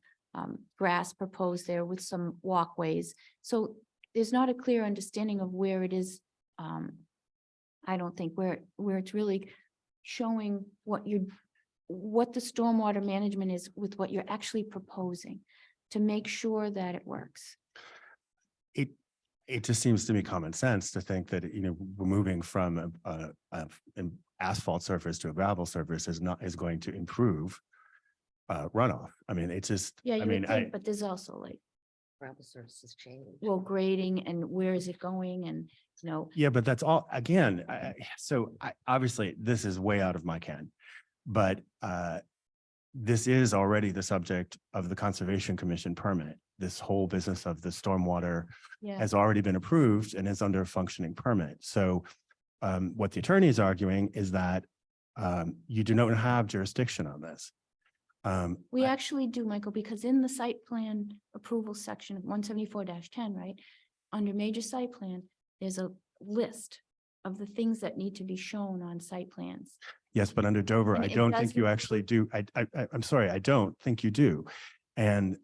grass proposed there with some walkways. So there's not a clear understanding of where it is. I don't think where it's really showing what the stormwater management is with what you're actually proposing to make sure that it works. It just seems to me common sense to think that, we're moving from an asphalt surface to a gravel surface is going to improve runoff. I mean, it's just, Yeah, you would I think, but there's also like, Gravel services change. well, grading and where is it going, and, yeah, but that's all, again, obviously this is way out of my ken, but this is already the subject of the Conservation Commission permit. This whole business of the stormwater yeah. has already been approved and is under a functioning permit. So what the attorney is arguing is that you do not have jurisdiction on this. We actually do, Michael, because in the site plan approval section of 174-10, right? Under major site plan, there's a list of the things that need to be shown on site plans. Yes, but under Dover, And I it don't think you doesn't- actually do. I'm sorry, I don't think you do. And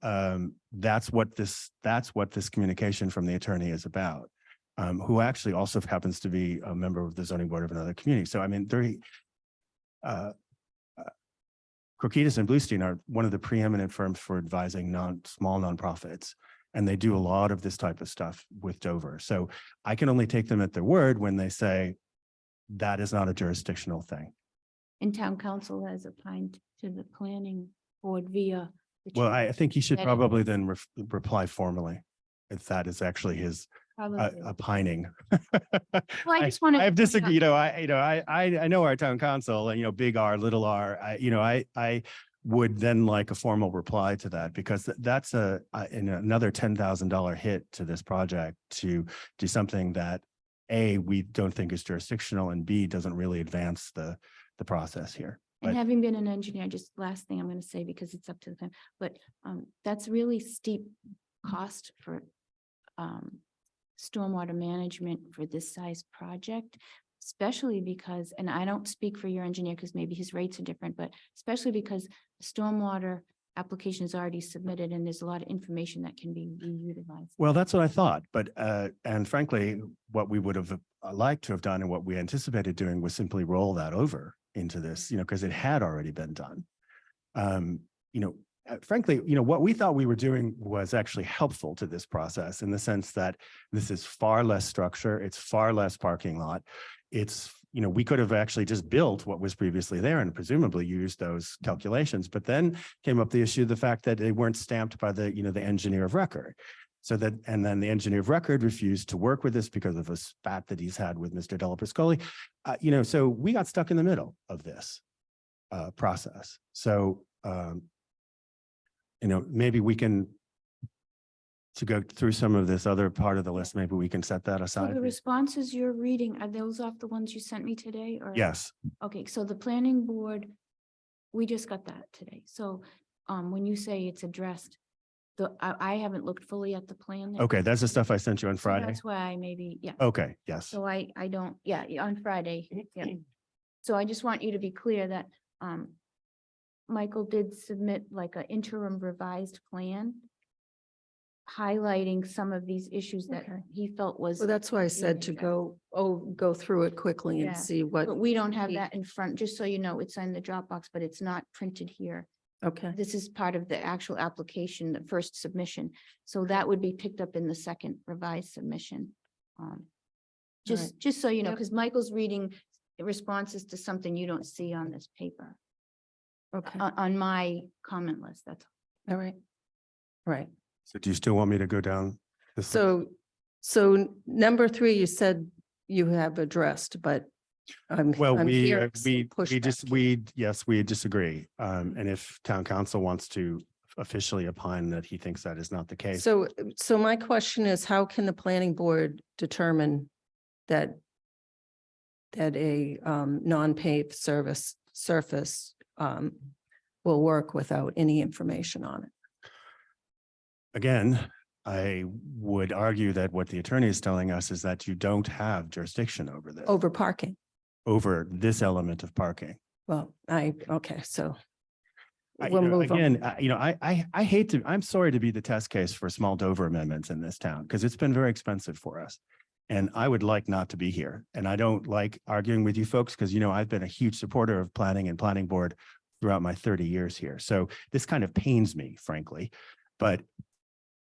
that's what this communication from the attorney is about, who actually also happens to be a member of the zoning board of another community. So I mean, Krokidas and Bluestein are one of the preeminent firms for advising small nonprofits, and they do a lot of this type of stuff with Dover. So I can only take them at their word when they say that is not a jurisdictional thing. And town council has opined to the planning board via. the Well, chair. I think he should That probably is- then reply formally, if that is actually his Probably. opining. Well, I just wanted. I have to point out- disagreed, I know our town council and, big R, little r, I would then like a formal reply to that, because that's another $10,000 hit to this project to do something that A, we don't think is jurisdictional, and B, doesn't really advance the process here. And But- having been an engineer, just last thing I'm going to say, because it's up to the time, but that's really steep cost for stormwater management for this size project, especially because, and I don't speak for your engineer because maybe his rates are different, but especially because the stormwater application is already submitted and there's a lot of information that can be reutilized. Well, that's what I thought, but, and frankly, what we would have liked to have done and what we anticipated doing was simply roll that over into this, because it had already been done. frankly, what we thought we were doing was actually helpful to this process in the sense that this is far less structure, it's far less parking lot. It's, we could have actually just built what was previously there and presumably used those calculations, but then came up the issue of the fact that they weren't stamped by the, the engineer of record. So that, and then the engineer of record refused to work with this because of a spat that he's had with Mr. Della Pascoli. So we got stuck in the middle of this process. So, maybe we can, to go through some of this other part of the list, maybe we can set that So aside. the responses you're reading, are those off the ones you sent me today or? Yes, Okay, so the planning board, we just got that today. So when you say it's addressed, I haven't looked fully at the plan. yet. okay, that's the stuff I sent you on So Friday. That's why I maybe, yeah. Okay, yes. So I don't, yeah, on Friday, yeah. So I just want you to be clear that Michael did submit like an interim revised plan highlighting some of these issues that Okay. he felt was, Well, that's why I said to go through it quickly Yeah. and see what. but we don't have he- that in front, just so you know, it's in the Dropbox, but it's not printed here. Okay, This is part of the actual application, the first submission. So that would be picked up in the second revised submission. Just so you know, Yep. because Michael's reading responses to something you don't see on this paper, okay, on my comment list, that's. all right. Right. So do you still want me to go down this? So number 3, you said you have addressed, but Well, I'm we hearing some pushback. yes, we disagree. And if town council wants to officially opine that he thinks that is not the case. So my question is, how can the planning board determine that a non-paved surface will work without any information on it? Again, I would argue that what the attorney is telling us is that you don't have jurisdiction over this, Over parking? over this element of parking. Well, okay, so I- we'll you know, move on. Again, I hate to, I'm sorry to be the test case for small Dover amendments in this town, because it's been very expensive for us. And I would like not to be here. And I don't like arguing with you folks, because I've been a huge supporter of planning and planning board throughout my 30 years here. So this kind of pains me, frankly. But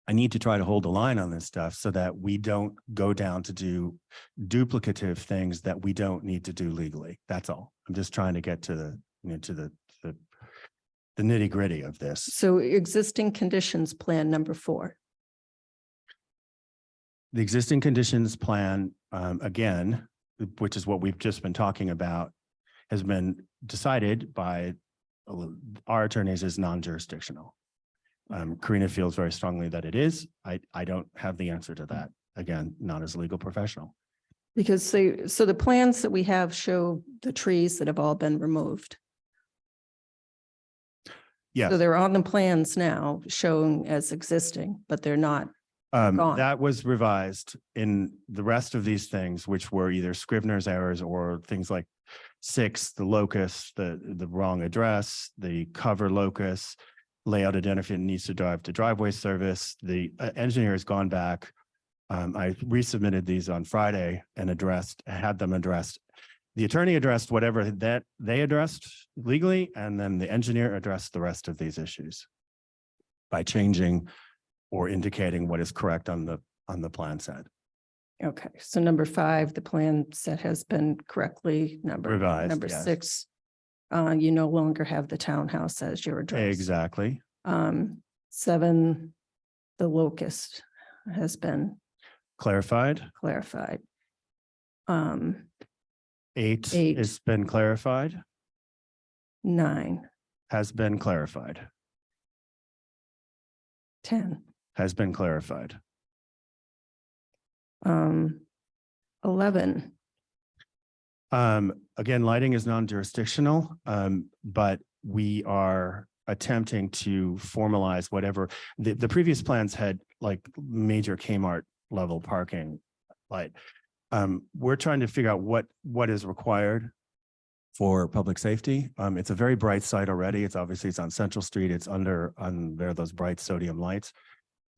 I need to try to hold the line on this stuff so that we don't go down to do duplicative things that we don't need to do legally. That's all. I'm just trying to get to the nitty gritty of this. So existing conditions plan number 4. The existing conditions plan, again, which is what we've just been talking about, has been decided by our attorneys as non-jurisdictional. Karina feels very strongly that it is. I don't have the answer to that. Again, not as a legal professional. Because so the plans that we have show the trees that have all been removed. Yes. So they're on the plans now showing as existing, but they're not. gone. That was revised in the rest of these things, which were either Scrivener's errors or things like 6, the locus, the wrong address, the cover locus, layout identifier needs to drive to driveway service. The engineer has gone back. I resubmitted these on Friday and had them addressed. The attorney addressed whatever that they addressed legally, and then the engineer addressed the rest of these issues by changing or indicating what is correct on the plan set. Okay, so number 5, the plan set has been correctly Revised, Number yes. 6, you no longer have the townhouse as your address. Exactly. 7, the locust has been Clarified. clarified. 8 8. has been clarified, 9, has been clarified, 10, has been clarified. 11, Again, lighting is non-jurisdictional, but we are attempting to formalize whatever, the previous plans had like major Kmart level parking light. We're trying to figure out what is required for public safety. It's a very bright site already. It's on Central Street. It's under those bright sodium lights.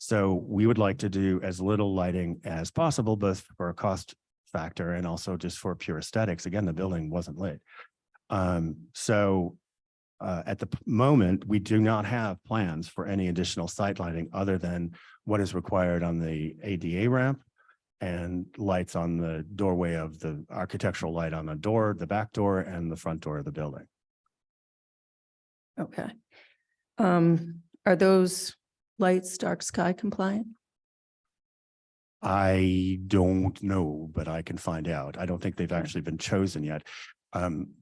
So we would like to do as little lighting as possible, both for a cost factor and also just for pure aesthetics. Again, the building wasn't lit. So at the moment, we do not have plans for any additional site lighting other than what is required on the ADA ramp and lights on the doorway of the architectural light on the door, the back door and the front door of the building. Okay. Are those lights dark sky compliant? I don't know, but I can find out. I don't think they've Okay. actually been chosen yet.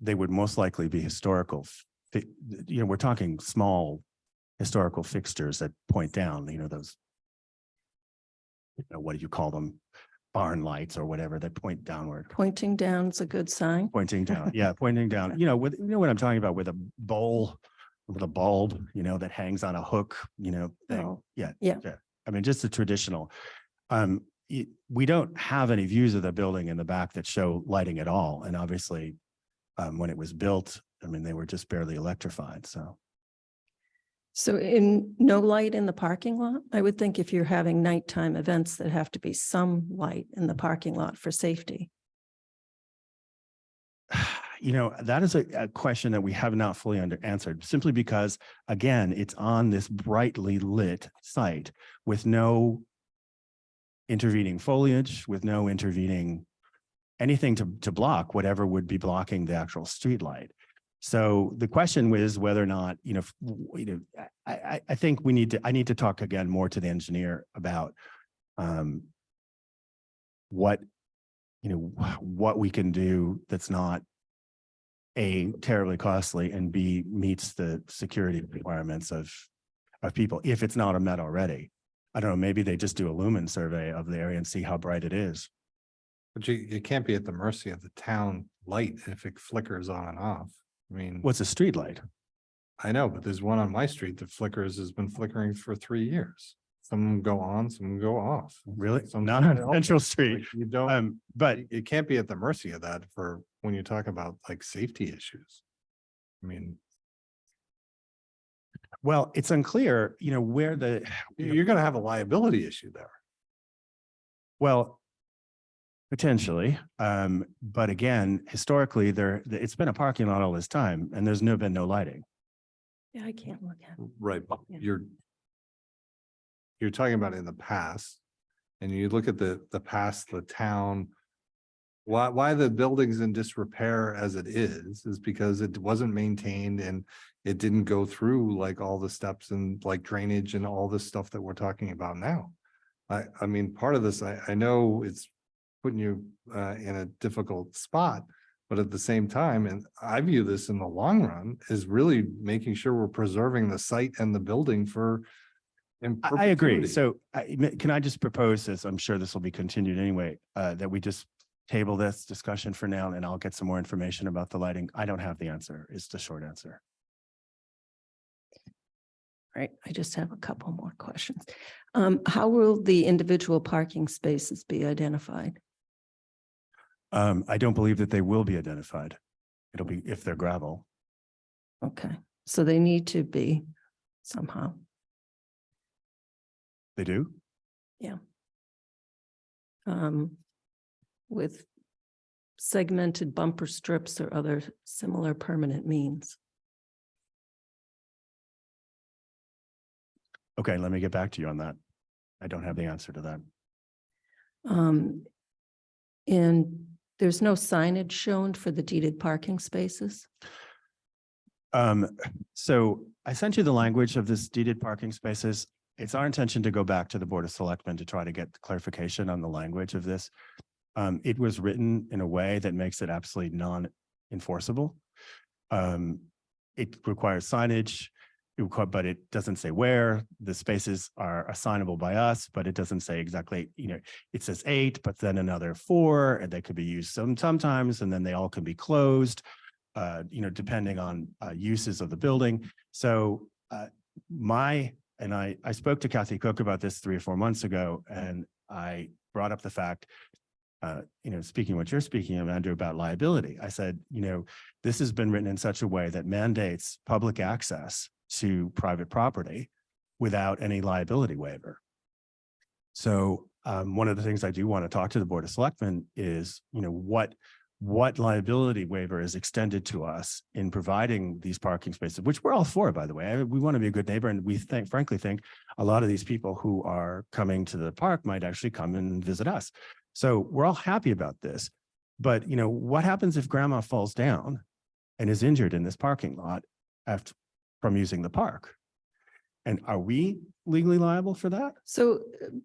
They would most likely be historical. We're talking small historical fixtures that point down, those, what do you call them? Barn lights or whatever that point downward, Pointing down is a good sign. pointing down. Yeah, pointing down, with, what I'm talking about with a bowl, with a bulb, that hangs on a hook, thing. Oh, Yeah. yeah. I mean, just a traditional. We don't have any views of the building in the back that show lighting at all. And obviously, when it was built, I mean, they were just barely electrified. So So no light in the parking lot? I would think if you're having nighttime events, that have to be some light in the parking lot for safety. that is a question that we have not fully answered, simply because, again, it's on this brightly lit site with no intervening foliage, with no intervening anything to block whatever would be blocking the actual street light. So the question was whether or not, I think I need to talk again more to the engineer about what we can do that's not A, terribly costly, and B, meets the security requirements of people, if it's not met already. I don't know, maybe they just do a lumen survey of the area and see how bright it is. But you can't be at the mercy of the town light if it flickers on and off. I mean, What's a street light? I know, but there's one on my street that has been flickering for 3 years. Some go on, some go off. Really? Some- Not on Central Street. Like, you don't, But you can't be at the mercy of that for when you talk about like safety issues. I mean, well, it's unclear, where you're gonna have a liability issue there. well, potentially. But again, historically, it's been a parking lot all this time and there's been no lighting. Yeah, I can't look at it. Right, but Yeah. you're talking about in the past. And you look at the past, the town. Why the building's in disrepair as it is because it wasn't maintained and it didn't go through like all the steps and like drainage and all this stuff that we're talking about now. I mean, part of this, I know it's putting you in a difficult spot, but at the same time, and I view this in the long run, is really making sure we're preserving the site and the building for. in I agree. perpetuity. So can I just propose this? I'm sure this will be continued anyway, that we just table this discussion for now and I'll get some more information about the lighting. I don't have the answer, is the short answer. Right, I just have a couple more questions. How will the individual parking spaces be identified? I don't believe that they will be identified. It'll be if they're gravel. Okay, so they need to be somehow. They do? With segmented bumper strips or other similar permanent means. Okay, let me get back to you on that. I don't have the answer to that. And there's no signage shown for the deeded parking spaces? So I sent you the language of this deeded parking spaces. It's our intention to go back to the Board of Selectmen to try to get clarification on the language of this. It was written in a way that makes it absolutely non-enforceable. It requires signage, but it doesn't say where. The spaces are assignable by us, but it doesn't say exactly, it says 8, but then another 4, and they could be used sometimes, and then they all can be closed, depending on uses of the building. So I spoke to Kathy Cook about this 3 or 4 months ago, and I brought up the fact, speaking what you're speaking of, Andrew, about liability. I said, this has been written in such a way that mandates public access to private property without any liability waiver. So one of the things I do want to talk to the Board of Selectmen is, what what liability waiver is extended to us in providing these parking spaces, which we're all for, by the way. We want to be a good neighbor, and we frankly think a lot of these people who are coming to the park might actually come and visit us. So we're all happy about this. But, you know, what happens if grandma falls down and is injured in this parking lot from using the park? And are we legally liable for that? So,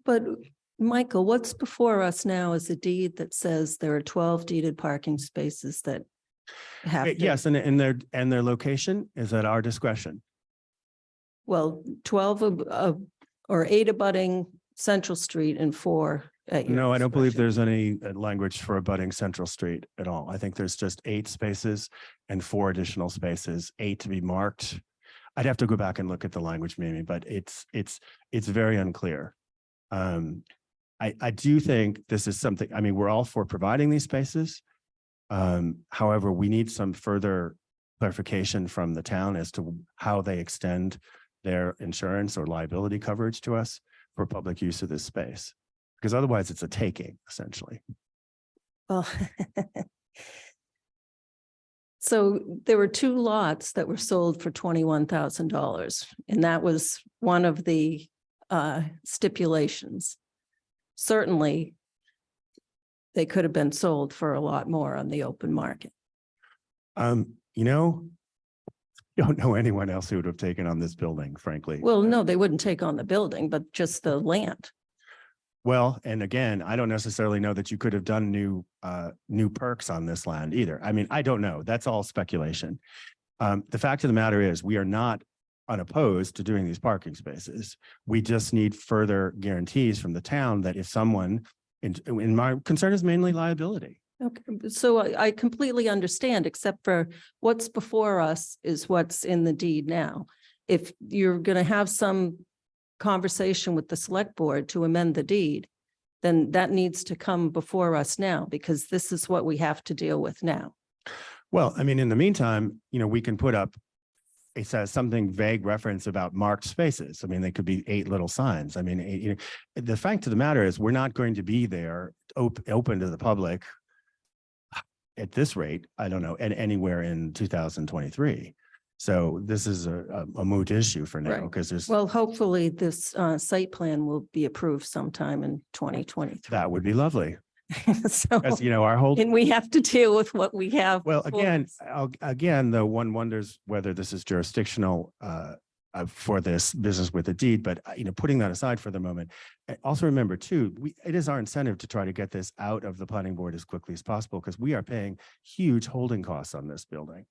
but Michael, what's before us now is a deed that says there are 12 deeded parking spaces that have. to- Yes, and their location is at our discretion. Well, 12 or 8 abutting Central Street and 4 at your No, I don't believe discretion. there's any language for abutting Central Street at all. I think there's just 8 spaces and 4 additional spaces, 8 to be marked. I'd have to go back and look at the language, maybe, but it's very unclear. I do think this is something, I mean, we're all for providing these spaces. However, we need some further clarification from the town as to how they extend their insurance or liability coverage to us for public use of this space. Because otherwise it's a taking, essentially. Well, so there were 2 lots that were sold for $21,000, and that was one of the stipulations. Certainly, they could have been sold for a lot more on the open market. You know, I don't know anyone else who would have taken on this building, frankly. Well, no, they wouldn't take on the building, but just the land. Well, and again, I don't necessarily know that you could have done new perks on this land either. I mean, I don't know. That's all speculation. The fact of the matter is, we are not unopposed to doing these parking spaces. We just need further guarantees from the town that if someone, and my concern is mainly liability. Okay, so I completely understand, except for what's before us is what's in the deed now. If you're going to have some conversation with the select board to amend the deed, then that needs to come before us now, because this is what we have to deal with now. Well, I mean, in the meantime, you know, we can put up, it says something vague reference about marked spaces. I mean, they could be 8 little signs. I mean, you know, the fact of the matter is, we're not going to be there open to the public at this rate, I don't know, anywhere in 2023. So this is a moot issue for now, Right. because there's, Well, hopefully this site plan will be approved sometime in 2023. that would be lovely. So, As you know, our whole, and we have to deal with what we have. well, before again, us. again, though, one wonders whether this is jurisdictional for this business with a deed, but you know, putting that aside for the moment, also remember too, it is our incentive to try to get this out of the planning board as quickly as possible, because we are paying huge holding costs on this building.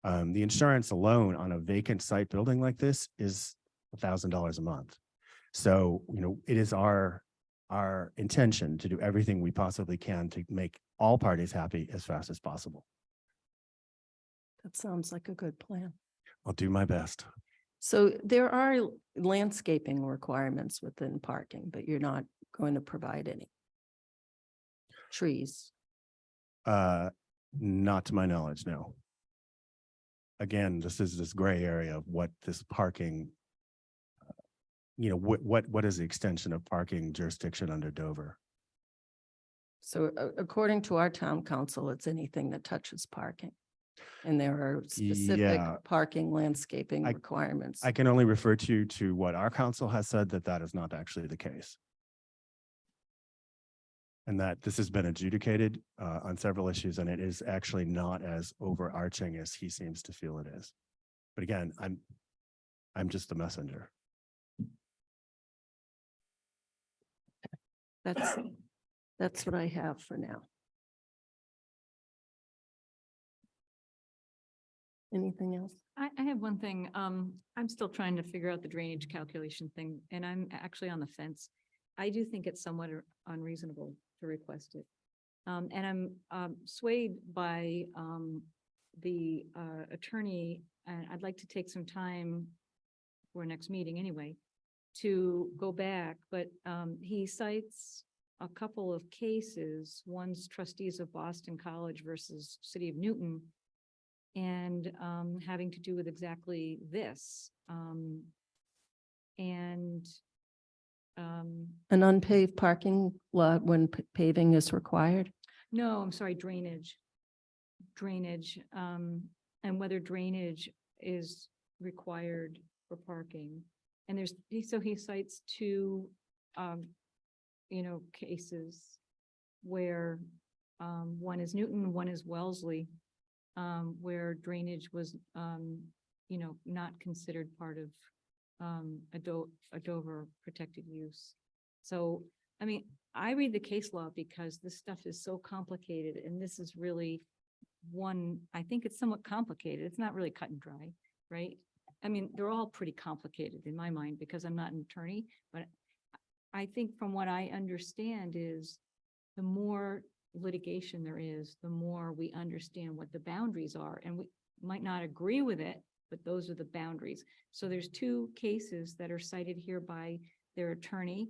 The insurance alone on a vacant site building like this is $1,000 a month. So, you know, it is our intention to do everything we possibly can to make all parties happy as fast as possible. That sounds like a good plan. I'll do my best. So there are landscaping requirements within parking, but you're not going to provide any trees. Not to my knowledge, no. Again, this is this gray area of what this parking, you know, what is the extension of parking jurisdiction under Dover? So according to our town council, it's anything that touches parking. And there are specific Yeah. parking landscaping I- requirements. I can only refer to what our council has said, that is not actually the case. And that this has been adjudicated on several issues, and it is actually not as overarching as he seems to feel it is. But again, I'm just the messenger. That's what I have for now. Anything else? I have one thing. I'm still trying to figure out the drainage calculation thing, and I'm actually on the fence. I do think it's somewhat unreasonable to request it. And I'm swayed by the attorney, and I'd like to take some time for next meeting anyway, to go back, but he cites a couple of cases. One's trustees of Boston College versus City of Newton, and having to do with exactly this. An unpaved parking lot when paving is required? No, I'm sorry, drainage. drainage, and whether drainage is required for parking. And so he cites two, cases where, one is Newton, one is Wellesley, where drainage was, not considered part of, a Dover protected use. So, I mean, I read the case law because this stuff is so complicated, and this is really one, I think it's somewhat complicated. It's not really cut and dry, right? I mean, they're all pretty complicated in my mind because I'm not an attorney, but I think from what I understand is the more litigation there is, the more we understand what the boundaries are, and we might not agree with it, but those are the boundaries. So there's two cases that are cited here by their attorney.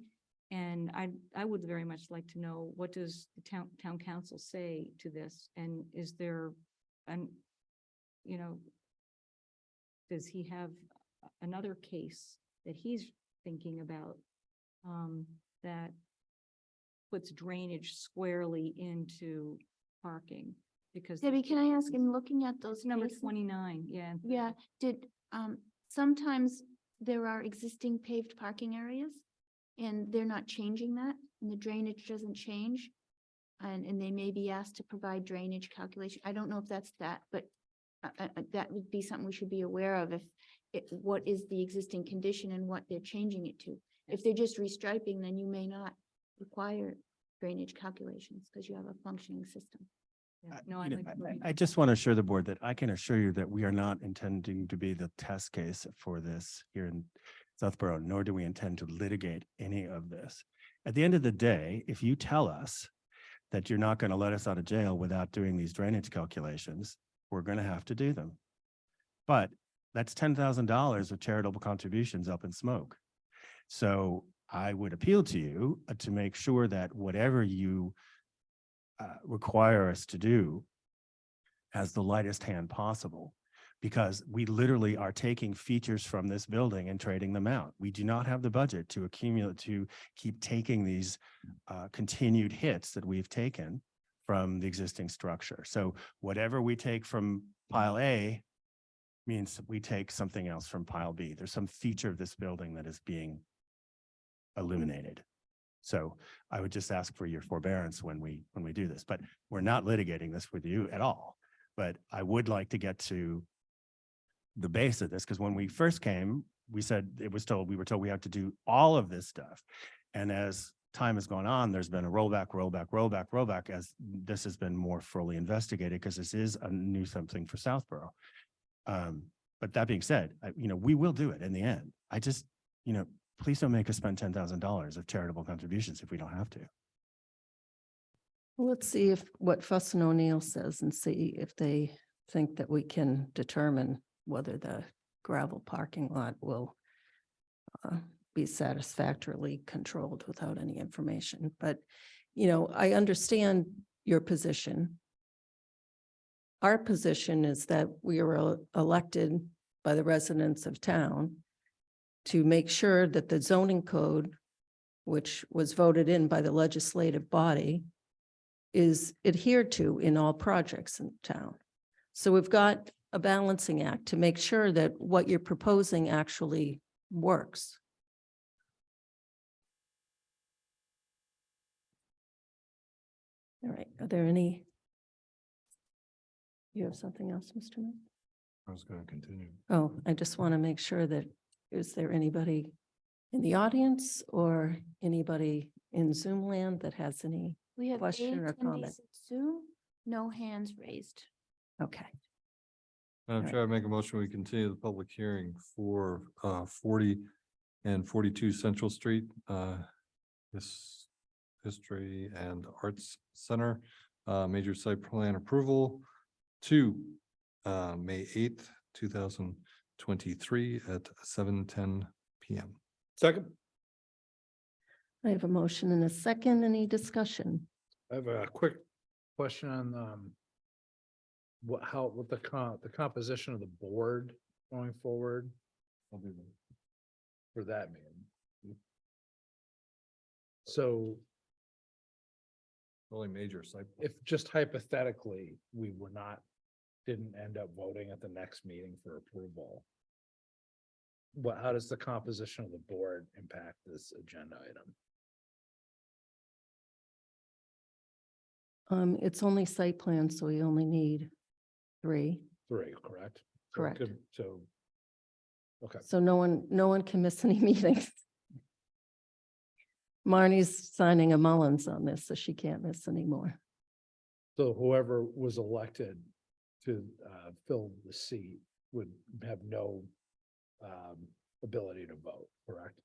And I would very much like to know, what does the town council say to this? And is there does he have another case that he's thinking about, that puts drainage squarely into parking? Because Debbie, can I ask, in looking at those it's number cases- 29, yeah. Yeah, sometimes there are existing paved parking areas and they're not changing that and the drainage doesn't change. And they may be asked to provide drainage calculation. I don't know if that's that, but that would be something we should be aware of what is the existing condition and what they're changing it to. If they're just restriping, then you may not require drainage calculations because you have a functioning system. Yeah. No, You know, I'd like. I just want to assure the board that I can assure you that we are not intending to be the test case for this here in Southborough, nor do we intend to litigate any of this. At the end of the day, if you tell us that you're not going to let us out of jail without doing these drainage calculations, we're going to have to do them. But that's $10,000 of charitable contributions up in smoke. So I would appeal to you to make sure that whatever you require us to do has the lightest hand possible, because we literally are taking features from this building and trading them out. We do not have the budget to keep taking these continued hits that we've taken from the existing structure. So whatever we take from pile A means we take something else from pile B. There's some feature of this building that is being eliminated. So I would just ask for your forbearance when we do this, but we're not litigating this with you at all. But I would like to get to the base of this, because when we first came, we were told we have to do all of this stuff. And as time has gone on, there's been a rollback as this has been more fully investigated, because this is a new something for Southborough. But that being said, we will do it in the end. I just, please don't make us spend $10,000 of charitable contributions if we don't have to. Let's see what Fuss and O'Neill says and see if they think that we can determine whether the gravel parking lot will be satisfactorily controlled without any information. But, I understand your position. Our position is that we are elected by the residents of town to make sure that the zoning code, which was voted in by the legislative body, is adhered to in all projects in town. So we've got a balancing act to make sure that what you're proposing actually works. All right, are there any? You have something else, Mr. Mayor? I was going to continue. Oh, I just want to make sure that, is there anybody in the audience or anybody in Zoom land that has any? We have Question or comment? attendees at Zoom, no hands raised. Okay, Madam All Chair, I make a motion, we continue the public hearing for 40 and 42 Central Street, this History and Arts Center, major site plan approval to May 8th, 2023 at 7:10 p.m. Second. I have a motion and a second. Any discussion? I have a quick question on what the composition of the board going forward for that meeting. So Only major site. if just hypothetically, we were not didn't end up voting at the next meeting for approval. How does the composition of the board impact this agenda item? It's only site plan, so we only need 3. 3, correct? So it Correct. So. Okay, So no one can miss any meetings. Marnie's signing a Mullins on this, so she can't miss anymore. so whoever was elected to fill the seat would have no ability to vote, correct?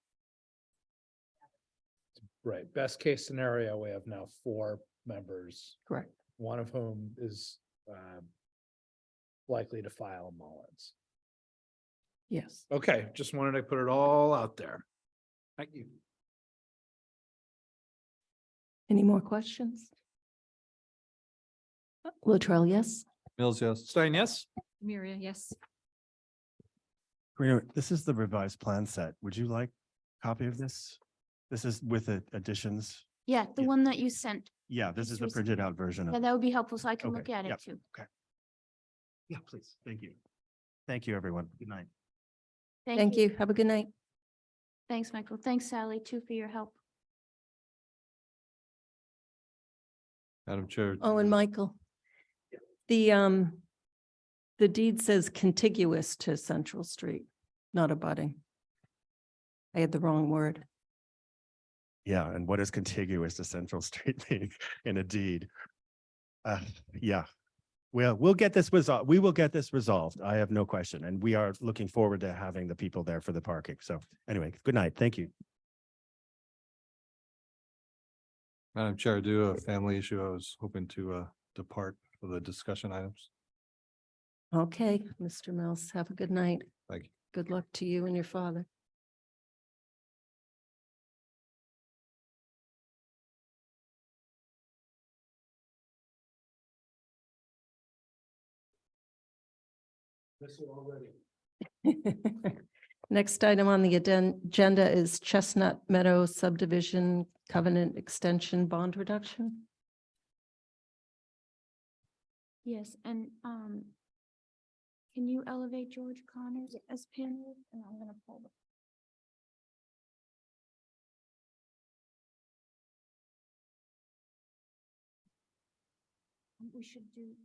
Right, best case scenario, we have now 4 members, Correct. one of whom is likely to file a Mullins. Yes. Okay, just wanted to put it all out there. Thank you. Any more questions? Latrell, yes? Mills, yes. Stein, yes? Miria, yes. Karina, this is the revised plan set. Would you like a copy of this? This is with the additions. Yeah, the Yeah. one that you sent. Yeah, this is the Just printed out version Yeah, of. that would be helpful, so I can Okay, look at yep. it too. Yeah, please. Thank you. Thank you, everyone. Good night. Thank you. Have a good night. Thanks, Michael. Thanks, Sally, too, for your help. Madam Chair. Oh, and Michael. The deed says contiguous to Central Street, not abutting. I had the wrong word. Yeah, and what is contiguous to Central Street mean in a deed? Yeah, well, we'll get this resolved. We will get this resolved. I have no question. And we are looking forward to having the people there for the parking. So anyway, good night. Thank you. Madam Chair, due to a family issue, I was hoping to depart for the discussion items. Okay, Mr. Mills, have a good night. Thank you. Good luck to you and your father. Next item on the agenda is Chestnut Meadow subdivision covenant extension bond reduction. Yes, and can you elevate George Connors as panelist? And I'm gonna pull the.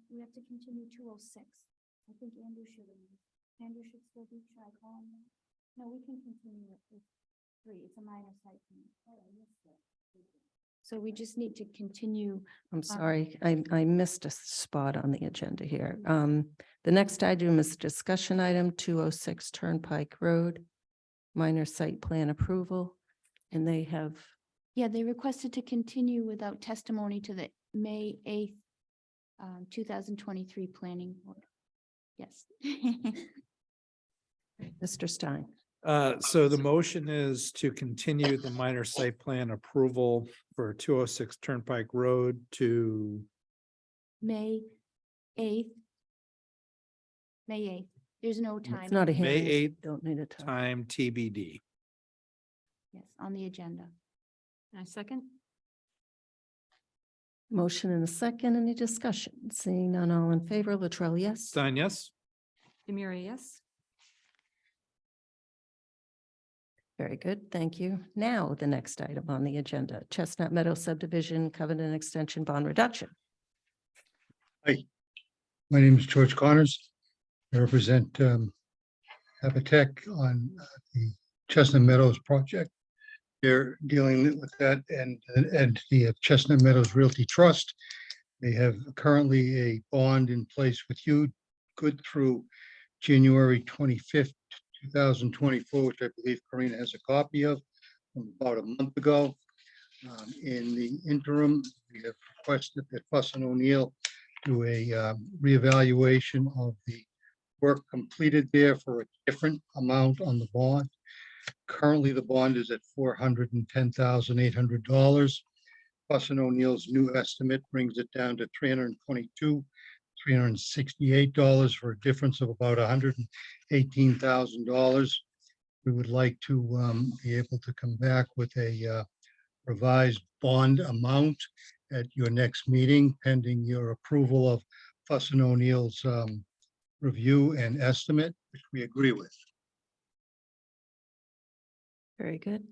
We have to continue 206. I think Andrew should still be, should I call him? No, we can continue it with 3. It's a minor site plan. So we just need to continue. I'm sorry, I missed a spot on the agenda here. The next item is discussion item 206 Turnpike Road, minor site plan approval, and they have, Yeah, they requested to continue without testimony to the May 8th, 2023 planning board. Yes. Mr. Stein. So the motion is to continue the minor site plan approval for 206 Turnpike Road to May 8th. May 8th. There's no time. It's not a May hearing. 8th Don't need a time. time TBD. Yes, on the agenda. I second. Motion and a second, any discussion? Seeing none, all in favor, Latrell, yes? Stein, yes? Miria, yes. Very good, thank you. Now, the next item on the agenda, Chestnut Meadow subdivision covenant extension bond reduction. My name is George Connors. I represent Habitat on the Chestnut Meadows project. They're dealing with that and the Chestnut Meadows Realty Trust. They have currently a bond in place with you, good through January 25th, 2024, which I believe Karina has a copy of from about a month ago. In the interim, we have requested that Fuss and O'Neill do a reevaluation of the work completed there for a different amount on the bond. Currently, the bond is at $410,800. Fuss and O'Neill's new estimate brings it down to $368 for a difference of about $118,000. We would like to be able to come back with a revised bond amount at your next meeting, pending your approval of Fuss and O'Neill's review and estimate, which we agree with. Very good.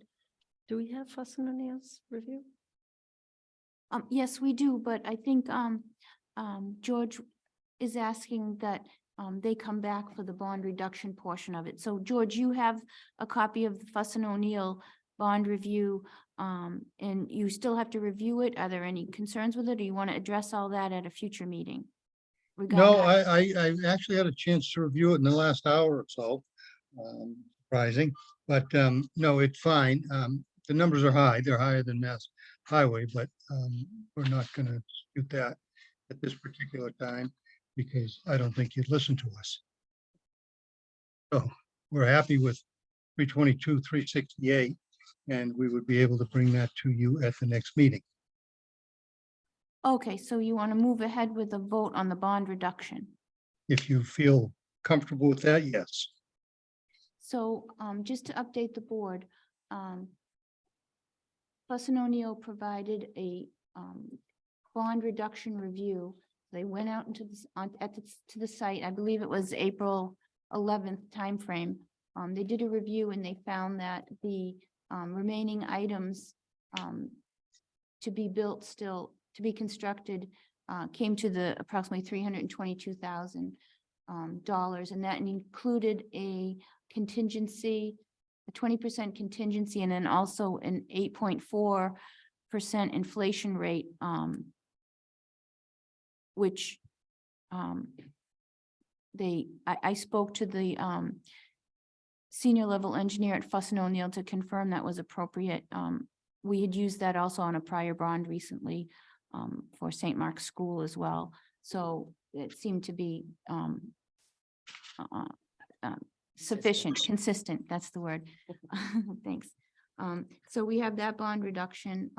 Do we have Fuss and O'Neill's review? Yes, we do, but I think, George is asking that, they come back for the bond reduction portion of it. So George, you have a copy of the Fuss and O'Neill bond review, and you still have to review it. Are there any concerns with it? Or you want to address all that at a future meeting? No, regarding- I actually had a chance to review it in the last hour or so. Surprising, but no, it's fine. The numbers are high. They're higher than Mass Highway, but we're not gonna dispute that at this particular time because I don't think you'd listen to us. So we're happy with 322, 368, and we would be able to bring that to you at the next meeting. Okay, so you want to move ahead with a vote on the bond reduction. If you feel comfortable with that, yes. So, just to update the board, Fuss and O'Neill provided a, bond reduction review. They went out into this, to the site, I believe it was April 11th timeframe. They did a review and they found that the, remaining items, to be built still, to be constructed, came to the approximately $322,000, and that included a contingency, a 20% contingency, and then also an 8.4% inflation rate, which I spoke to the senior level engineer at Fuss and O'Neill to confirm that was appropriate. We had used that also on a prior bond recently for St. Mark's School as well. So it seemed to be sufficient, consistent, that's the word. Thanks. So we have that bond reduction.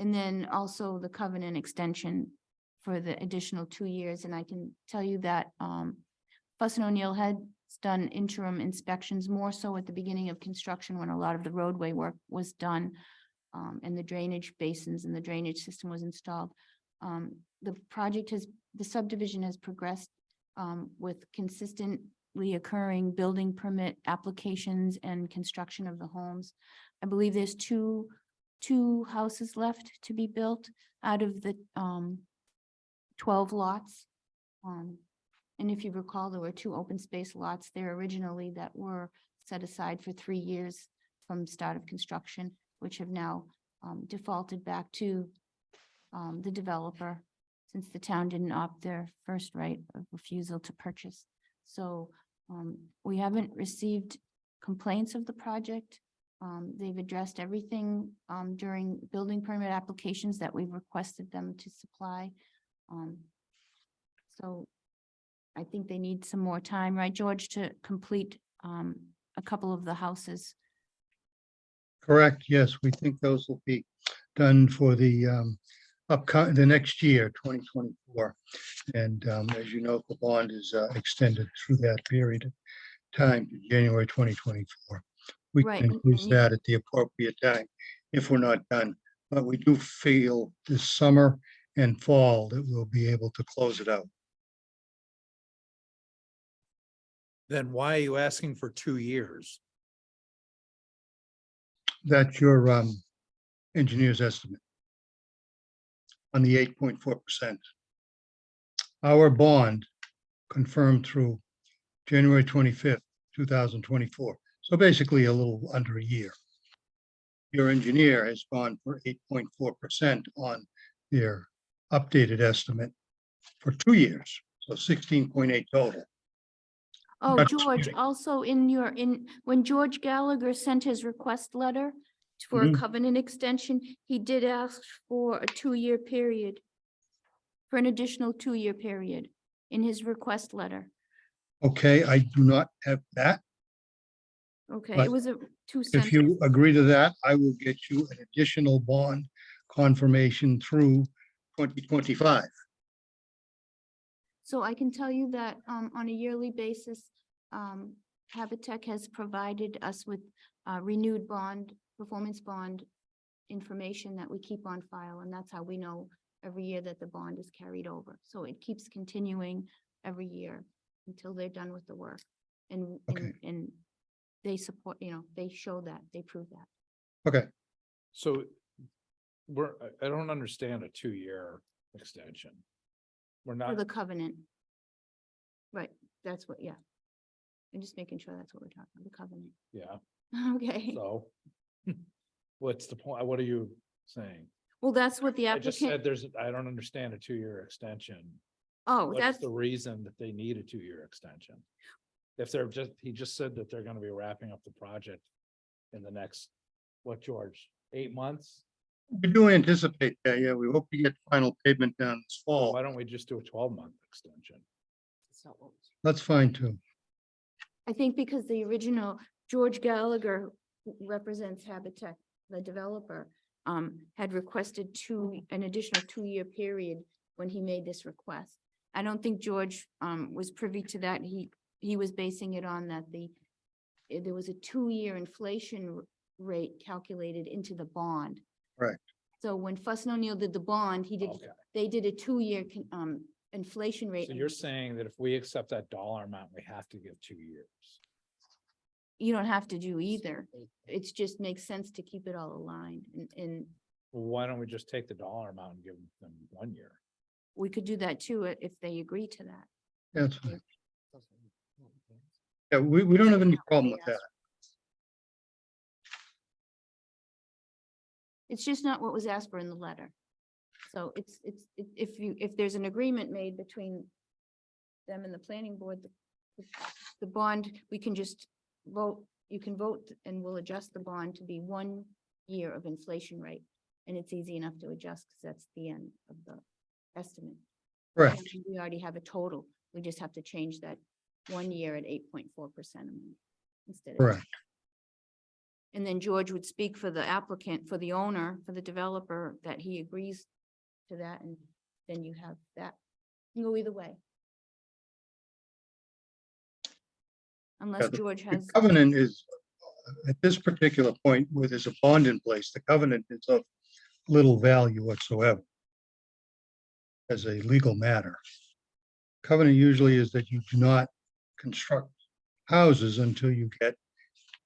And then also the covenant extension for the additional 2 years. And I can tell you that Fuss and O'Neill had done interim inspections more so at the beginning of construction when a lot of the roadway work was done, and the drainage basins and the drainage system was installed. The subdivision has progressed with consistently occurring building permit applications and construction of the homes. I believe there's two houses left to be built out of the 12 lots. And if you recall, there were 2 open space lots there originally that were set aside for 3 years from start of construction, which have now defaulted back to the developer since the town didn't opt their first right of refusal to purchase. So we haven't received complaints of the project. They've addressed everything during building permit applications that we've requested them to supply. So I think they need some more time, right, George, to complete a couple of the houses. Correct, yes, we think those will be done for the the next year, 2024. And as you know, the bond is extended through that period of time, to January 2024. We Right, can and increase you- that at the appropriate time if we're not done. But we do feel this summer and fall that we'll be able to close it out. Then why are you asking for 2 years? That's your engineer's estimate on the 8.4%. Our bond confirmed through January 25th, 2024. So basically a little under a year. Your engineer has gone for 8.4% on their updated estimate for 2 years, so 16.8 total. Oh, That's George, kidding. also when George Gallagher sent his request letter for a Mhm. covenant extension, he did ask for a 2-year period, for an additional 2-year period in his request letter. Okay, I do not have that. Okay, But it was a If 2-sentence. you agree to that, I will get you an additional bond confirmation through 2025. So I can tell you that on a yearly basis, Habitat has provided us with renewed bond, performance bond information that we keep on file, and that's how we know every year that the bond is carried over. So it keeps continuing every year. until they're done with the work. And, Okay. and they support, they show that, they prove that. Okay, So I don't understand a 2-year extension. We're For not, the covenant. Right, that's what, yeah. I'm just making sure that's what we're talking about, the covenant. yeah, Okay, so. What's the point? What are you saying? well, that's what the I just applicant, said I don't understand a 2-year extension. oh, What's that's, the reason that they need a 2-year extension? If they're he just said that they're gonna be wrapping up the project in the next, what, George, 8 months? we do anticipate that, yeah, we hope to get final pavement down this Well, fall. why don't we just do a 12-month extension? That's fine too. I think because the original George Gallagher, who represents Habitat, the developer, had requested an additional 2-year period when he made this request. I don't think George, was privy to that. He was basing it on that there was a 2-year inflation rate calculated into the bond. Right. So when Fuss and O'Neill did the bond, Okay. they did a 2-year, inflation rate. So you're saying that if we accept that dollar amount, we have to give 2 years? You don't have to do either. It's just makes sense to keep it all aligned and Well, why don't we just take the dollar amount and give them 1 year? we could do that too, if they agree to that. That's fine. Yeah, we don't have any problem with that. It's just not what was asked for in the letter. So if there's an agreement made between them and the planning board, the bond, we can just vote, you can vote and we'll adjust the bond to be 1 year of inflation rate. And it's easy enough to adjust because that's the end of the estimate. Correct. And we already have a total. We just have to change that 1 year at 8.4% instead of. Correct. And then George would speak for the applicant, for the owner, for the developer, that he agrees to that, and then you have that. You can go either way. Unless the- George The has, covenant is, at this particular point, where there's a bond in place, the covenant is of little value whatsoever as a legal matter. Covenant usually is that you do not construct houses until you get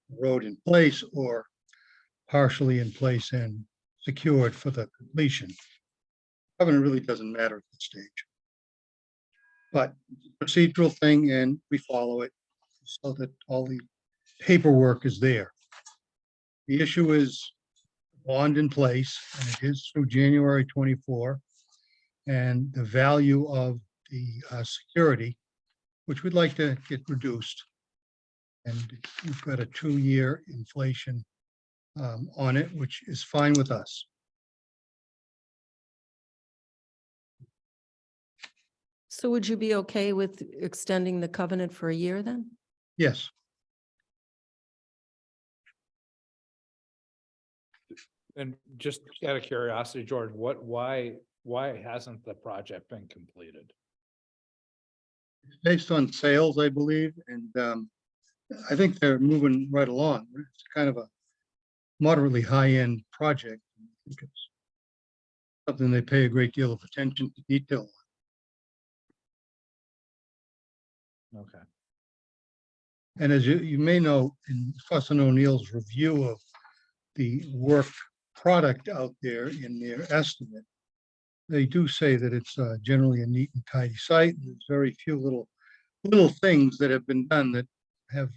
the road in place or partially in place and secured for the completion. Covenant really doesn't matter at this stage. But it's a procedural thing and we follow it so that all the paperwork is there. The issue is bond in place, and it is through January 24. And the value of the security, which we'd like to get reduced. And you've got a 2-year inflation on it, which is fine with us. So would you be okay with extending the covenant for a year then? Yes, And just out of curiosity, George, why hasn't the project been completed? based on sales, I believe, and I think they're moving right along. It's kind of a moderately high-end project. I think it's something they pay a great deal of attention to detail. Okay. And as you may know, in Fuss and O'Neill's review of the work product out there in their estimate, they do say that it's generally a neat and tidy site. And there's very few little things that have been done that have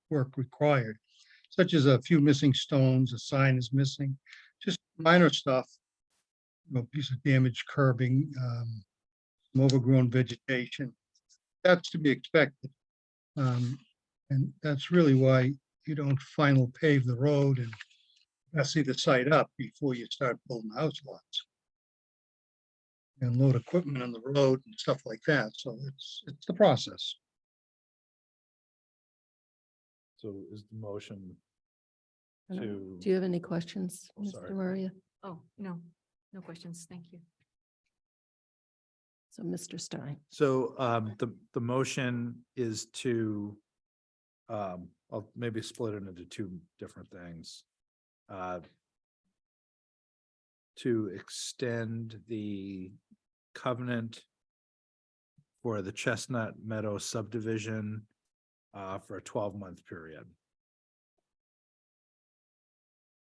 work required, such as a few missing stones, a sign is missing, just minor stuff. A piece of damaged curbing, some overgrown vegetation. That's to be expected. And that's really why you don't final pave the road and see the site up before you start building house lots. And load equipment on the road and stuff like that. So it's the process. So is the motion I don't know. to, Do you have any questions, Oh, sorry. Mr. Maria? Oh, no, no questions. Thank you. So Mr. Stein, so the motion is to, I'll maybe split it into two different things. To extend the covenant for the Chestnut Meadow subdivision for a 12-month period.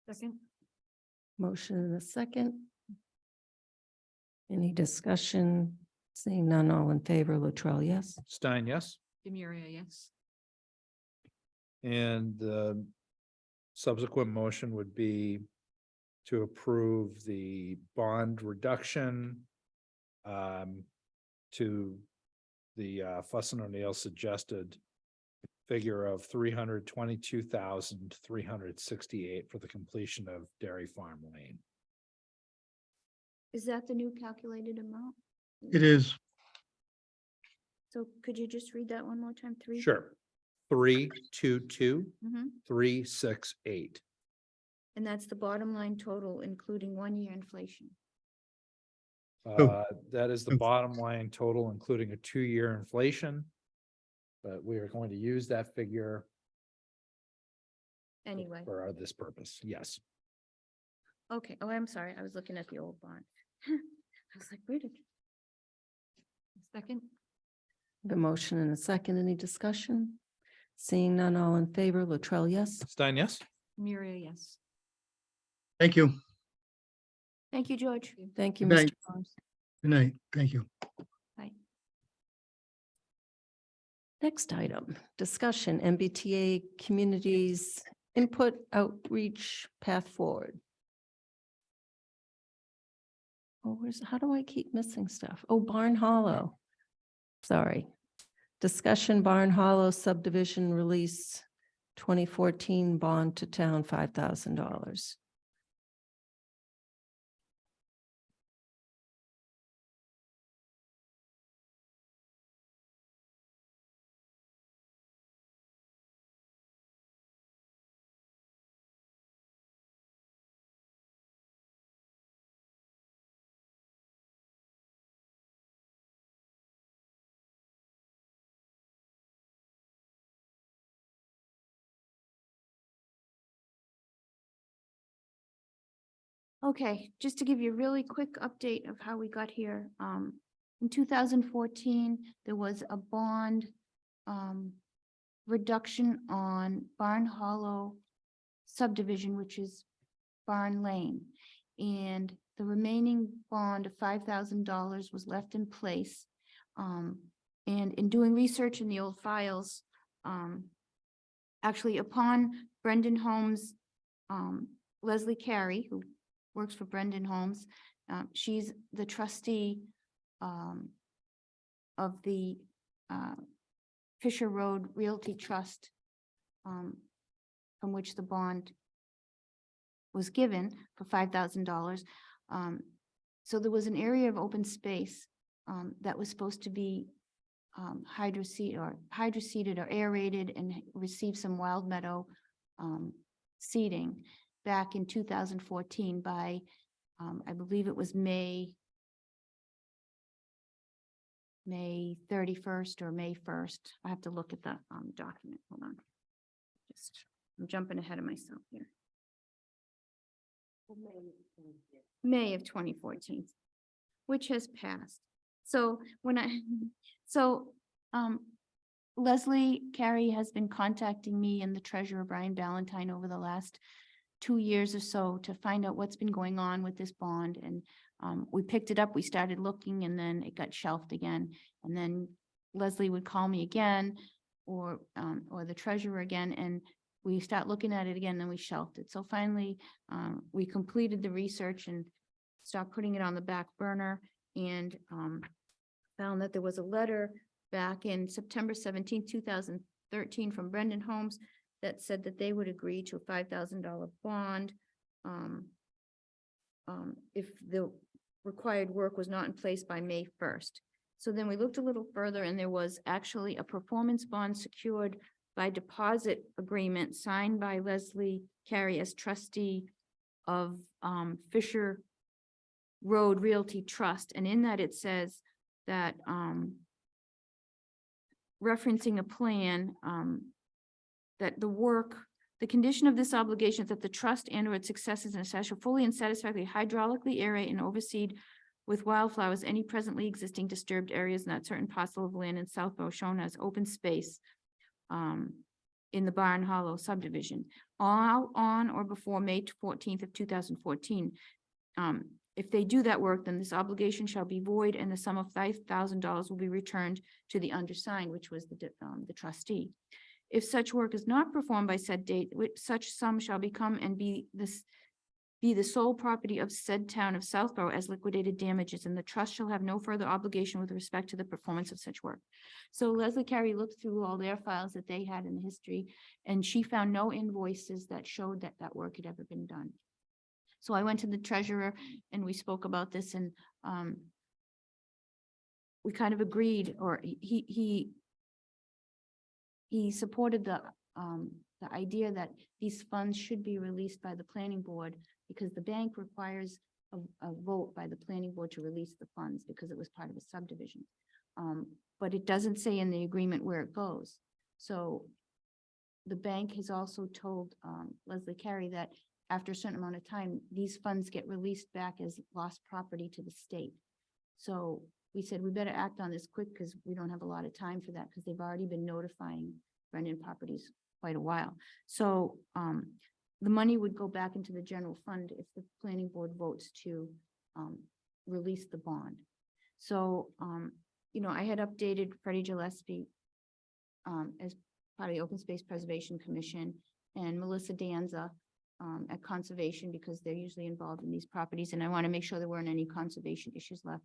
Second. Motion and a second. Any discussion? Seeing none, all in favor, Latrell, yes. Stein, yes? Demiria, yes. And the subsequent motion would be to approve the bond reduction to the Fuss and O'Neill suggested figure of $322,368 for the completion of Dairy Farm Lane. Is that the new calculated amount? It is. So could you just read that one more time? Three? Sure. 322, Mhm. 368. And that's the bottom line total, including 1 year inflation. That is the Oh. bottom line total, including a 2-year inflation. But we are going to use that figure Anyway, for this purpose. Yes. okay. Oh, I'm sorry. I was looking at the old bond. I was like, where did? Second. The motion and a second. Any discussion? Seeing none, all in favor, Latrell, yes. Stein, yes? Demiria, yes. Thank you. Thank you, George. Thank you, Good Mr. night. Barnes. Good night. Thank you. Bye. Next item, discussion, MBTA communities input outreach path forward. Oh, how do I keep missing stuff? Oh, Barn Hollow. Sorry. Discussion Barn Hollow subdivision release 2014 bond to town $5,000. Okay, just to give you a really quick update of how we got here. In 2014, there was a bond reduction on Barn Hollow subdivision, which is Barn Lane. And the remaining bond of $5,000 was left in place. And in doing research in the old files, actually upon Brendan Holmes, Leslie Carey, who works for Brendan Holmes. She's the trustee of the Fisher Road Realty Trust, from which the bond was given for $5,000. So there was an area of open space that was supposed to be hydroseeded or aerated and receive some wild meadow seeding back in 2014 by, I believe it was May 31st or May 1st. I have to look at the document. Hold on. I'm jumping ahead of myself here. May of 2014, which has passed. So Leslie Carey has been contacting me and the treasurer Brian Valentine over the last 2 years or so to find out what's been going on with this bond. And we picked it up, we started looking, and then it got shelved again. And then Leslie would call me again or the treasurer again, and we start looking at it again, then we shelved it. So finally, we completed the research and stopped putting it on the back burner, and found that there was a letter back in September 17, 2013 from Brendan Holmes that said that they would agree to a $5,000 bond if the required work was not in place by May 1st. So then we looked a little further, and there was actually a performance bond secured by deposit agreement signed by Leslie Carey as trustee of Fisher Road Realty Trust. And in that it says that referencing a plan that the condition of this obligation is that the trust and or its successors and such shall fully and satisfactorily hydraulically aerate and overseed with wildflowers any presently existing disturbed areas in that certain parcel of land in Southborough shown as open space in the Barn Hollow subdivision, all on or before May 14th of 2014. If they do that work, then this obligation shall be void and the sum of $5,000 will be returned to the undersigned, which was the trustee. If such work is not performed by said date, such sum shall become and be the sole property of said town of Southborough as liquidated damages, and the trust shall have no further obligation with respect to the performance of such work. So Leslie Carey looked through all their files that they had in the history, and she found no invoices that showed that that work had ever been done. So I went to the treasurer and we spoke about this, and we kind of agreed, or he supported the idea that these funds should be released by the planning board, because the bank requires a vote by the planning board to release the funds because it was part of a subdivision. But it doesn't say in the agreement where it goes. So the bank has also told Leslie Carey that after a certain amount of time, these funds get released back as lost property to the state. So we said we better act on this quick because we don't have a lot of time for that, because they've already been notifying Brendan Properties quite a while. So the money would go back into the general fund if the planning board votes to release the bond. So, you know, I had updated Freddie Gillespie as part of the Open Space Preservation Commission, and Melissa Danza at Conservation, because they're usually involved in these properties, and I want to make sure there weren't any conservation issues left.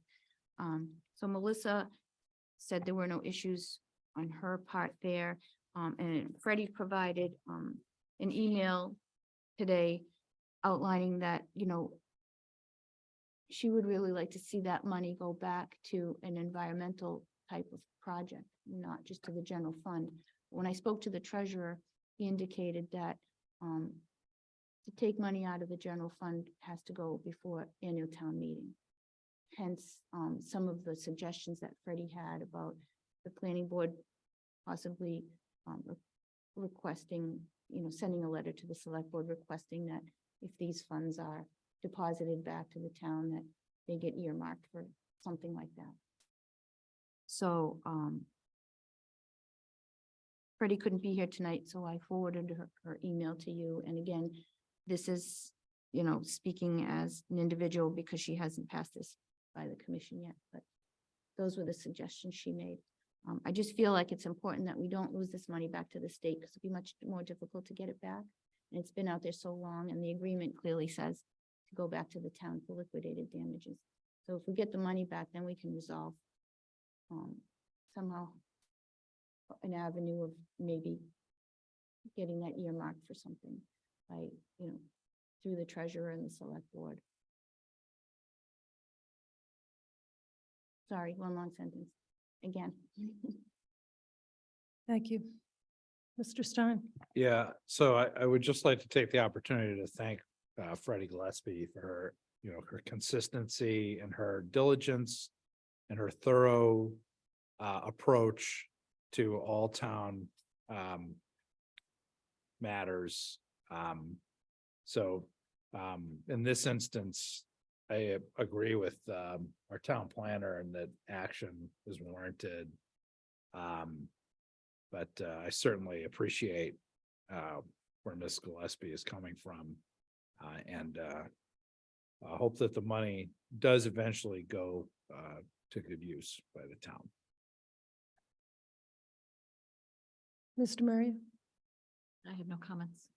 So Melissa said there were no issues on her part there. And Freddie provided an email today outlining that, you know, she would really like to see that money go back to an environmental type of project, not just to the general fund. When I spoke to the treasurer, he indicated that to take money out of the general fund has to go before annual town meeting. Hence, some of the suggestions that Freddie had about the planning board possibly requesting, you know, sending a letter to the select board requesting that if these funds are deposited back to the town, that they get earmarked for something like that. So Freddie couldn't be here tonight, so I forwarded her email to you. And again, this is, you know, speaking as an individual because she hasn't passed this by the commission yet, but those were the suggestions she made. I just feel like it's important that we don't lose this money back to the state, because it'll be much more difficult to get it back. And it's been out there so long, and the agreement clearly says to go back to the town for liquidated damages. So if we get the money back, then we can resolve somehow an avenue of maybe getting that earmarked for something by, you know, through the treasurer and the select board. Sorry, one long sentence again. Thank you. Mr. Stein? Yeah, so I would just like to take the opportunity to thank Freddie Gillespie for her, you know, her consistency and her diligence and her thorough approach to all town matters. In this instance, I agree with our town planner and that action is warranted. But I certainly appreciate where Ms. Gillespie is coming from. And I hope that the money does eventually go to good use by the town. Mr. Murray? I have no comments.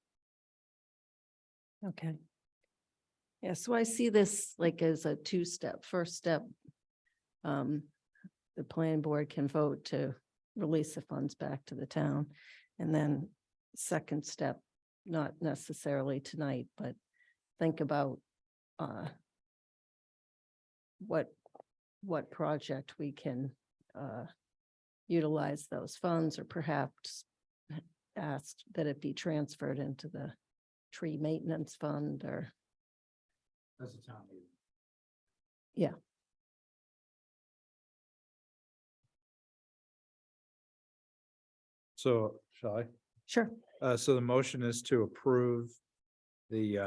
Okay. Yeah, so I see this like as a two-step. First step, the planning board can vote to release the funds back to the town. And then second step, not necessarily tonight, but think about what project we can utilize those funds, or perhaps ask that it be transferred into the tree maintenance fund, or As a town meeting. yeah. So shall I? Sure. So the motion is to approve the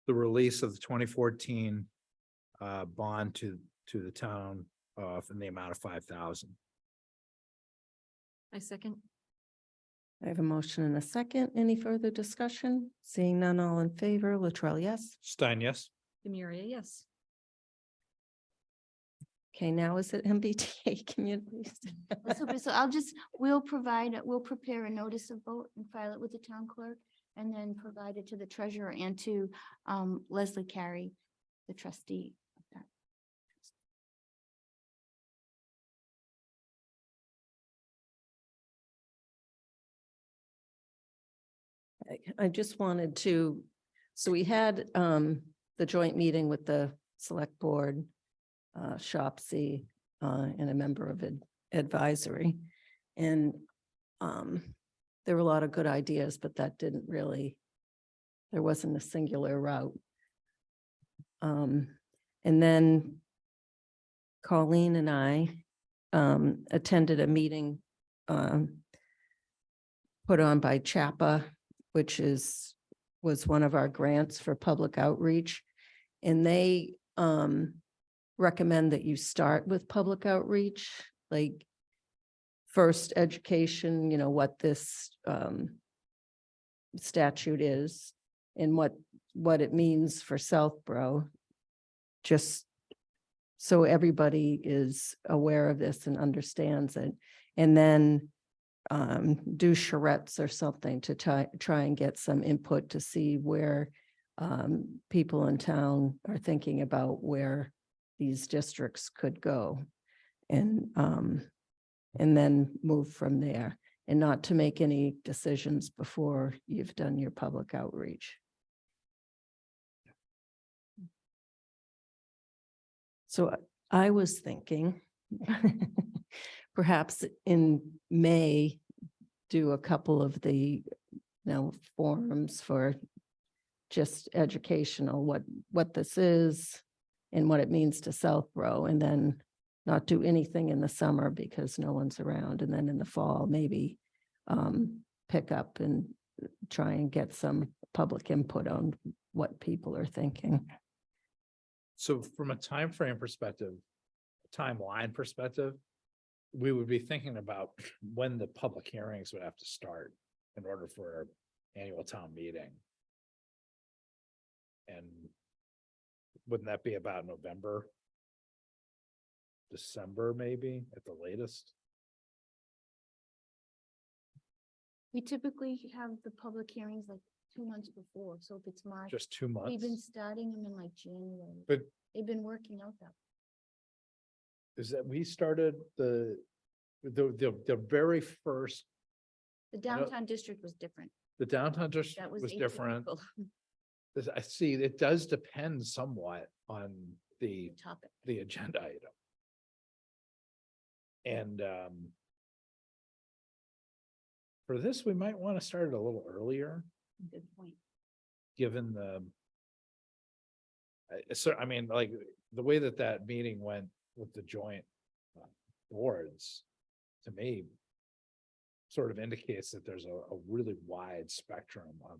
release of the 2014 bond to the town of in the amount of 5,000. I second. I have a motion and a second. Any further discussion? Seeing none, all in favor, Latrell, yes. Stein, yes? Demiria, yes. Okay, now is it MBTA communities? So we'll prepare a notice of vote and file it with the town clerk and then provide it to the treasurer and to Leslie Carey, the trustee of that. I just wanted to, so we had the joint meeting with the select board, Shopsy, and a member of advisory. And there were a lot of good ideas, but that didn't really, there wasn't a singular route. And then Colleen and I attended a meeting put on by CHAPA, which was one of our grants for public outreach. And they recommend that you start with public outreach, like first education, what this statute is and what it means for Southborough, just so everybody is aware of this and understands it. And then do charrettes or something to try and get some input to see where people in town are thinking about where these districts could go. And then move from there, and not to make any decisions before you've done your public outreach. So I was thinking perhaps in May, do a couple of the, forums for just educational, what this is and what it means to Southborough, and then not do anything in the summer because no one's around. And then in the fall, maybe pick up and try and get some public input on what people are thinking. So from a time frame perspective, timeline perspective, we would be thinking about when the public hearings would have to start in order for our annual town meeting. And wouldn't that be about November? December, maybe at the latest? We typically have the public hearings like 2 months before. So if it's March, Just 2 months? we've been starting them in like January. But They've been working out that. is that we started the very first, The don't- downtown district was different. the downtown district That was was different. atypical I see, it does depend somewhat on the topic. agenda item. And for this, we might want to start it a little earlier, Good point. given the I mean, like, the way that meeting went with the joint boards, to me, sort of indicates that there's a really wide spectrum of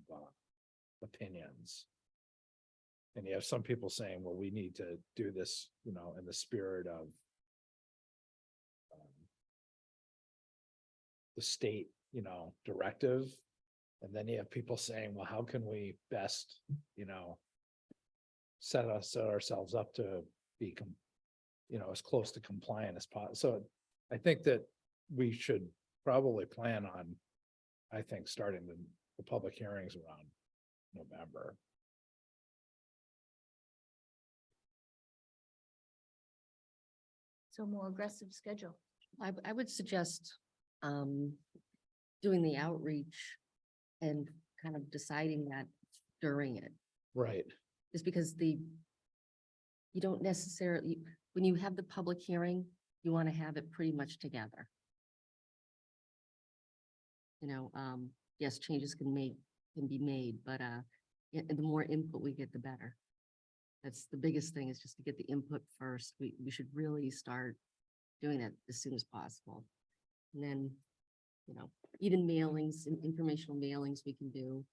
opinions. And you have some people saying, well, we need to do this, in the spirit of the state, directive. And then you have people saying, well, how can we best, set ourselves up to be, as close to compliant as possible. So I think that we should probably plan on, starting the public hearings around November. So more aggressive schedule. I would suggest doing the outreach and kind of deciding that during it, Right. just because you don't necessarily, when you have the public hearing, you want to have it pretty much together. Yes, changes can be made, but the more input we get, the better. That's the biggest thing, is just to get the input first. We should really start doing that as soon as possible. And then, even mailings and informational mailings we can do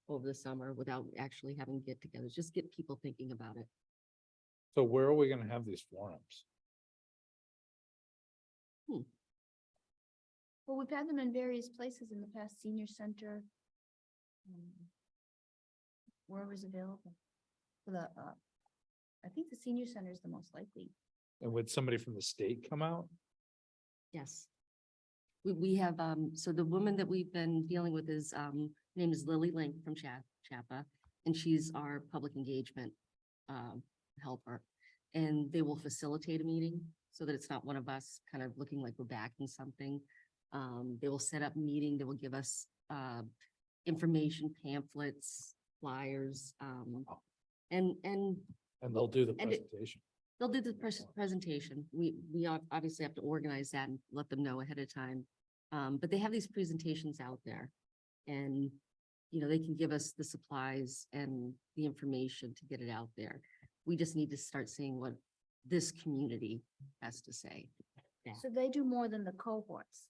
over the summer without actually having get-togethers, just get people thinking about it. So where are we gonna have these forums? Well, we've had them in various places in the past, senior center. Wherever's available. For the, I think the senior center is the most likely. And would somebody from the state come out? Yes. We have, so the woman that we've been dealing with is, name is Lily Link from Chappa, and she's our public engagement helper. And they will facilitate a meeting so that it's not one of us kind of looking like we're backing something. They will set up a meeting, they will give us information pamphlets, flyers, and And they'll do the And it- presentation. they'll do the presentation. We obviously have to organize that and let them know ahead of time. But they have these presentations out there. And, they can give us the supplies and the information to get it out there. We just need to start seeing what this community has to say. Yeah. So they do more than the cohorts.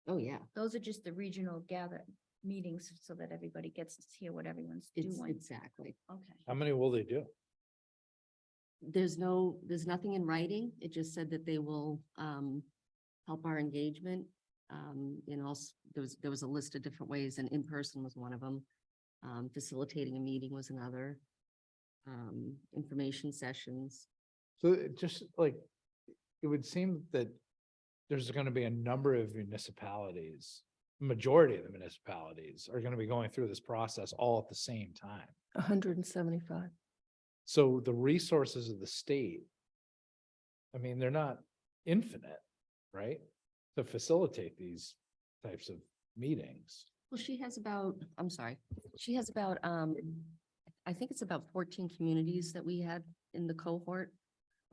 Oh, yeah. Those are just the regional gather meetings so that everybody gets to hear what everyone's It's doing. exactly. Okay. How many will they do? There's nothing in writing. It just said that they will help our engagement. Also, there was a list of different ways, and in-person was one of them. Facilitating a meeting was another. Information sessions. So it just like, it would seem that there's gonna be a number of municipalities, majority of the municipalities are gonna be going through this process all at the same time. 175. So the resources of the state, I mean, they're not infinite, right? To facilitate these types of meetings. Well, she has about, I think it's about 14 communities that we had in the cohort.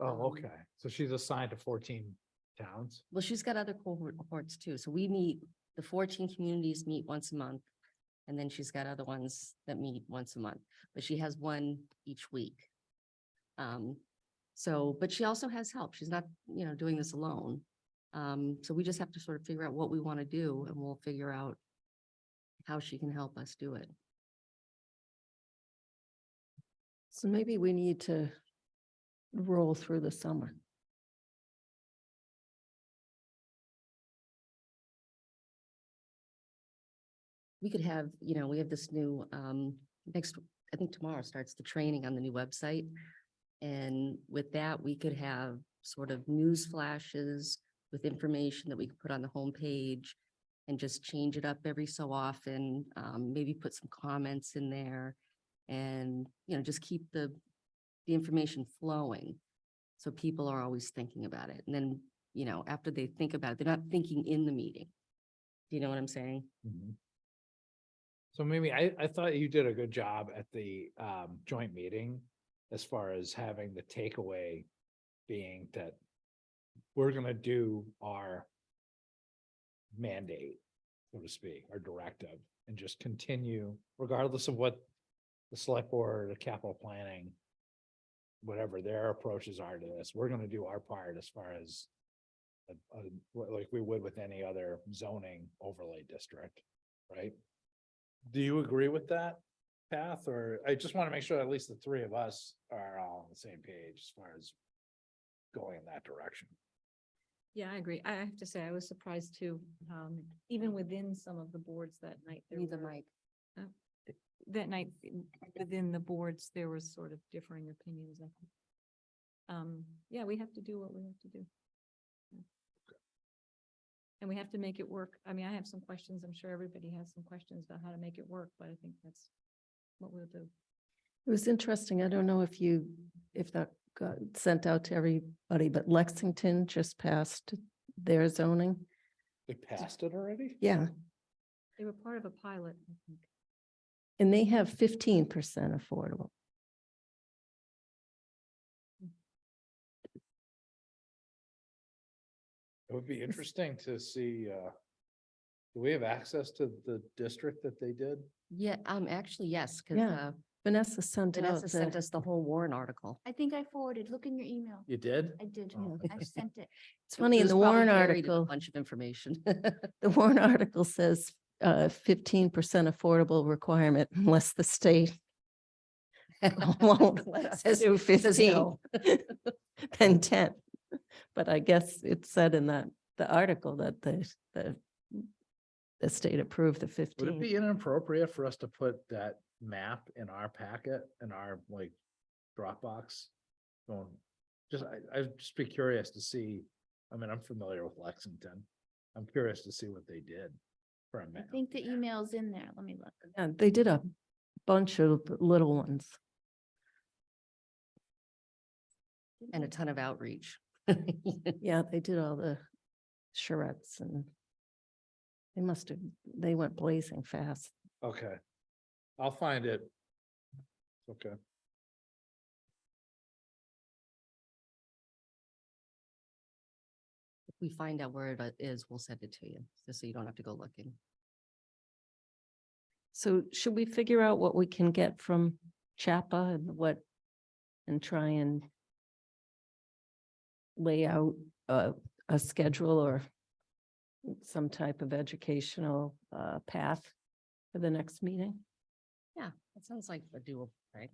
Oh, okay. So she's assigned to 14 towns? Well, she's got other cohorts too. So the 14 communities meet once a month. And then she's got other ones that meet once a month, but she has one each week. But she also has help. She's not, doing this alone. So we just have to sort of figure out what we want to do, and we'll figure out how she can help us do it. So maybe we need to roll through the summer. We could have, we have this new, I think tomorrow starts the training on the new website. And with that, we could have sort of news flashes with information that we could put on the homepage and just change it up every so often, maybe put some comments in there and, just keep the information flowing. So people are always thinking about it. And then, after they think about it, they're not thinking in the meeting. Do you know what I'm saying? Mhm. So maybe I thought you did a good job at the joint meeting as far as having the takeaway being that we're gonna do our mandate, so to speak, our directive, and just continue regardless of what the select board, the capital planning, whatever their approaches are to this, we're gonna do our part as far as like we would with any other zoning overlay district, right? Do you agree with that path, or I just want to make sure at least the three of us are all on the same page as far as going in that direction? Yeah, I agree. I have to say, I was surprised too. Even within some of the boards that night. there Need the were- mic. That night, within the boards, there was sort of differing opinions, I think. Yeah, we have to do what we have to do. Yeah. And we have to make it work. I mean, I have some questions. I'm sure everybody has some questions about how to make it work, but I think that's what we'll do. It was interesting. I don't know if that got sent out to everybody, but Lexington just passed their zoning. They passed it already? Yeah, They were part of a pilot, I think. and they have 15% affordable. It would be interesting to see, do we have access to the district that they did? Yeah, actually, yes, because Yeah. Vanessa sent out Vanessa sent the, us the whole Warren article. I think I forwarded, look in your email. You did? I did. Oh. I sent it. it's funny It in was the probably Warren buried in a article, Bunch of information. the Warren article says 15% affordable requirement unless the state won't let us Says- do says 15 no. than 10. But I guess it said in the article that the state approved the Would it 15. be inappropriate for us to put that map in our packet, in our like Dropbox? Going, I'd just be curious to see, I mean, I'm familiar with Lexington. I'm curious to see what they did for a I map. think the email's in there. Let me look. Yeah, they did a bunch of little ones. And a ton of outreach. Yeah, they did all the charrettes and they went blazing fast. Okay. I'll find it. Okay. If we find out where it is, we'll send it to you, just so you don't have to go looking. So should we figure out what we can get from Chapa and try and lay out a schedule or some type of educational path for the next meeting? Yeah, that sounds like a doable, right?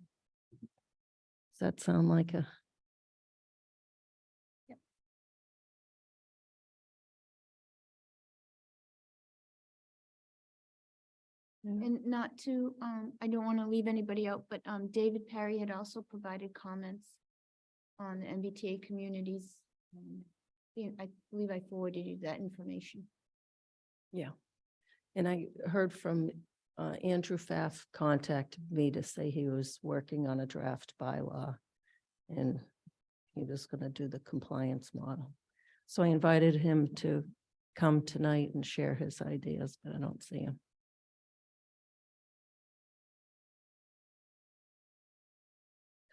Does that sound like a? Yep. And not to, I don't want to leave anybody out, but David Perry had also provided comments on the MBTA communities. I believe I forwarded you that information. Yeah. And I heard from Andrew Pfaff contacted me to say he was working on a draft bylaw and he was going to do the compliance model. So I invited him to come tonight and share his ideas, but I don't see him.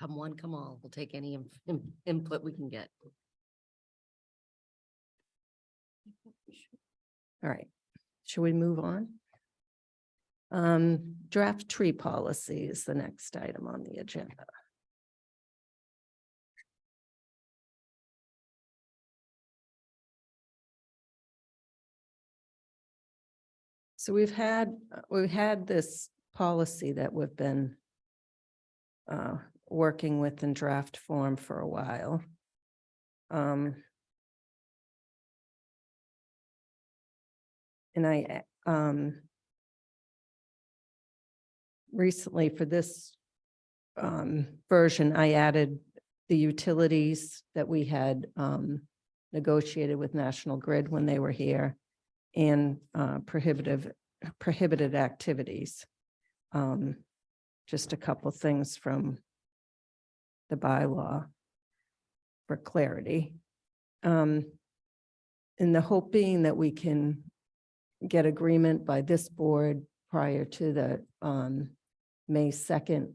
Come one, come all. We'll take any input we can get. All right, should we move on? Draft tree policy is the next item on the agenda. So we've had this policy that we've been working with in draft form for a while. And I recently for this version, I added the utilities that we had negotiated with National Grid when they were here and prohibited activities. Just a couple things from the bylaw for clarity. In the hope being that we can get agreement by this board prior to the May 2nd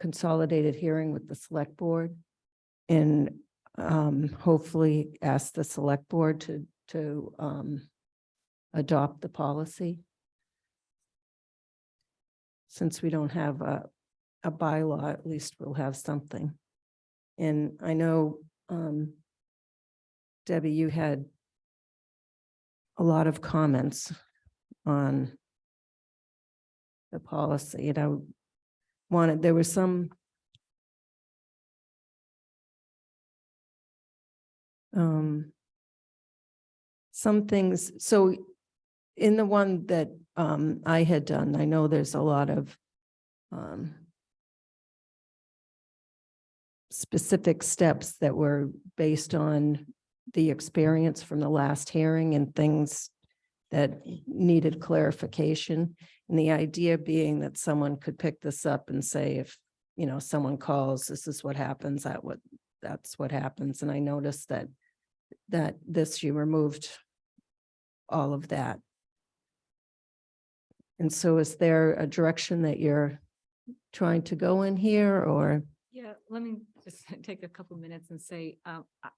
consolidated hearing with the select board and hopefully ask the select board to adopt the policy. Since we don't have a bylaw, at least we'll have something. And I know, Debbie, you had a lot of comments on the policy, and I wanted, there was some things, so in the one that I had done, I know there's a lot of specific steps that were based on the experience from the last hearing and things that needed clarification. And the idea being that someone could pick this up and say, if, you know, someone calls, this is what happens, that's what happens. And I noticed that you removed all of that. And so is there a direction that you're trying to go in here, or? Yeah, let me just take a couple minutes and say,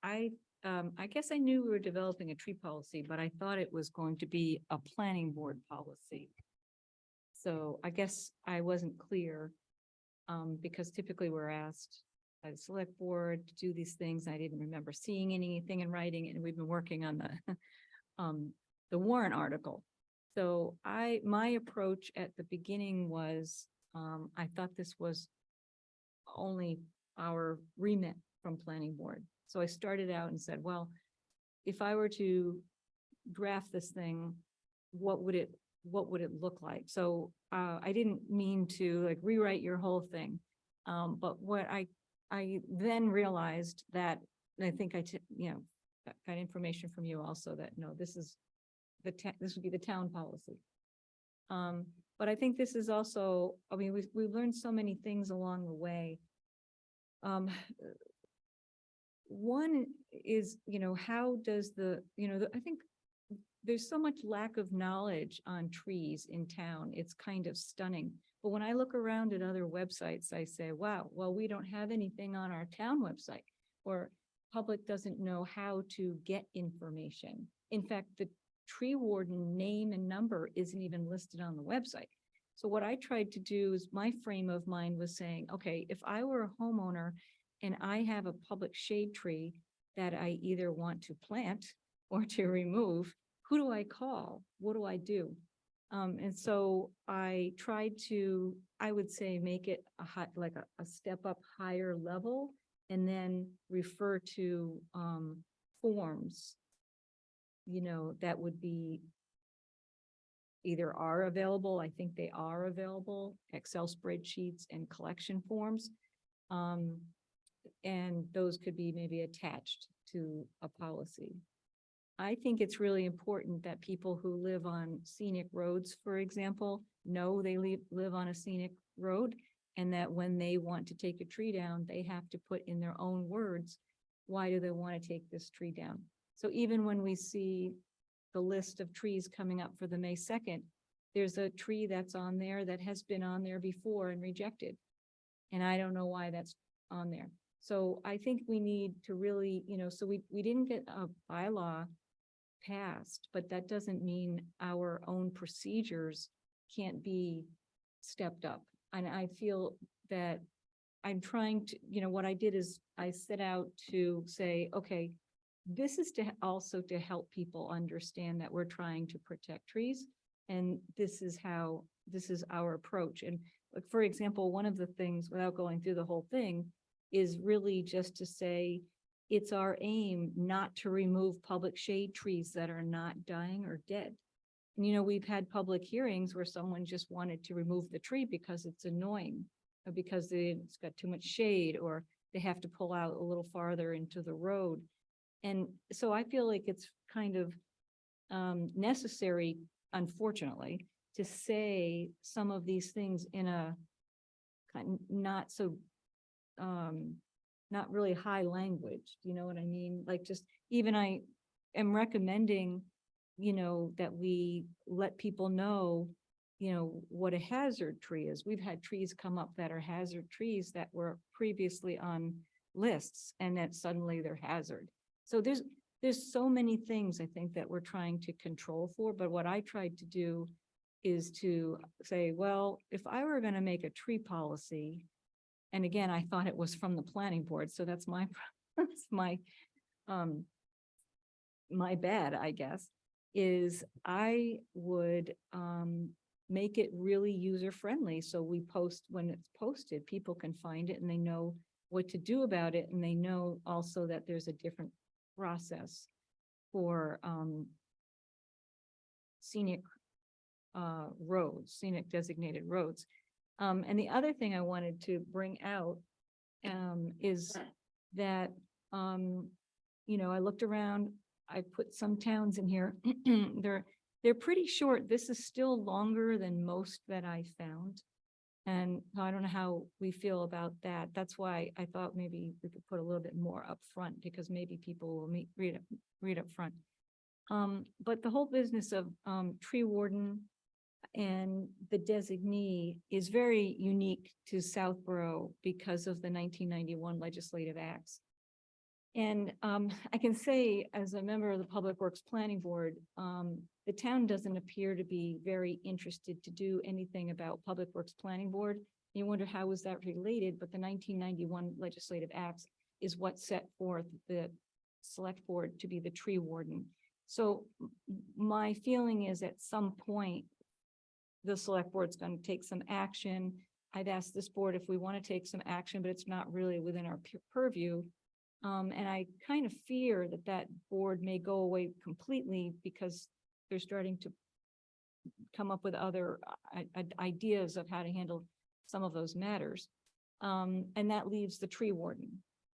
I guess I knew we were developing a tree policy, but I thought it was going to be a planning board policy. So I guess I wasn't clear, because typically we're asked by the select board to do these things. I didn't remember seeing anything in writing, and we've been working on the warrant article. So my approach at the beginning was, I thought this was only our remit from planning board. So I started out and said, well, if I were to draft this thing, what would it look like? So I didn't mean to like rewrite your whole thing. But what I then realized that, and I think got information from you also that, no, this is this would be the town policy. But I think this is also, I mean, we've learned so many things along the way. One is, how does I think there's so much lack of knowledge on trees in town. It's kind of stunning. But when I look around at other websites, I say, wow, well, we don't have anything on our town website, or public doesn't know how to get information. In fact, the tree warden name and number isn't even listed on the website. So what I tried to do is, my frame of mind was saying, okay, if I were a homeowner and I have a public shade tree that I either want to plant or to remove, who do I call? What do I do? And so I tried to, I would say, make it a step up higher level, and then refer to forms, that would be either are available. I think they are available, Excel spreadsheets and collection forms. And those could be maybe attached to a policy. I think it's really important that people who live on scenic roads, for example, know they live on a scenic road, and that when they want to take a tree down, they have to put in their own words, why do they want to take this tree down? So even when we see the list of trees coming up for the May 2nd, there's a tree that's on there that has been on there before and rejected. And I don't know why that's on there. So I think we need to really, so we didn't get a bylaw passed, but that doesn't mean our own procedures can't be stepped up. And I feel that I'm trying to, what I did is I set out to say, okay, this is also to help people understand that we're trying to protect trees. And this is our approach. And like, for example, one of the things, without going through the whole thing, is really just to say, it's our aim not to remove public shade trees that are not dying or dead. And, we've had public hearings where someone just wanted to remove the tree because it's annoying, or because it's got too much shade, or they have to pull out a little farther into the road. And so I feel like it's kind of necessary, unfortunately, to say some of these things in a kind not so not really high language. Do you know what I mean? Like, just even I am recommending, that we let people know, what a hazard tree is. We've had trees come up that are hazard trees that were previously on lists, and that suddenly they're hazard. So there's so many things I think that we're trying to control for, but what I tried to do is to say, well, if I were going to make a tree policy, and again, I thought it was from the planning board, so that's my my bad, I guess, is I would make it really user friendly. So we post, when it's posted, people can find it and they know what to do about it. And they know also that there's a different process for scenic roads, scenic designated roads. And the other thing I wanted to bring out is that, I looked around, I put some towns in here. They're pretty short. This is still longer than most that I found. And I don't know how we feel about that. That's why I thought maybe we could put a little bit more up front, because maybe people will read up front. But the whole business of tree warden and the designee is very unique to Southborough because of the 1991 legislative acts. And I can say, as a member of the Public Works Planning Board, the town doesn't appear to be very interested to do anything about Public Works Planning Board. You wonder how is that related, but the 1991 legislative acts is what set forth the select board to be the tree warden. So my feeling is at some point, the select board's going to take some action I've asked this board if we want to take some action, but it's not really within our purview. And I kind of fear that that board may go away completely because they're starting to come up with other ideas of how to handle some of those matters. And that leaves the tree warden.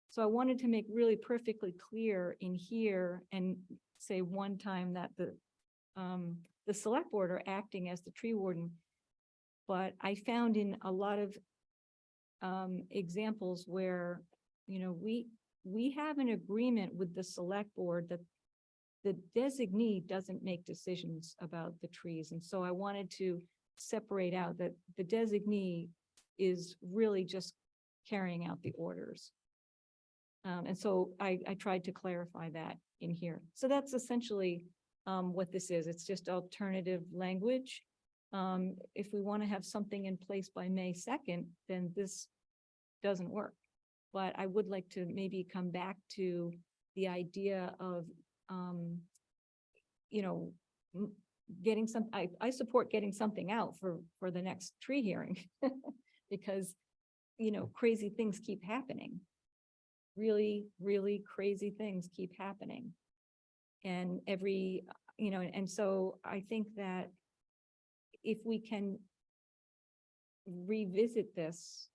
So I wanted to make really perfectly clear in here and say one time that the select board are acting as the tree warden. But I found in a lot of examples where, you know, we have an agreement with the select board that the designee doesn't make decisions about the trees. And so I wanted to separate out that the designee is really just carrying out the orders. And so I tried to clarify that in here. So that's essentially what this is. It's just alternative language. If we want to have something in place by May 2nd, then this doesn't work. But I would like to maybe come back to the idea of, you know, getting some, I support getting something out for the next tree hearing because, you know, crazy things keep happening. Really, really crazy things keep happening. And you know, and so I think that if we can revisit this,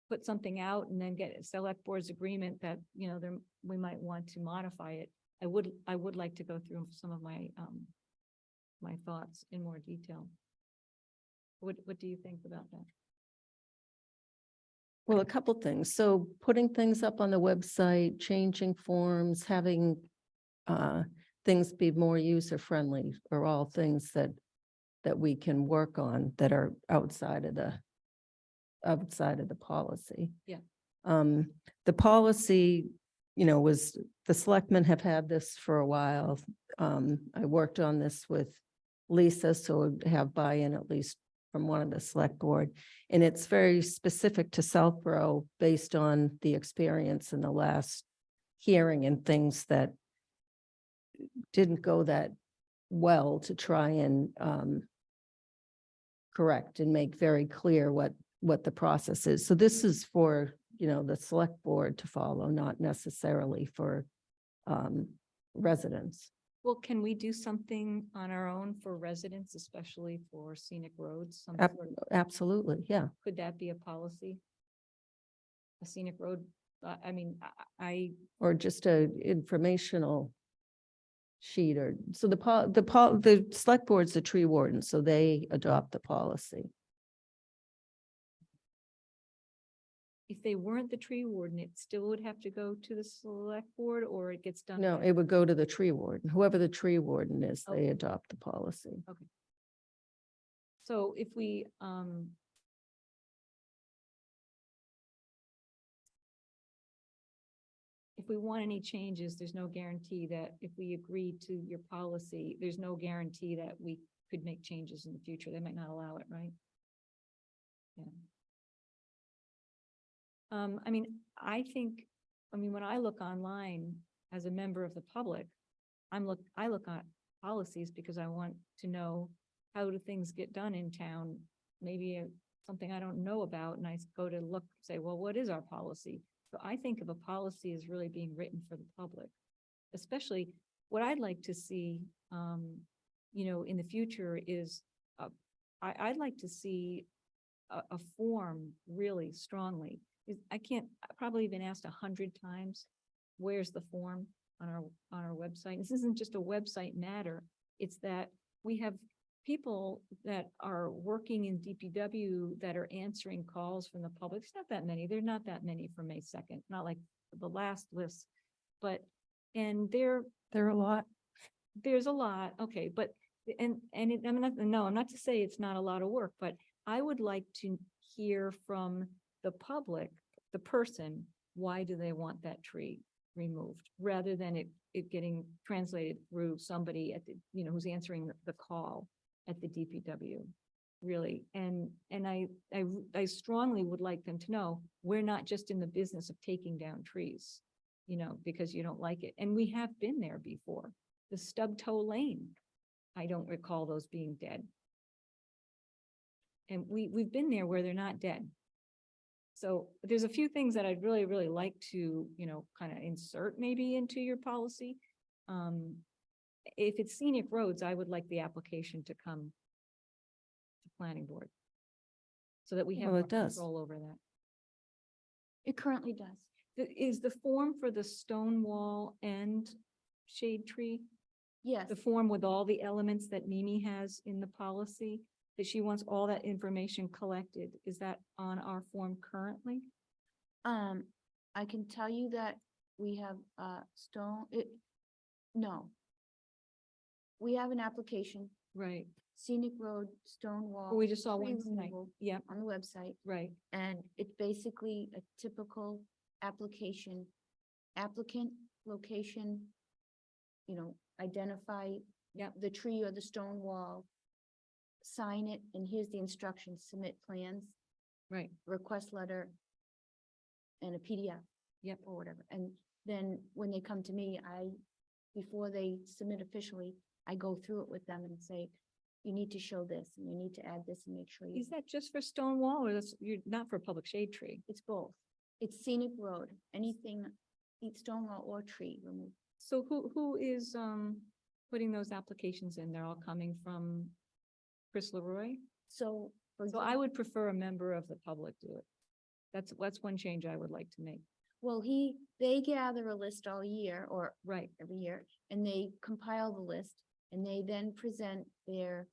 put something out and then get a select board's agreement that, you know, we might want to modify it. I would like to go through some of my, my thoughts in more detail. What do you think about that? Well, a couple things. So putting things up on the website, changing forms, having things be more user-friendly are all things that we can work on that are outside of the policy. Yeah. The policy, you know, the selectmen have had this for a while. I worked on this with Lisa, so I have buy-in at least from one of the select board. And it's very specific to Southborough based on the experience in the last hearing and things that didn't go that well to try and correct and make very clear what the process is. So this is for, you know, the select board to follow, not necessarily for residents. Well, can we do something on our own for residents, especially for scenic roads? Some sort of- Absolutely, yeah. Could that be a policy? A scenic road, I mean, Or just a informational sheet or, so the select board's the tree warden, so they adopt the policy. if they weren't the tree warden, it still would have to go to the select board or it gets done? No, by- it would go to the tree warden. Whoever the tree warden is, they Okay. adopt the policy. So if we, if we want any changes, there's no guarantee that if we agree to your policy, there's no guarantee that we could make changes in the future. They might not allow it, right? Yeah. I mean, I think, when I look online as a member of the public, I look at policies because I want to know how do things get done in town? Maybe something I don't know about, and I go to look, say, well, what is our policy? So I think of a policy as really being written for the public, especially what I'd like to see, in the future is, I'd like to see a form really strongly. I probably been asked 100 times, where's the form on our website? This isn't just a website matter. It's that we have people that are working in DPW that are answering calls from the public. It's not that many. There are not that many for May 2nd, not like the last list, and There are a lot. there's a lot. Okay, but, I'm not to say it's not a lot of work, but I would like to hear from the public, the person, why do they want that tree removed, rather than it getting translated through somebody at the, who's answering the call at the DPW, really. And I strongly would like them to know, we're not just in the business of taking down trees, because you don't like it. And we have been there before. The Stub Toe Lane, I don't recall those being dead. And we've been there where they're not dead. So there's a few things that I'd really, really like to, kind of insert maybe into your policy. If it's scenic roads, I would like the application to come to planning board. So that we have Well, more it does. control over that. It currently does. Is the form for the stone wall and shade tree, Yes, the form with all the elements that Mimi has in the policy, that she wants all that information collected, is that on our form currently? I can tell you that we have no. We have an application, Right, scenic road, stone wall. we just saw tree one tonight. removal Yep, on the website, right, and it's basically a typical application. Applicant, location, identify Yep. the tree or the stone wall, sign it, and here's the instructions, submit plans, right, request letter, and a PDF. Yep. Or whatever. And then when they come to me, before they submit officially, I go through it with them and say, you need to show this, and you need to add this and make sure you, is that just for stone wall, or that's, you're not for public shade tree? it's both. It's scenic road, anything, each stone wall or tree removed. So who is, putting those applications in? They're all coming from Chris Leroy? So, for So I example, would prefer a member of the public do it. That's one change I would like to make. well, they gather a list all year or Right, every year, and they compile the list, and they then present their,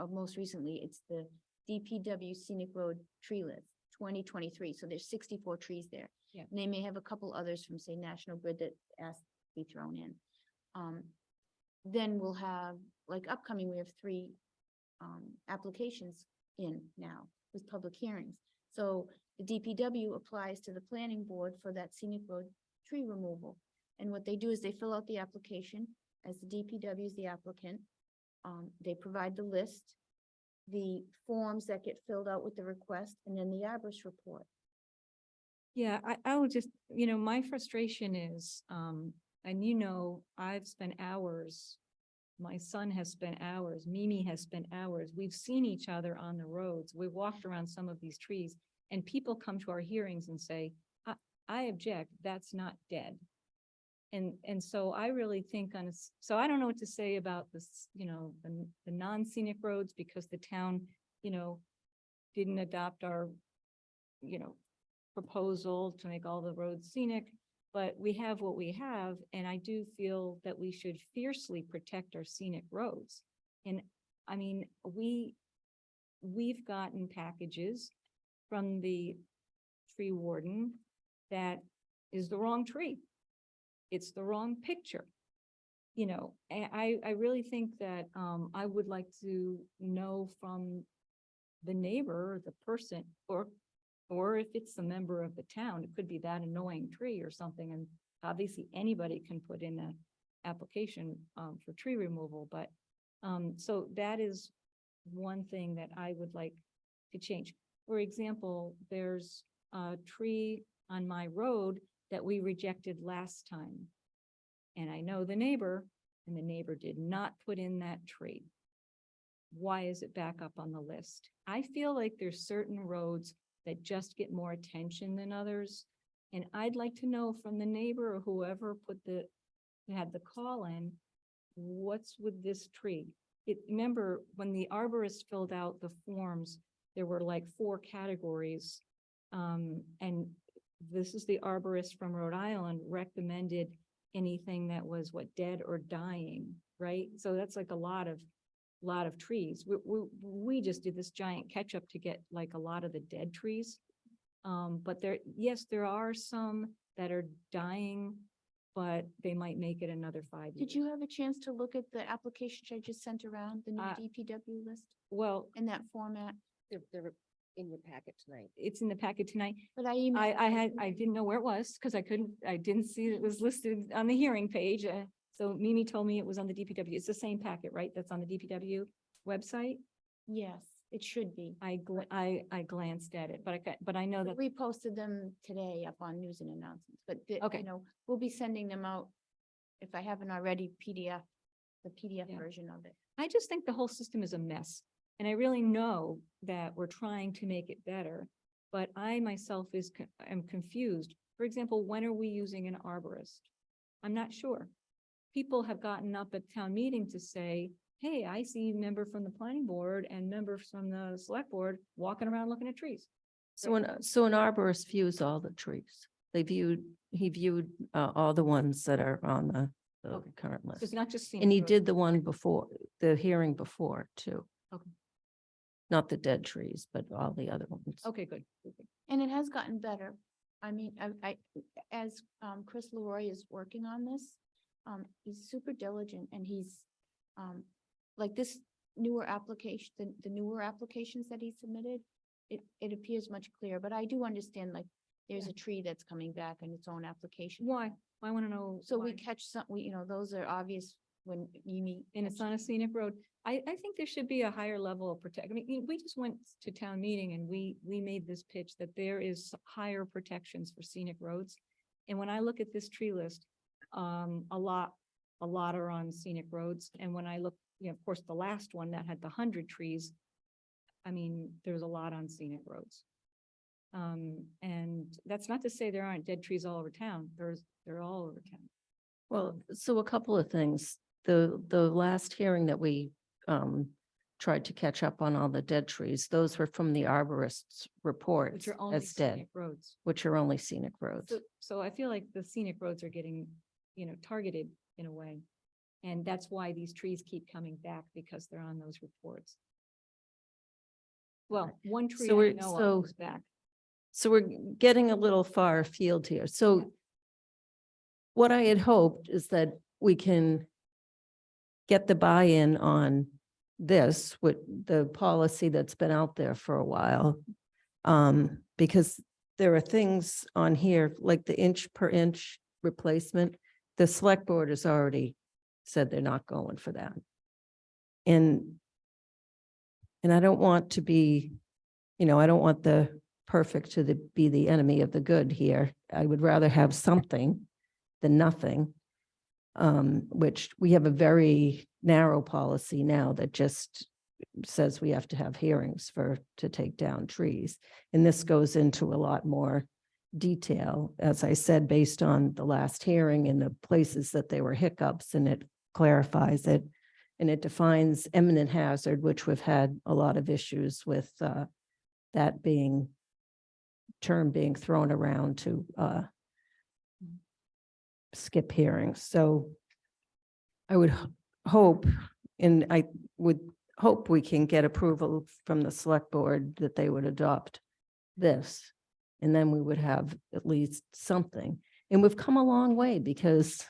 most recently, it's the DPW Scenic Road Tree List, 2023, so there's 64 trees there. Yeah. And they may have a couple others from, say, National Grid that asked to be thrown in. Then we'll have, like upcoming, we have 3 applications in now with public hearings. So the DPW applies to the planning board for that scenic road tree removal. And what they do is they fill out the application as the DPW is the applicant. They provide the list, the forms that get filled out with the request, and then the arborist report. yeah, I would just, my frustration is, and I've spent hours, my son has spent hours, Mimi has spent hours, we've seen each other on the roads, we walked around some of these trees, and people come to our hearings and say, I object, that's not dead. And so I really think so I don't know what to say about this, the non-scenic roads, because the town, didn't adopt our, proposal to make all the roads scenic, but we have what we have, and I do feel that we should fiercely protect our scenic roads. And I mean, we've gotten packages from the tree warden that is the wrong tree. It's the wrong picture. And I really think that I would like to know from the neighbor, the person, or if it's a member of the town, it could be that annoying tree or something. And obviously anybody can put in an application for tree removal, but so that is one thing that I would like to change. For example, there's a tree on my road that we rejected last time. And I know the neighbor, and the neighbor did not put in that tree. Why is it back up on the list? I feel like there's certain roads that just get more attention than others. And I'd like to know from the neighbor or whoever had the call in, what's with this tree? Remember, when the arborist filled out the forms, there were like 4 categories. And this is the arborist from Rhode Island recommended anything that was dead or dying, right? So that's like a lot of trees. We just did this giant catch up to get like a lot of the dead trees. But there are some that are dying, but they might make it another 5 years. Did you have a chance to look at the applications I just sent around, the new DPW list Well, in that format? They're in your packet tonight. it's in the packet tonight. But I emailed. I didn't know where it was because I didn't see it was listed on the hearing page. So Mimi told me it was on the DPW. It's the same packet, right? That's on the DPW website. Yes, it should be. I glanced at it, but I know that, We posted them today up on news and announcements, but Okay. we'll be sending them out. If I haven't already, the PDF Yeah. version of it. I just think the whole system is a mess. And I really know that we're trying to make it better, but I myself am confused. For example, when are we using an arborist? I'm not sure. People have gotten up at town meeting to say, hey, I see member from the planning board and members from the select board walking around looking at trees. So an arborist views all the trees. He viewed all the ones that are on the Okay. current So it's list. not just. And he scenic roads. did the one before, the hearing before too. Okay. Not the dead trees, but all the other ones. Okay, good. good, good. And it has gotten better. I mean, as Chris Leroy is working on this, he's super diligent and he's like this newer application, the newer applications that he submitted, it appears much clearer, but I do understand like there's a tree that's coming back in its own application. Why? I want to know. So we why. catch some, those are obvious when you meet. And it's on a scenic road. I think there should be a higher level of I mean, we just went to town meeting and we made this pitch that there is higher protections for scenic roads. And when I look at this tree list, a lot are on scenic roads. And when I look, of course, the last one that had the 100 trees, I mean, there's a lot on scenic roads. And that's not to say there aren't dead trees all over town. They're all over town. Well, so a couple of things. The last hearing that we tried to catch up on all the dead trees, those were from the arborist's report Which are only as dead, scenic roads. which are only scenic roads. So I feel like the scenic roads are getting, targeted in a way. And that's why these trees keep coming back because they're on those reports. Well, one tree So I we're- know so- of is back. So we're getting a little far afield here. So what I had hoped is that we can get the buy-in on this with the policy that's been out there for a while. Because there are things on here like the inch per inch replacement. The select board has already said they're not going for that. And I don't want to be, I don't want the perfect to be the enemy of the good here. I would rather have something than nothing. Which we have a very narrow policy now that just says we have to have hearings to take down trees. And this goes into a lot more detail, as I said, based on the last hearing and the places that there were hiccups, and it clarifies it. And it defines imminent hazard, which we've had a lot of issues with that term being thrown around to skip hearings. So I would hope, and I would hope we can get approval from the select board that they would adopt this. And then we would have at least something. And we've come a long way because,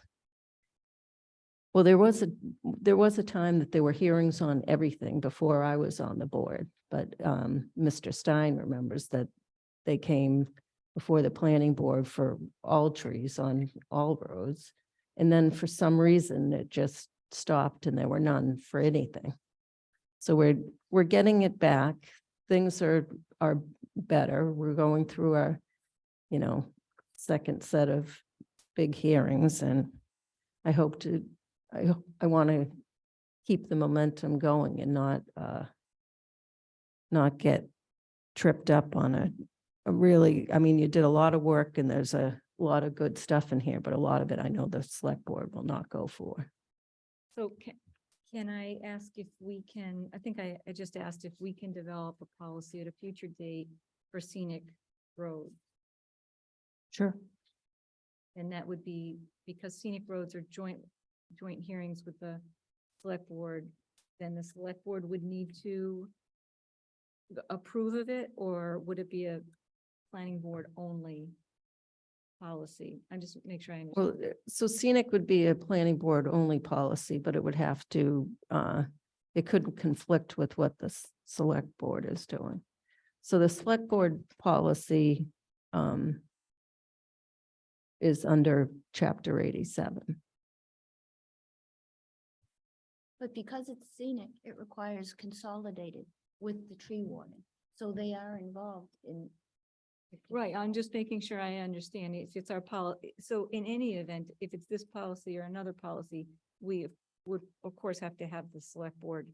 well, there was a time that there were hearings on everything before I was on the board. But Mr. Stein remembers that they came before the planning board for all trees on all roads. And then for some reason, it just stopped and there were none for anything. So we're getting it back. Things are better. We're going through our, second set of big hearings, and I want to keep the momentum going and not get tripped up on a really, you did a lot of work and there's a lot of good stuff in here, but a lot of it I know the select board will not go for. So can I ask if we can, I think I just asked if we can develop a policy at a future date for scenic road. Sure. And that would be because scenic roads are joint hearings with the select board, then the select board would need to approve of it, or would it be a planning board only policy? I just make sure I understand. Well, so scenic would be a planning board only policy, but it would have to, it couldn't conflict with what the select board is doing. So the select board policy is under chapter 87. But because it's scenic, it requires consolidated with the tree warning. So they are involved in. Right, I'm just making sure I understand. It's our policy. So in any event, if it's this policy or another policy, we would of course have to have the select board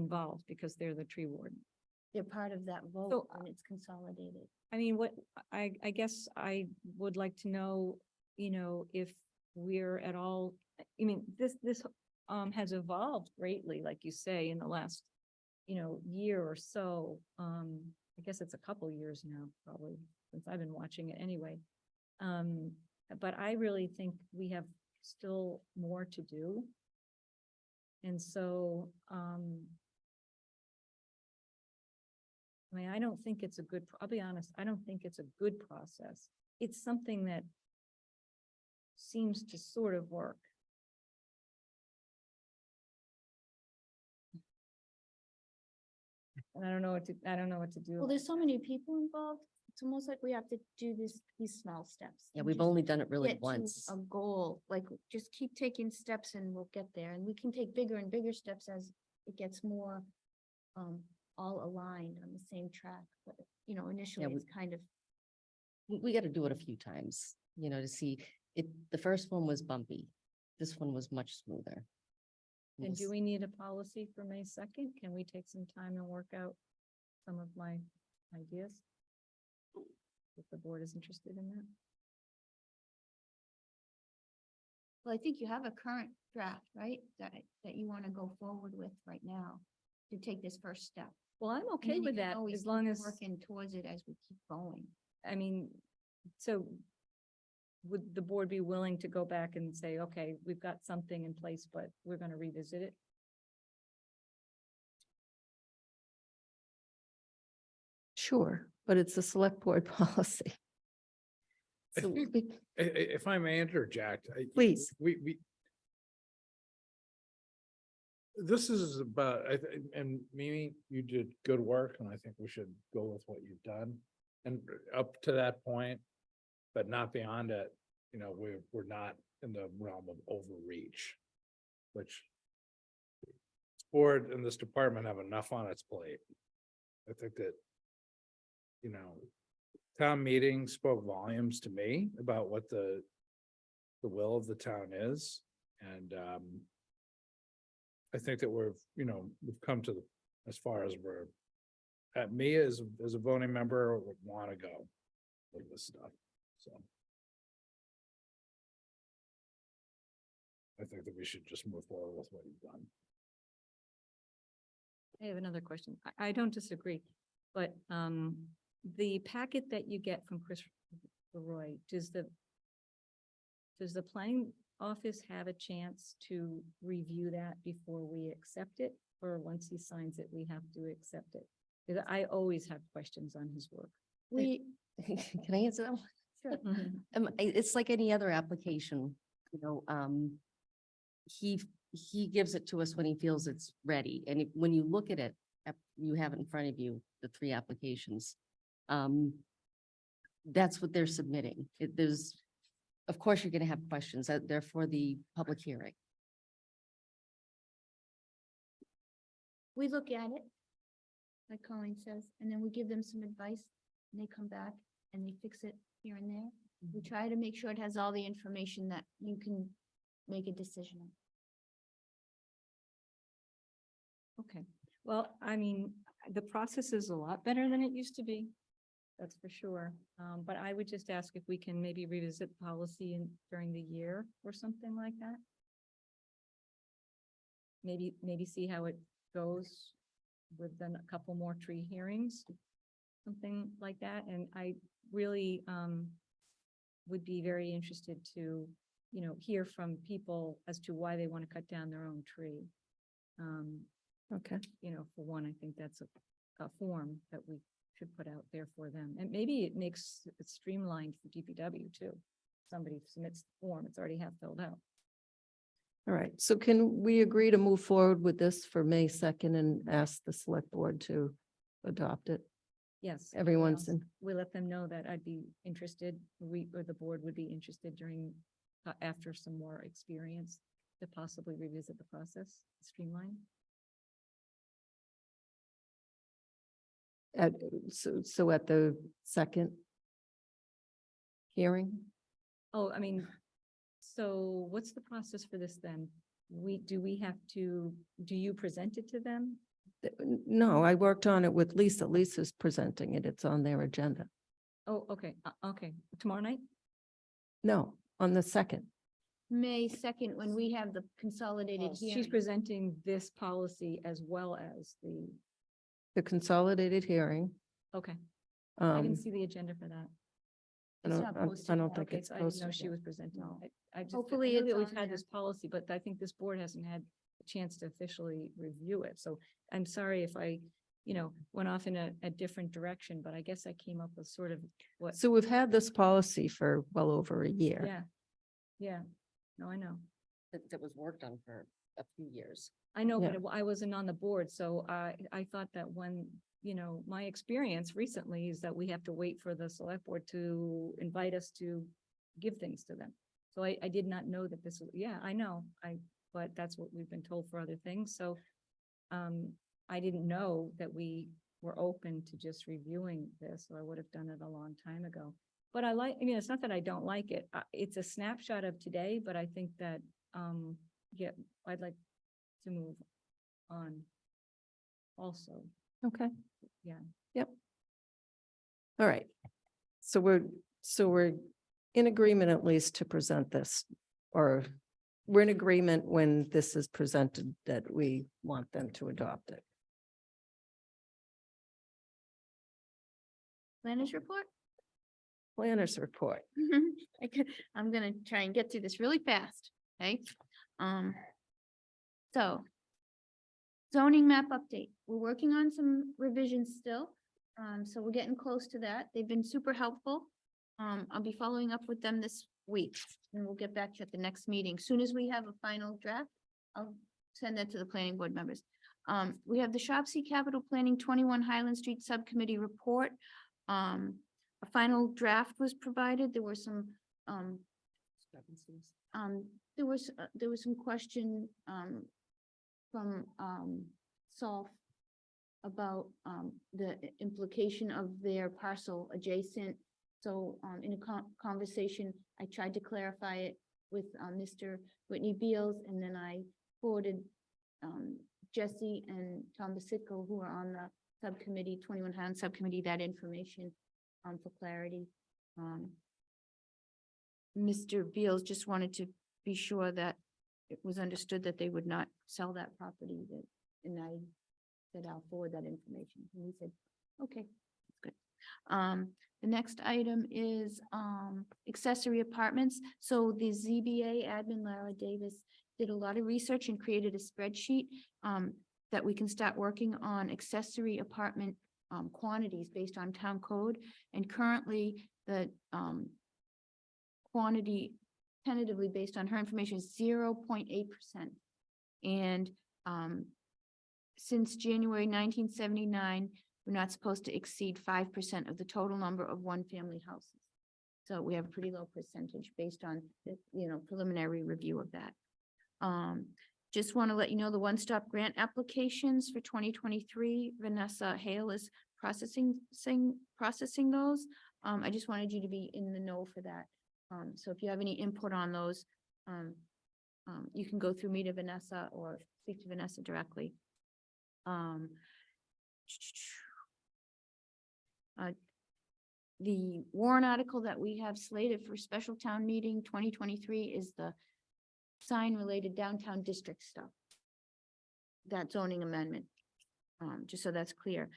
involved because they're the tree warden. They're part of that vote So, when it's consolidated. I mean, what, I guess I would like to know, if we're at all, I mean, this has evolved greatly, like you say, in the last, year or so. I guess it's a couple years now, probably, since I've been watching it anyway. But I really think we have still more to do. And so, I mean, I don't think it's a good, I'll be honest, I don't think it's a good process. It's something that seems to sort of work. And I don't know what to do. Well, there's so many people involved. It's almost like we have to do these small steps. Yeah, and we've just only done it really get to once. A goal, like just keep taking steps and we'll get there. And we can take bigger and bigger steps as it gets more all aligned on the same track. But, initially we- it's kind of, We got to do it a few times, to see it. The first one was bumpy. This one was much smoother. And do we need a policy for May 2nd? Can we take some time and work out some of my ideas? If the board is interested in that. well, I think you have a current draft, right? That you want to go forward with right now to take this first step. Well, I'm And okay then you with can that always as long keep as, working towards it as we keep going. I mean, so would the board be willing to go back and say, okay, we've got something in place, but we're going to revisit it? Sure, but it's a select board policy. I So think- we- If I may interject. Please. We. This is about, and Mimi, you did good work, and I think we should go with what you've done. And up to that point, but not beyond it, we're not in the realm of overreach. Which this board and this department have enough on its plate. I think that, town meeting spoke volumes to me about what the will of the town is. And I think that we've come to as far as we're, at me as a voting member would want to go with this stuff, so. I think that we should just move forward with what you've done. I have another question. I don't disagree, but the packet that you get from Chris Roy, does the planning office have a chance to review that before we accept it? Or once he signs it, we have to accept it? Because I always have questions on his work. We, Can I answer that one? Sure. It's like any other application, he gives it to us when he feels it's ready. And when you look at it, you have it in front of you, the 3 applications. That's what they're submitting. Of course, you're going to have questions. They're for the public hearing. we look at it, like Colleen says, and then we give them some advice and they come back and they fix it here and there. We try to make sure it has all the information that you can make a decision on. Okay, well, I mean, the process is a lot better than it used to be. That's for sure. But I would just ask if we can maybe revisit policy during the year or something like that. Maybe see how it goes with then a couple more tree hearings, something like that. And I really would be very interested to, hear from people as to why they want to cut down their own tree. Okay, For one, I think that's a form that we should put out there for them. And maybe it makes it streamlined for DPW too. Somebody submits the form, it's already half filled out. all right. So can we agree to move forward with this for May 2nd and ask the select board to adopt it? Yes. Everyone's in. We let them know that I'd be interested, or the board would be interested during, after some more experience to possibly revisit the process, streamline. So at the second hearing? Oh, I mean, so what's the process for this then? Do you present it to them No, I worked on it with Lisa. Lisa's presenting it. It's on their agenda. Oh, okay, okay. Tomorrow night? No, on the second. May second, when we have the consolidated She's hearing. presenting this policy as well as The consolidated hearing. okay, I Um, didn't see the agenda for that. I It's don't, not I posted I don't yet. think Okay, it's so I didn't know posted. she yet. was presenting. No. I just, Hopefully I know it's that we've on had there. this policy, but I think this board hasn't had a chance to officially review it. So I'm sorry if I, went off in a different direction, but I guess I came up with sort of what, So we've had this policy for well over a year. yeah. Yeah, no, I know. That was worked on for a few years. I know, Yeah. but I wasn't on the board, so I thought that when, my experience recently is that we have to wait for the select board to invite us to give things to them. So I did not know that this was, yeah, I know, but that's what we've been told for other things, so I didn't know that we were open to just reviewing this, or I would have done it a long time ago. But it's not that I don't like it. It's a snapshot of today, but I think that, yeah, I'd like to move on also. Okay. Yeah. Yep. All right. So we're in agreement at least to present this, or we're in agreement when this is presented that we want them to adopt it. Planners report? Planners report. I'm gonna try and get through this really fast, okay? So zoning map update. We're working on some revisions still. So we're getting close to that. They've been super helpful. I'll be following up with them this week and we'll get back to you at the next meeting. Soon as we have a final draft, I'll send that to the planning board members. We have the Shopsy Capital Planning 21 Highland Street Subcommittee report. A final draft was provided. There were some, there was some question, from, Solf about, the implication of their parcel adjacent. So, in a conversation, I tried to clarify it with, Mr. Whitney Beals, and then I forwarded, Jesse and Tom Basitko, who are on the subcommittee, 21 Highland Subcommittee, that information, for clarity. Mr. Beals just wanted to be sure that it was understood that they would not sell that property, and I said, I'll forward that information. And he said, okay, that's good. The next item is, accessory apartments. So the ZBA admin, Lara Davis, did a lot of research and created a spreadsheet, that we can start working on accessory apartment, quantities based on town code. And currently the, quantity tentatively based on her information is 0.8%. And since January 1979, we're not supposed to exceed 5% of the total number of one-family houses. So we have a pretty low percentage based on the, preliminary review of that. Just want to let you know the one-stop grant applications for 2023, Vanessa Hale is processing those. I just wanted you to be in the know for that. So if you have any input on those, you can go through me to Vanessa or speak to Vanessa directly. The warrant article that we have slated for special town meeting 2023 is the sign-related downtown district stuff. That zoning amendment, just so that's clear.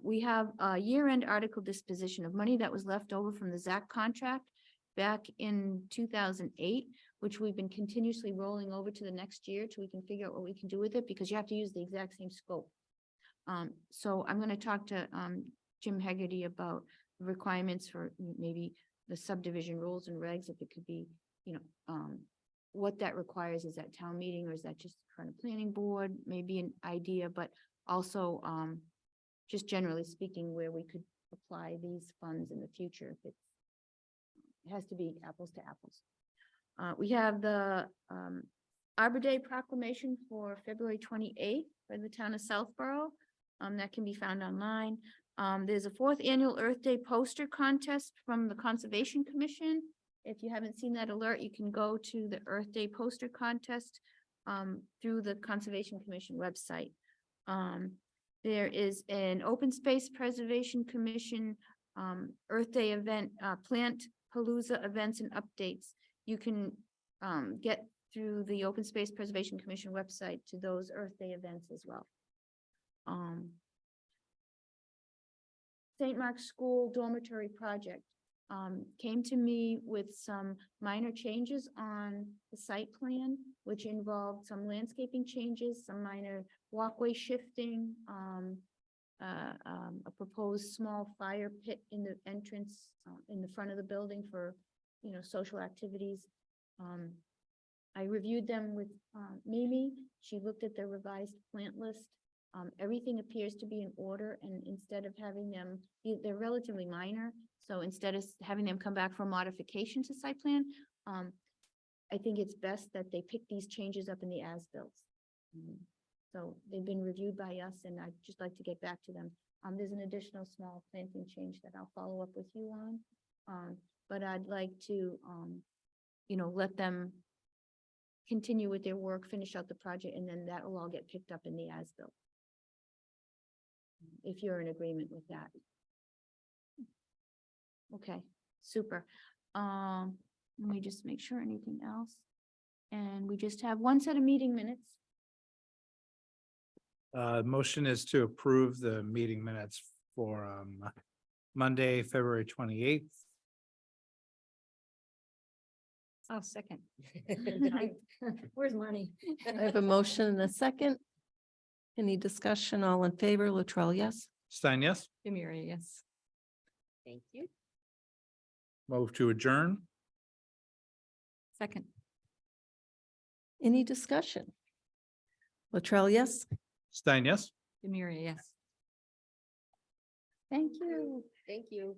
We have a year-end article disposition of money that was left over from the ZAC contract back in 2008, which we've been continuously rolling over to the next year till we can figure out what we can do with it, because you have to use the exact same scope. So I'm going to talk to Jim Hegarty about the requirements for maybe the subdivision rules and regs, if it could be, what that requires. Is that town meeting, or is that just front of planning board? Maybe an idea, but also just generally speaking, where we could apply these funds in the future. If it has to be apples to apples. We have the Arbor Day proclamation for February 28th for the town of Southborough. That can be found online. There's a 4th annual Earth Day poster contest from the Conservation Commission. If you haven't seen that alert, you can go to the Earth Day poster contest through the Conservation Commission website. There is an Open Space Preservation Commission, Earth Day event, Plant Palooza events and updates. You can, get through the Open Space Preservation Commission website to those Earth Day events as well. St. Mark's School Dormitory Project came to me with some minor changes on the site plan, which involved some landscaping changes, some minor walkway shifting, a proposed small fire pit in the entrance, in the front of the building for, social activities. I reviewed them with Mimi. She looked at the revised plant list. Everything appears to be in order, and instead of having them, they're relatively minor. So instead of having them come back for modification to site plan, I think it's best that they pick these changes up in the as-built. So they've been reviewed by us, and I'd just like to get back to them. There's an additional small planting change that I'll follow up with you on. But I'd like to, let them continue with their work, finish out the project, and then that will all get picked up in the as-built. If you're in agreement with that. Okay, super. Let me just make sure anything else. And we just have one set of meeting minutes. Motion is to approve the meeting minutes for Monday, February 28th. Oh, second. Where's money? I have a motion and a second. Any discussion? All in favor? Latrell, yes? Stein, yes. Demiria, yes. Thank you. Move to adjourn. Second. Any discussion? Latrell, yes? Stein, yes. Demiria, yes. Thank you. Thank you.